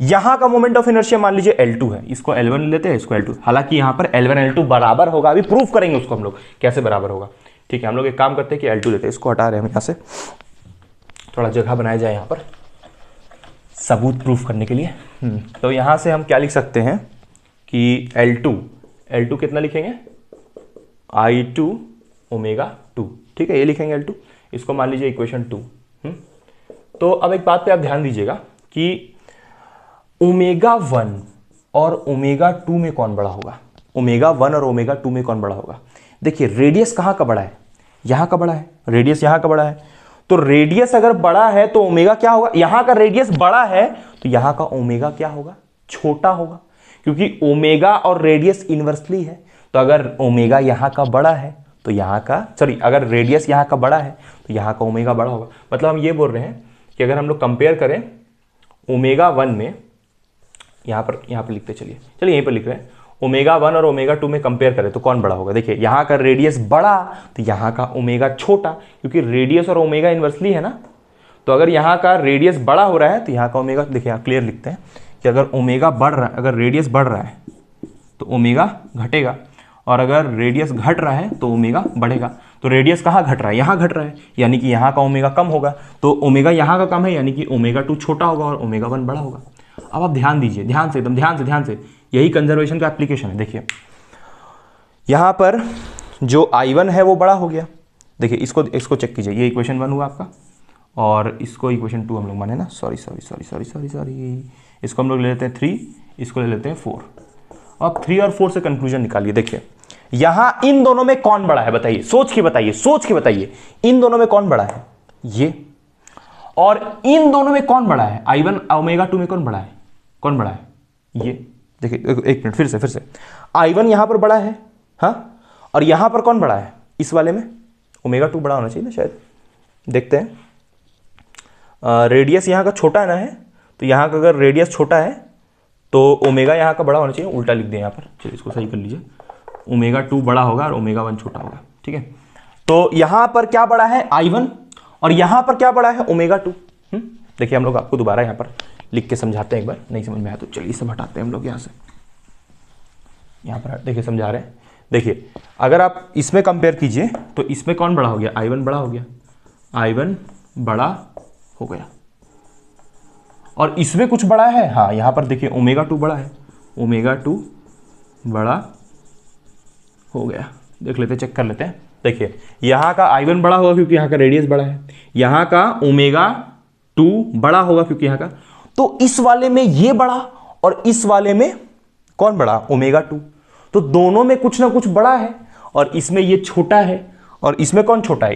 यहाँ का मोमेंट ऑफ इनर्शिया मान लीजिए L2 है, इसको L1 लेते हैं, इसको L2। हालांकि यहाँ पर L1 L2 बराबर होगा, अभी प्रूफ करेंगे उसको हम लोग कैसे बराबर होगा, ठीक है। हम लोग एक काम करते हैं कि L2 लेते हैं, इसको हटा रहे हैं हम यहाँ से, थोड़ा जगह बनाया जाए यहाँ पर सबूत प्रूफ करने के लिए। तो यहाँ से हम क्या लिख सकते हैं कि L2 कितना लिखेंगे, I2 ओमेगा 2, ठीक है, ये लिखेंगे L2, इसको मान लीजिए इक्वेशन 2। तो अब एक बात पे आप ध्यान दीजिएगा कि ओमेगा 1 और ओमेगा 2 में कौन बड़ा होगा, ओमेगा 1 और ओमेगा 2 में कौन बड़ा होगा। देखिए रेडियस कहाँ का बड़ा है, यहाँ का बड़ा है, रेडियस यहाँ का बड़ा है, तो रेडियस अगर बड़ा है तो ओमेगा क्या होगा, यहाँ का रेडियस बड़ा है तो यहाँ का ओमेगा क्या होगा, छोटा होगा, क्योंकि ओमेगा और रेडियस इनवर्सली है। तो अगर ओमेगा यहाँ का बड़ा है तो यहाँ का, सॉरी, अगर रेडियस यहाँ का बड़ा है तो यहाँ का ओमेगा बड़ा होगा। मतलब हम ये बोल रहे हैं कि अगर हम लोग कंपेयर करें ओमेगा 1 में, यहाँ पर लिखते चलिए यहीं पर लिख रहे हैं, ओमेगा 1 और ओमेगा 2 में कंपेयर करें तो कौन बड़ा होगा। देखिए यहाँ का रेडियस बड़ा तो यहाँ का ओमेगा छोटा, क्योंकि रेडियस और ओमेगा इनवर्सली है ना। तो अगर यहाँ का रेडियस बड़ा हो रहा है तो यहाँ का ओमेगा, देखिए यहाँ क्लियर लिखते हैं कि अगर ओमेगा बढ़ रहा है, अगर रेडियस बढ़ रहा है तो ओमेगा घटेगा, और अगर रेडियस घट रहा है तो ओमेगा बढ़ेगा। तो रेडियस कहाँ घट रहा है, यहाँ घट रहा है, यानी कि यहाँ का ओमेगा कम होगा, तो ओमेगा यहाँ का कम है, यानी कि ओमेगा 2 छोटा होगा और ओमेगा 1 बड़ा होगा। अब आप ध्यान दीजिए, ध्यान से, एकदम ध्यान से, यही कंजर्वेशन का एप्लीकेशन है। देखिए यहाँ पर जो I1 है वो बड़ा हो गया, देखिए इसको चेक कीजिए, ये इक्वेशन 1 हुआ आपका, और इसको इक्वेशन 2 हम लोग माने ना, सॉरी, इसको हम लोग ले लेते हैं 3, इसको ले लेते हैं 4। अब 3 और 4 से कंक्लूजन निकालिए। देखिए यहां इन दोनों में कौन बड़ा है, बताइए, सोच के बताइए, इन दोनों में कौन बड़ा है, ये, और इन दोनों में कौन बड़ा है, I1 ओमेगा 2 में कौन बड़ा है, ये। देखिए एक मिनट, फिर से I1 यहां पर बड़ा है, हाँ, और यहां पर कौन बड़ा है, इस वाले में ओमेगा 2 बड़ा होना चाहिए ना शायद। देखते हैं, रेडियस यहाँ का छोटा है ना, है तो यहाँ का अगर रेडियस छोटा है तो ओमेगा यहाँ का बड़ा होना चाहिए, उल्टा लिख दें यहाँ पर, चलिए इसको सही कर लीजिए, ओमेगा 2 बड़ा होगा और ओमेगा 1 छोटा होगा, ठीक है। तो यहाँ पर क्या बड़ा है, I1, और यहाँ पर क्या बड़ा है, ओमेगा 2। देखिए हम लोग आपको दोबारा यहाँ पर लिख के समझाते हैं, एक बार नहीं समझ में आया तो चलिए सब हटाते हैं हम लोग यहाँ से, यहाँ पर देखिए समझा रहे हैं। देखिए अगर आप इसमें कंपेयर कीजिए तो इसमें कौन बड़ा हो गया, I1 बड़ा हो गया, I1 बड़ा हो गया, और इसमें कुछ बड़ा है, हाँ यहाँ पर देखिए ओमेगा 2 बड़ा है, ओमेगा 2 बड़ा हो गया। देख लेते, चेक कर लेते हैं। देखिए यहाँ का I1 बड़ा होगा क्योंकि यहाँ का रेडियस बड़ा है, यहाँ का ओमेगा 2 बड़ा होगा क्योंकि यहाँ का, तो इस वाले में ये बड़ा और इस वाले में कौन बड़ा, ओमेगा 2। तो दोनों में कुछ ना कुछ बड़ा है, और इसमें ये छोटा है, और इसमें कौन छोटा है,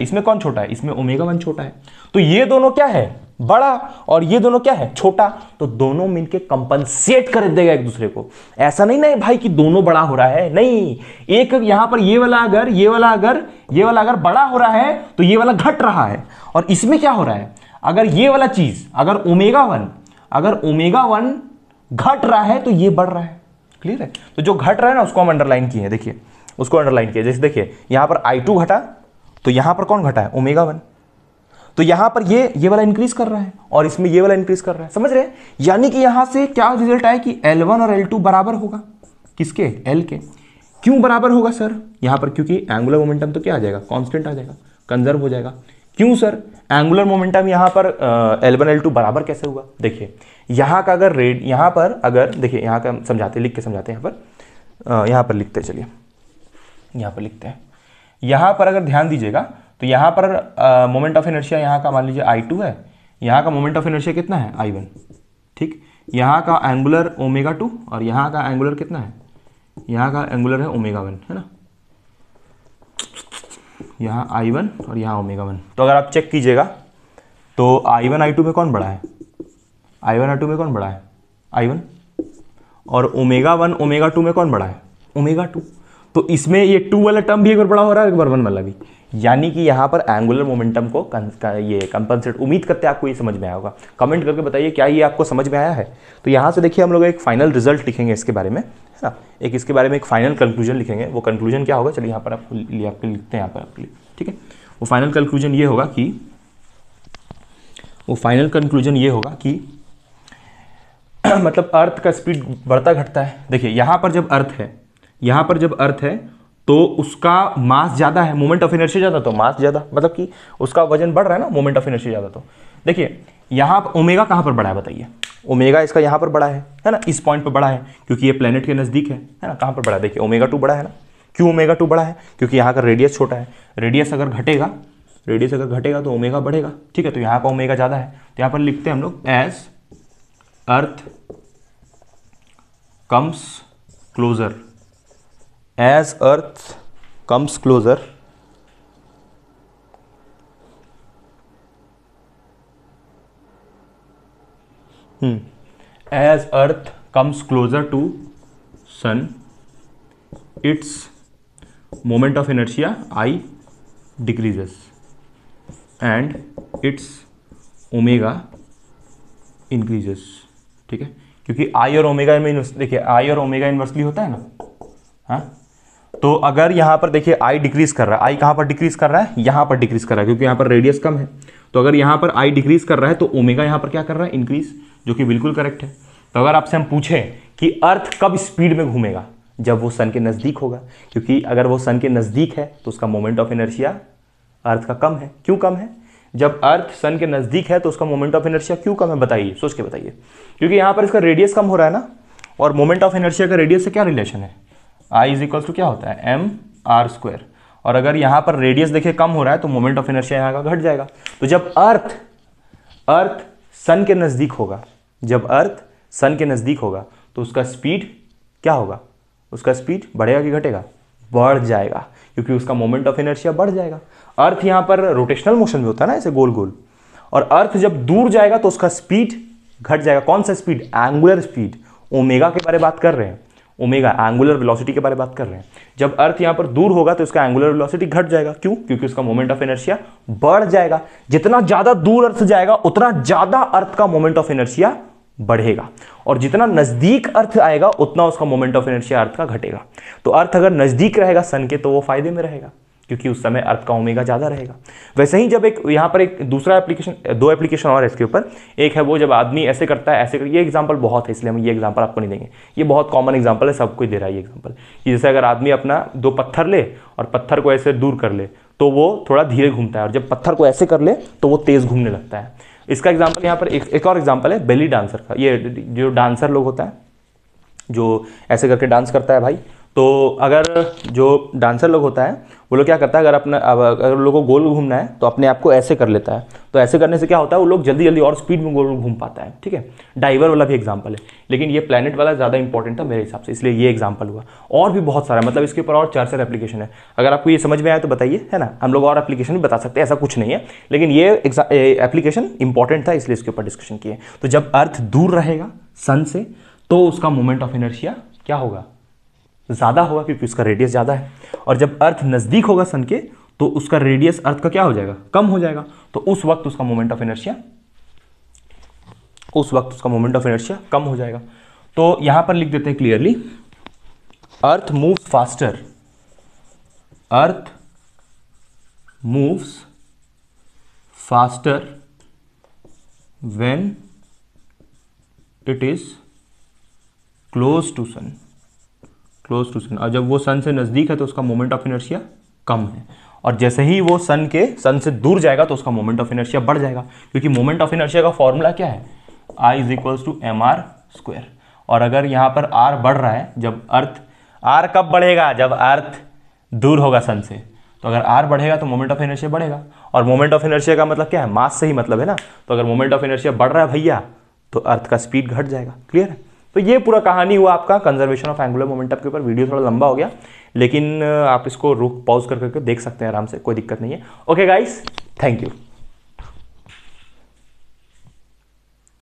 इसमें ओमेगा 1 छोटा है। तो ये दोनों क्या है, बड़ा, और ये दोनों क्या है, छोटा। तो दोनों मिलके कंपनसेट कर देगा एक दूसरे को। ऐसा नहीं ना भाई कि दोनों बड़ा हो रहा है, नहीं, एक यहां पर ये वाला अगर बड़ा हो रहा है तो ये वाला घट रहा है, और इसमें क्या हो रहा है, अगर ये वाला चीज, अगर ओमेगा 1 घट रहा है तो ये बढ़ रहा है। क्लियर है। तो जो घट रहा है ना उसको हम अंडरलाइन किए, देखिए उसको अंडरलाइन किया। जैसे देखिए यहां पर I2 घटा तो यहां पर कौन घटा है, ओमेगा 1। तो यहां पर ये वाला इंक्रीज कर रहा है और इसमें ये वाला इंक्रीज कर रहा है, समझ रहे हैं। यानी कि यहां से क्या रिजल्ट आया कि L1 और L2 बराबर होगा किसके, L के। क्यों बराबर होगा सर, यहां पर क्योंकि एंगुलर मोमेंटम तो क्या आ जाएगा, कांस्टेंट आ जाएगा, कंजर्व हो जाएगा। क्यों सर, एंगुलर मोमेंटम यहां पर L1 L2 बराबर कैसे हुआ। देखिए यहां का अगर रेड, यहां पर अगर देखिए यहां का समझाते, लिख के समझाते हैं, यहां पर लिखते हैं, चलिए यहां पर लिखते हैं। यहां पर अगर ध्यान दीजिएगा तो यहां पर मोमेंट ऑफ इनर्शिया यहां का मान लीजिए I2 है, यहां का मोमेंट ऑफ इनर्शिया कितना है, I1, ठीक। यहां का एंगुलर ओमेगा 2 और यहां का एंगुलर कितना है, यहां का एंगुलर है ओमेगा 1, है ना। यहाँ I1 और यहाँ ओमेगा 1। तो अगर आप चेक कीजिएगा तो I1 I2 में कौन बड़ा है, I1 I2 में कौन बड़ा है, I1, और ओमेगा 1 ओमेगा 2 में कौन बड़ा है, ओमेगा 2। तो इसमें ये 2 वाला टर्म भी एक बार बड़ा हो रहा है, एक बार 1 वाला भी। यानी कि यहाँ पर एंगुलर मोमेंटम को ये कंपनसेट, उम्मीद करते हैं आपको ये समझ में आया होगा। कमेंट करके बताइए क्या ये आपको समझ में आया है। तो यहाँ से देखिए हम लोग एक फाइनल रिजल्ट लिखेंगे इसके बारे में, है ना, एक इसके बारे में एक फाइनल कंक्लूजन लिखेंगे। वो कंक्लूजन क्या होगा, चलिए यहाँ पर आपको लिखते हैं यहाँ पर आपके लिए, ठीक है। वो फाइनल कंक्लूजन ये होगा कि मतलब अर्थ का स्पीड बढ़ता घटता है। देखिए यहाँ पर जब अर्थ है तो उसका मास ज़्यादा है, मोमेंट ऑफ इनर्शिया ज़्यादा, तो मास ज़्यादा, मतलब कि उसका वजन बढ़ रहा है ना, मोमेंट ऑफ इनर्शिया ज़्यादा। तो देखिए यहाँ पर ओमेगा कहाँ पर बढ़ा है बताइए, ओमेगा इसका यहाँ पर बढ़ा है ना, इस पॉइंट पर बढ़ा है क्योंकि ये प्लेनेट के नज़दीक है ना। कहाँ पर बढ़ा है, देखिए ओमेगा 2 बढ़ा है ना। क्यों ओमेगा 2 बढ़ा है, क्योंकि यहाँ का रेडियस छोटा है। रेडियस अगर घटेगा तो ओमेगा बढ़ेगा, ठीक है। तो यहाँ पर ओमेगा ज़्यादा है, तो यहाँ पर लिखते हैं हम लोग as earth comes closer, as earth comes closer, as earth comes closer to sun, its moment of inertia I decreases and its omega increases, ठीक है। क्योंकि I और ओमेगा में देखिए I और ओमेगा इनवर्सली होता है ना, हाँ। तो अगर यहाँ पर देखिए I डिक्रीज कर रहा है, I कहाँ पर डिक्रीज कर रहा है, यहाँ पर डिक्रीज कर रहा है क्योंकि यहाँ पर रेडियस कम है। तो अगर यहाँ पर I डिक्रीज कर रहा है तो ओमेगा यहाँ पर क्या कर रहा है, इंक्रीज, जो कि बिल्कुल करेक्ट है। तो अगर आपसे हम पूछें कि अर्थ कब स्पीड में घूमेगा, जब वो सन के नज़दीक होगा, क्योंकि अगर वो सन के नज़दीक है तो उसका मोमेंट ऑफ इनर्शिया अर्थ का कम है। क्यों कम है, जब अर्थ सन के नज़दीक है तो उसका मोमेंट ऑफ इनर्शिया क्यों कम है, बताइए, सोच के बताइए। क्योंकि यहाँ पर इसका रेडियस कम हो रहा है ना, और मोमेंट ऑफ इनर्शिया का रेडियस से क्या रिलेशन है, I इज इक्वल्स टू क्या होता है, mr²। और अगर यहाँ पर रेडियस देखिए कम हो रहा है तो मोमेंट ऑफ इनर्शिया यहाँ का घट जाएगा। तो जब अर्थ सन के नज़दीक होगा, तो उसका स्पीड क्या होगा, उसका स्पीड बढ़ेगा कि घटेगा, बढ़ जाएगा, क्योंकि उसका मोमेंट ऑफ इनर्शिया बढ़ जाएगा। अर्थ यहाँ पर रोटेशनल मोशन में होता है ना, ऐसे गोल गोल, और अर्थ जब दूर जाएगा तो उसका स्पीड घट जाएगा। कौन सा स्पीड, एंगुलर स्पीड, ओमेगा के बारे में बात कर रहे हैं, ओमेगा एंगुलर वेलोसिटी के बारे में बात कर रहे हैं। जब अर्थ यहाँ पर दूर होगा तो इसका एंगुलर वेलोसिटी घट जाएगा। क्यों, क्योंकि उसका मोमेंट ऑफ इनर्शिया बढ़ जाएगा। जितना ज्यादा दूर अर्थ जाएगा उतना ज्यादा अर्थ का मोमेंट ऑफ इनर्शिया बढ़ेगा, और जितना नजदीक अर्थ आएगा उतना उसका मोमेंट ऑफ इनर्शिया अर्थ का घटेगा। तो अर्थ अगर नजदीक रहेगा सन के तो वो फायदे में रहेगा, क्योंकि उस समय अर्थ का ओमेगा ज़्यादा रहेगा। वैसे ही जब एक यहाँ पर एक दूसरा एप्लीकेशन, दो एप्लीकेशन और है इसके ऊपर। एक है वो जब आदमी ऐसे करता है, ऐसे कर, ये एग्जांपल बहुत है इसलिए हम ये एग्जांपल आपको नहीं देंगे, ये बहुत कॉमन एग्जांपल है, सब कोई दे रहा है ये एग्जांपल। कि जैसे अगर आदमी अपना 2 पत्थर ले और पत्थर को ऐसे दूर कर ले तो वो थोड़ा धीरे घूमता है, और जब पत्थर को ऐसे कर ले तो वो तेज़ घूमने लगता है। इसका एग्जाम्पल यहाँ पर एक और एग्जाम्पल है बेली डांसर का। ये जो डांसर लोग होता है, जो ऐसे करके डांस करता है भाई, तो अगर जो डांसर लोग होता है वो लोग क्या करता है, अगर लोगों को गोल घूमना है तो अपने आप को ऐसे कर लेता है। तो ऐसे करने से क्या होता है, वो लोग जल्दी जल्दी और स्पीड में गोल घूम पाता है, ठीक है। डाइवर वाला भी एग्जांपल है, लेकिन ये प्लैनेट वाला ज़्यादा इंपॉर्टेंट था मेरे हिसाब से, इसलिए ये एग्जांपल हुआ। और भी बहुत सारा, मतलब इसके ऊपर और 4 एप्लीकेशन है। अगर आपको ये समझ में आया तो बताइए, है ना, हम लोग और एप्लीकेशन भी बता सकते हैं, ऐसा कुछ नहीं है, लेकिन ये एप्लीकेशन इंपॉर्टेंट था इसलिए इसके ऊपर डिस्कशन किए। तो जब अर्थ दूर रहेगा सन से तो उसका मोमेंट ऑफ इनर्शिया क्या होगा, ज़्यादा होगा, क्योंकि उसका रेडियस ज़्यादा है। और जब अर्थ नज़दीक होगा सन के तो उसका रेडियस अर्थ का क्या हो जाएगा, कम हो जाएगा। तो उस वक्त उसका मोमेंट ऑफ इनर्शिया कम हो जाएगा। तो यहां पर लिख देते हैं clearly, earth moves faster when it is close to sun. और जब वो सन से नज़दीक है तो उसका मोमेंट ऑफ इनर्शिया कम है, और जैसे ही वो सन से दूर जाएगा तो उसका मोमेंट ऑफ इनर्शिया बढ़ जाएगा, क्योंकि मोमेंट ऑफ इनर्शिया का फॉर्मूला क्या है, I is equals to mr²। और अगर यहाँ पर r बढ़ रहा है, जब अर्थ, r कब बढ़ेगा, जब अर्थ दूर होगा सन से। तो अगर r बढ़ेगा तो मोमेंट ऑफ इनर्शिया बढ़ेगा, और मोमेंट ऑफ इनर्शिया का मतलब क्या है, मास से ही मतलब है ना। तो अगर मोमेंट ऑफ इनर्शिया बढ़ रहा है भैया तो अर्थ का स्पीड घट जाएगा। क्लियर है। तो ये पूरा कहानी हुआ आपका कंजर्वेशन ऑफ एंगुलर मोमेंटम के ऊपर। वीडियो थोड़ा लंबा हो गया, लेकिन आप इसको रुक पॉज करके देख सकते हैं आराम से, कोई दिक्कत नहीं है। Okay guys, thank you.